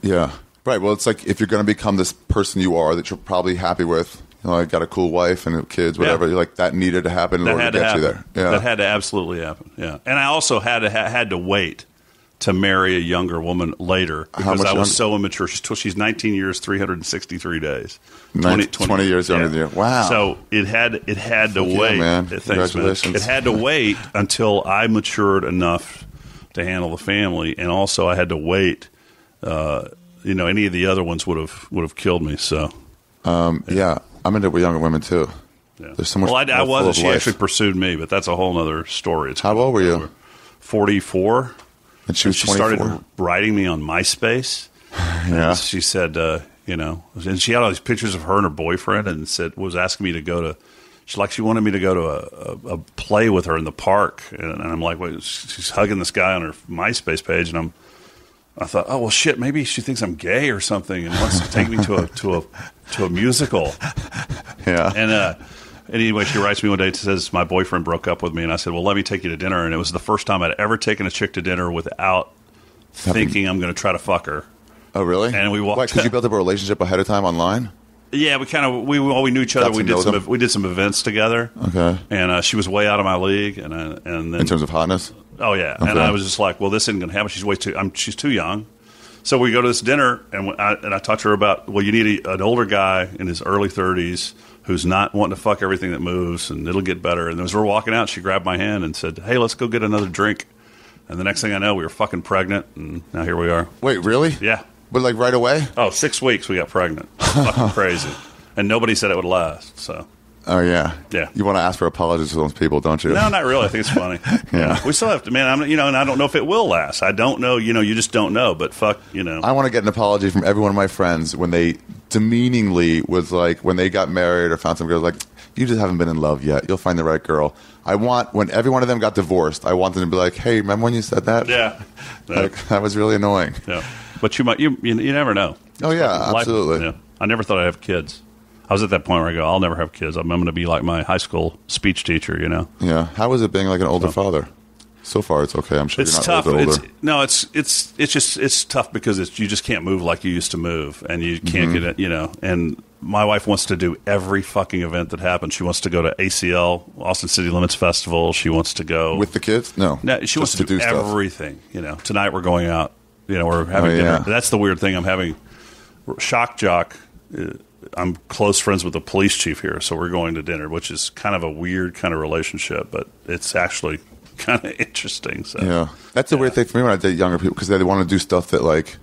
S1: Yeah. Right. Well, it's like if you're going to become this person you are that you're probably happy with. I got a cool wife and kids, whatever. You're like, that needed to happen in order to get you there. Yeah.
S2: That had to absolutely happen. Yeah. And I also had to wait to marry a younger woman later because I was so immature. She's 19 years, 363 days.
S1: 20 years younger than you. Wow.
S2: So it had to wait.
S1: Man.
S2: Thanks,
S1: Congratulations.
S2: man. It had to wait until I matured enough to handle the family, and also I had to wait. Any of the other ones would have killed me. So,
S1: yeah, I'm into younger women too.
S2: Yeah.
S1: There's so much.
S2: Well, I wasn't. She
S1: life.
S2: actually pursued me, but that's a whole other story.
S1: How old were you?
S2: 44.
S1: And she was 24?
S2: Started writing me on MySpace.
S1: Yeah.
S2: And she said, and she had all these pictures of her and her boyfriend, and was asking me to go to. She wanted me to go to a play with her in the park, and I'm like, wait, she's hugging this guy on her MySpace page, and I thought, oh well, shit, maybe she thinks I'm gay or something, and wants to take me to a musical.
S1: Yeah.
S2: And anyway, she writes me one day and says my boyfriend broke up with me, and I said, well, let me take you to dinner. And it was the first time I'd ever taken a chick to dinner without thinking I'm going to try to fuck her.
S1: Oh, really?
S2: And we walked.
S1: Why? Because you built up a relationship ahead of time online?
S2: Yeah, we knew each other. We did some events together.
S1: Okay.
S2: And she was way out of my league, and then
S1: in terms of hotness.
S2: Oh yeah,
S1: okay.
S2: And I was just like, well, this isn't going to happen. She's too young. So we go to this dinner, and I talk to her about, well, you need an older guy in his early 30s who's not wanting to fuck everything that moves, and it'll get better. And as we're walking out, she grabbed my hand and said, hey, let's go get another drink. And the next thing I know, we were fucking pregnant, and now here we are.
S1: Wait, really?
S2: Yeah.
S1: But like right away?
S2: Oh, 6 weeks we got pregnant. Fucking crazy. And nobody said it would last, so.
S1: Oh, yeah.
S2: Yeah.
S1: You want to ask for apologies to those people, don't you?
S2: No, not really. I think it's funny.
S1: Yeah.
S2: We still have to, man, and I don't know if it will last. I don't know. You just don't know, but fuck,
S1: I want to get an apology from every one of my friends when they demeaningly was like, when they got married or found some girl, like, you just haven't been in love yet. You'll find the right girl. I want, when every one of them got divorced, I want them to be like, hey, remember when you said that?
S2: Yeah.
S1: Like, that was really annoying.
S2: Yeah. But you never know.
S1: Oh, yeah, absolutely.
S2: Yeah. I never thought I'd have kids. I was at that point where I go, I'll never have kids. I'm going to be like my high school speech teacher,
S1: Yeah. How was it being like an older father? So far, it's okay. I'm sure
S2: it's
S1: you're
S2: not
S1: tough.
S2: older. It's tough because you just can't move like you used to move, and you can't get it, And my wife wants to do every fucking event that happens. She wants to go to ACL, Austin City Limits Festival. She wants to go
S1: with the kids. No,
S2: she wants to do everything. Tonight we're going out. We're having dinner.
S1: Yeah.
S2: That's the weird thing. I'm having shock jock. I'm close friends with the police chief here, so we're going to dinner, which is kind of a weird kind of relationship, but it's actually kind of interesting. So
S1: yeah, that's the weird thing for me when I date younger people, because they want to do stuff that like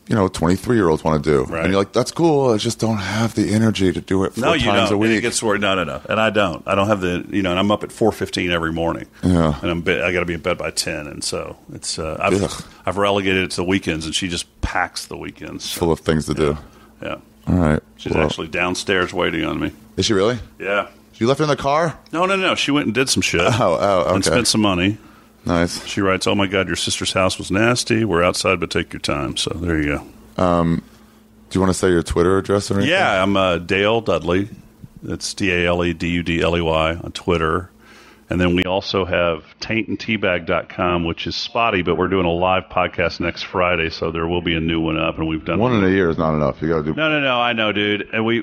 S1: 23-year-olds want to do.
S2: Right.
S1: And you're like, that's cool. I just don't have the energy to do it 4 times a week.
S2: And it gets worried. No. And I don't. I don't have the, and I'm up at 4:15 every morning.
S1: Yeah.
S2: And I got to be in bed by 10. And so it's, I've relegated it to the weekends, and she just packs the weekends.
S1: Full of things to do.
S2: Yeah.
S1: All right.
S2: She's actually downstairs waiting on me.
S1: Is she really?
S2: Yeah.
S1: You left her in the car?
S2: No. She went and did some shit.
S1: Okay.
S2: And spent some money.
S1: Nice.
S2: She writes, "Oh my God, your sister's house was nasty. We're outside, but take your time." So there you go.
S1: Do you want to say your Twitter address or anything?
S2: Yeah, I'm Dale Dudley. That's DALEDUDLEY on Twitter. And then we also have taintandteabag.com, which is spotty, but we're doing a live podcast next Friday, so there will be a new one up. And we've done
S1: one in a year is not enough. You got to do.
S2: No. I know, dude. And we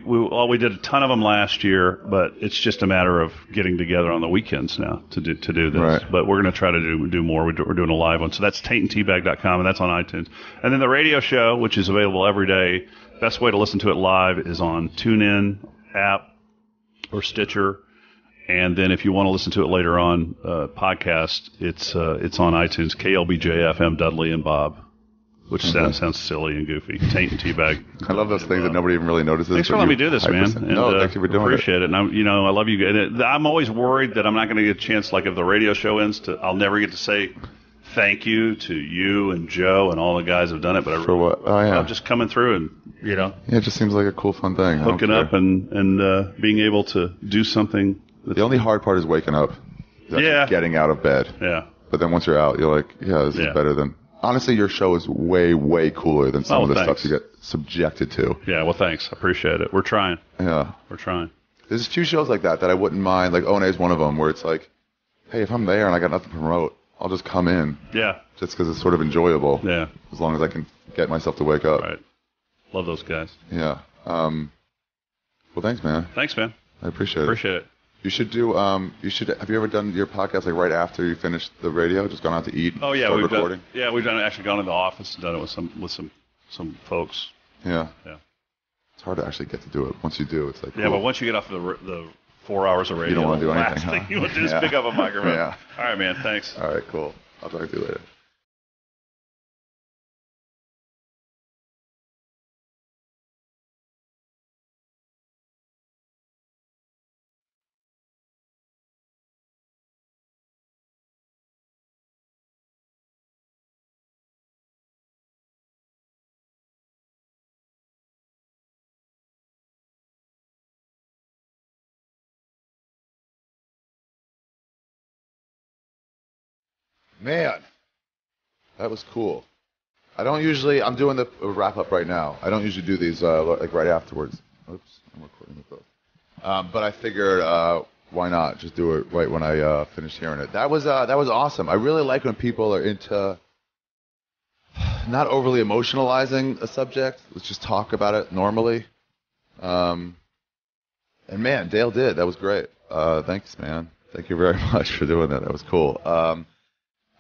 S2: did a ton of them last year, but it's just a matter of getting together on the weekends now to do this.
S1: Right.
S2: But we're going to try to do more. We're doing a live one, so that's taintandteabag.com, and that's on iTunes. And then the radio show, which is available every day. Best way to listen to it live is on TuneIn app or Stitcher. And then if you want to listen to it later on, podcast, it's on iTunes, KLBJFM, Dudley and Bob, which sounds silly and goofy. Taint and Teabag.
S1: I love those things that nobody even really notices.
S2: Thanks for letting me do this, man. And,
S1: no, thank you for doing
S2: appreciate it. And I love you. And I'm always worried that I'm not going to get a chance, like if the radio show ends, I'll never get to say thank you to you and Joe and all the guys who've done it. But
S1: for what? Oh, yeah.
S2: I'm just coming through and,
S1: Yeah, it just seems like a cool, fun thing.
S2: Hooking up and being able to do something.
S1: The only hard part is waking up. Getting out of bed.
S2: Yeah.
S1: But then once you're out, you're like, this is better than... Honestly, your show is way, way cooler than some of the stuff you get subjected to.
S2: Yeah, well, thanks. I appreciate it. We're trying.
S1: Yeah.
S2: We're trying.
S1: There's a few shows like that I wouldn't mind. Like O&A is one of them where it's like, hey, if I'm there and I got nothing to promote, I'll just come in.
S2: Yeah.
S1: Just because it's sort of enjoyable.
S2: Yeah.
S1: As long as I can get myself to wake up.
S2: Right. Love those guys.
S1: Yeah. Well, thanks, man.
S2: Thanks, man.
S1: I appreciate it.
S2: Appreciate it.
S1: You should do. Have you ever done your podcast like right after you finish the radio? Just gone out to eat.
S2: Oh yeah, we've
S1: recording?
S2: we've actually gone to the office and done it with some folks.
S1: Yeah.
S2: Yeah.
S1: It's hard to actually get to do it. Once you do, it's like.
S2: Yeah,
S1: cool.
S2: but once you get off the 4 hours of radio,
S1: you don't want to do anything.
S2: Last thing you want to do is pick up a microphone.
S1: Yeah.
S2: All right, man. Thanks.
S1: All right, cool. I'll talk to you later. Man, that was cool. I'm doing the wrap up right now. I don't usually do these like right afterwards. Oops, I'm recording with both. But I figured, why not just do it right when I finish hearing it. That was awesome. I really like when people are into not overly emotionalizing a subject. Let's just talk about it normally. And man, Dale did. That was great. Thanks, man. Thank you very much for doing that. That was cool.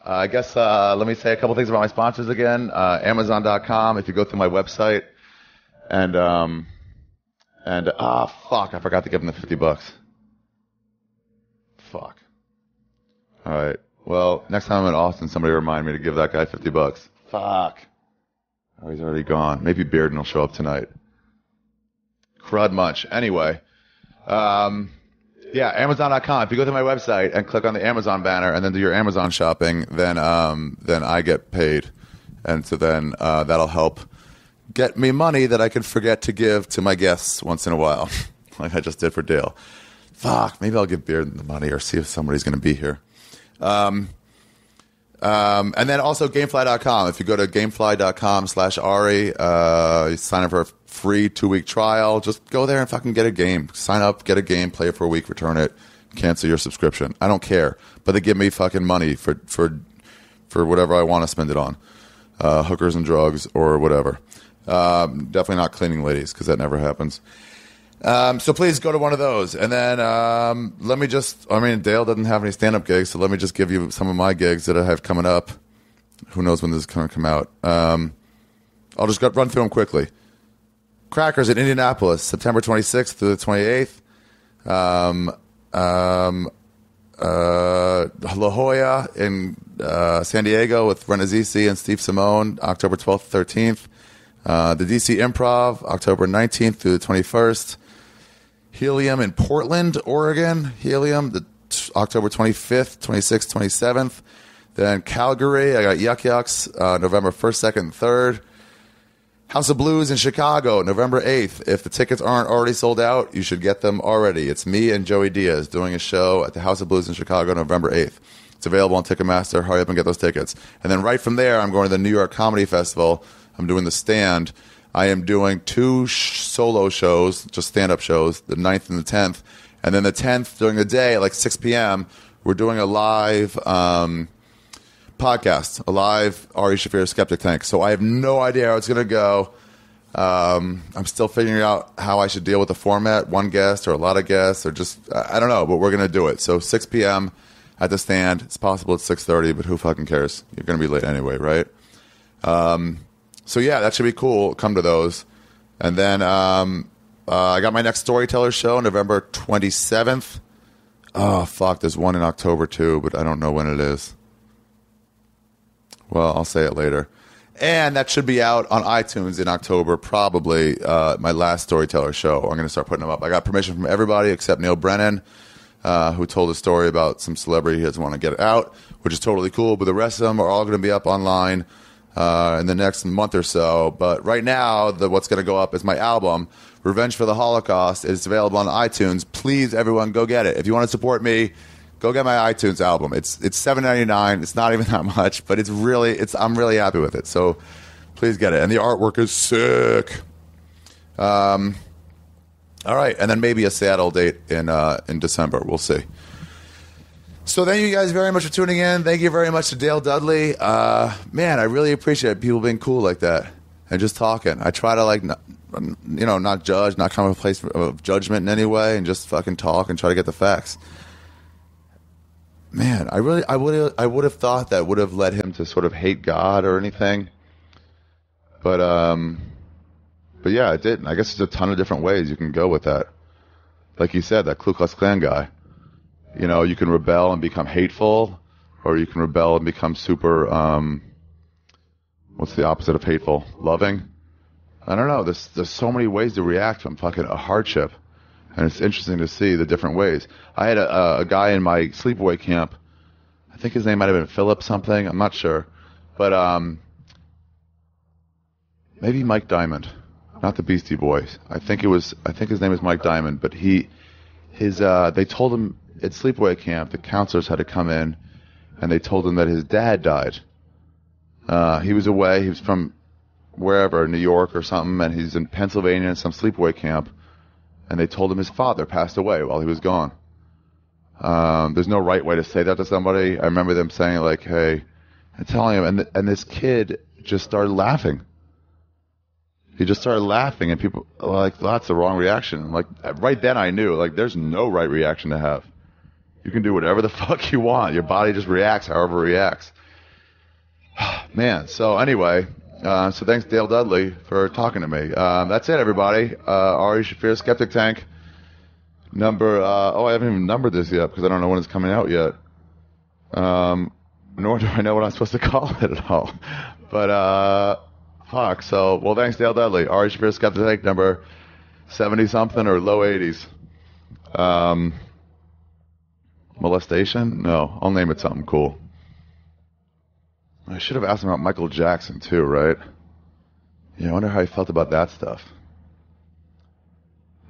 S1: I guess let me say a couple things about my sponsors again. Amazon.com. If you go through my website, and fuck, I forgot to give them the $50. Fuck. All right. Well, next time I'm in Austin, somebody remind me to give that guy $50. Fuck. Oh, he's already gone. Maybe Bearden will show up tonight. Crud munch. Anyway. Yeah, Amazon.com. If you go to my website and click on the Amazon banner and then do your Amazon shopping, then I get paid. And so then that'll help get me money that I can forget to give to my guests once in a while, like I just did for Dale. Fuck, maybe I'll give Bearden the money or see if somebody's going to be here. And then also Gamefly.com. If you go to Gamefly.com/Ari, you sign up for a free 2-week trial. Just go there and fucking get a game. Sign up, get a game, play it for a week, return it, cancel your subscription. I don't care. But they give me fucking money for whatever I want to spend it on. Hookers and drugs or whatever. Definitely not cleaning ladies because that never happens. So please go to one of those. And then let me just, Dale doesn't have any stand-up gigs, so let me just give you some of my gigs that I have coming up. Who knows when this is going to come out. I'll just run through them quickly. Crackers in Indianapolis, September 26th through the 28th. La Jolla in San Diego with Renazisi and Steve Simone, October 12th, 13th. The DC Improv, October 19th through the 21st. Helium in Portland, Oregon. Helium, October 25th, 26th, 27th. Then Calgary, I got Yuck Yucks, November 1st, 2nd, and 3rd. House of Blues in Chicago, November 8th. If the tickets aren't already sold out, you should get them already. It's me and Joey Diaz doing a show at the House of Blues in Chicago, November 8th. It's available on Ticketmaster. Hurry up and get those tickets. And then right from there, I'm going to the New York Comedy Festival. I'm doing the Stand. I am doing 2 solo shows, just stand-up shows, the 9th and the 10th. And then the 10th, during the day, at like 6 p.m., we're doing a live podcast, a live Ari Shaffir Skeptic Tank. So I have no idea how it's going to go. I'm still figuring out how I should deal with the format, one guest or a lot of guests, or just, I don't know, but we're going to do it. So 6 p.m. at the Stand. It's possible it's 6:30, but who fucking cares? You're going to be late anyway, right? So yeah, that should be cool. Come to those. And then I got my next Storyteller show, November 27th. Oh, fuck, there's one in October too, but I don't know when it is. Well, I'll say it later. And that should be out on iTunes in October, probably my last Storyteller show. I'm going to start putting them up. I got permission from everybody except Neil Brennan, who told a story about some celebrity he doesn't want to get it out, which is totally cool. But the rest of them are all going to be up online in the next month or so. But right now, what's going to go up is my album, Revenge for the Holocaust. It's available on iTunes. Please, everyone, go get it. If you want to support me, go get my iTunes album. It's $7.99. It's not even that much, but I'm really happy with it. So please get it. And the artwork is sick. All right, and then maybe a Seattle date in December. We'll see. So thank you guys very much for tuning in. Thank you very much to Dale Dudley. Man, I really appreciate people being cool like that and just talking. I try to not judge, not come from a place of judgment in any way, and just fucking talk and try to get the facts. Man, I would have thought that would have led him to sort of hate God or anything, but yeah, it didn't. I guess there's a ton of different ways you can go with that. Like you said, that Ku Klux Klan guy. You know, you can rebel and become hateful, or you can rebel and become super. What's the opposite of hateful? Loving. I don't know. There's so many ways to react from fucking a hardship. And it's interesting to see the different ways. I had a guy in my sleepaway camp. I think his name might have been Philip something. I'm not sure. But maybe Mike Diamond. Not the Beastie Boys. I think his name is Mike Diamond. But they told him at sleepaway camp, the counselors had to come in, and they told him that his dad died. He was away. He was from wherever, New York or something, and he's in Pennsylvania in some sleepaway camp. And they told him his father passed away while he was gone. There's no right way to say that to somebody. I remember them saying, like, hey, and telling him, and this kid just started laughing. He just started laughing, and people were like, that's the wrong reaction. Like, right then I knew, like, there's no right reaction to have. You can do whatever the fuck you want. Your body just reacts however it reacts. Man, so anyway... so thanks, Dale Dudley, for talking to me. That's it, everybody. Ari Shaffir Skeptic Tank. I haven't even numbered this yet because I don't know when it's coming out yet. Nor do I know what I'm supposed to call it at all. But, fuck. So, well, thanks, Dale Dudley. Ari Shaffir Skeptic Tank, number 70-something or low 80s. Molestation? No, I'll name it something cool. I should have asked him about Michael Jackson, too, right? Yeah, I wonder how he felt about that stuff.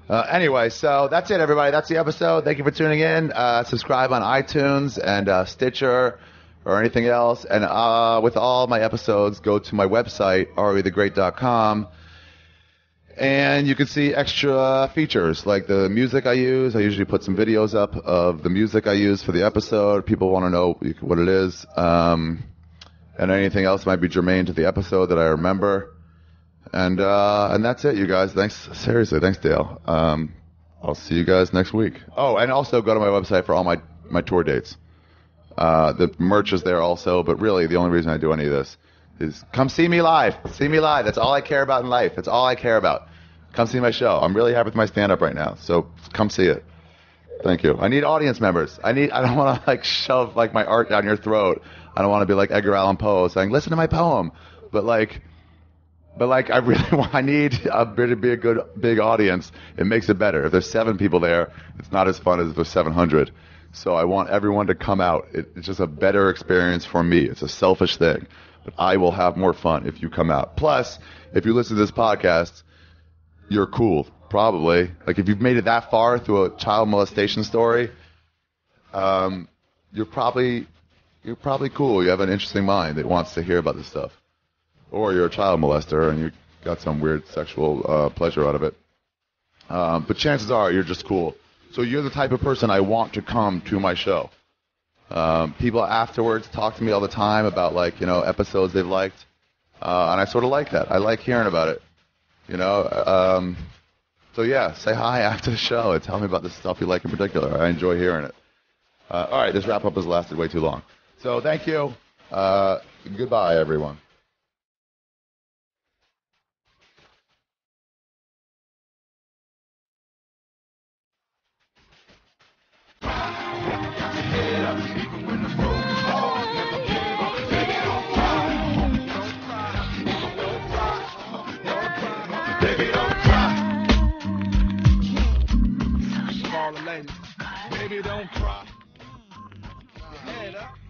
S1: Anyway, so that's it, everybody. That's the episode. Thank you for tuning in. Subscribe on iTunes and Stitcher or anything else. And with all my episodes, go to my website, arithegreat.com. And you can see extra features, like the music I use. I usually put some videos up of the music I use for the episode. People want to know what it is. And anything else might be germane to the episode that I remember. And that's it, you guys. Thanks. Seriously, thanks, Dale. I'll see you guys next week. Oh, and also go to my website for all my tour dates. The merch is there also, but really the only reason I do any of this is come see me live. See me live. That's all I care about in life. That's all I care about. Come see my show. I'm really happy with my stand-up right now, so come see it. Thank you. I need audience members. I don't want to shove my art down your throat. I don't want to be like Edgar Allan Poe saying, listen to my poem. But But like, I need a to be a good big audience. It makes it better. If there's 7 people there, it's not as fun as if there's 700. So I want everyone to come out. It's just a better experience for me. It's a selfish thing, but I will have more fun if you come out. Plus, if you listen to this podcast, you're cool, probably. Like if you've made it that far through a child molestation story, you're probably cool. You have an interesting mind that wants to hear about this stuff. Or you're a child molester and you got some weird sexual pleasure out of it. But chances are you're just cool. So you're the type of person I want to come to my show. People afterwards talk to me all the time about episodes they've liked, and I sort of like that. I like hearing about it. So yeah, say hi after the show and tell me about the stuff you like in particular. I enjoy hearing it. All right, this wrap up has lasted way too long. So thank you. Goodbye, everyone.
S3: Baby, don't cry. Your head up.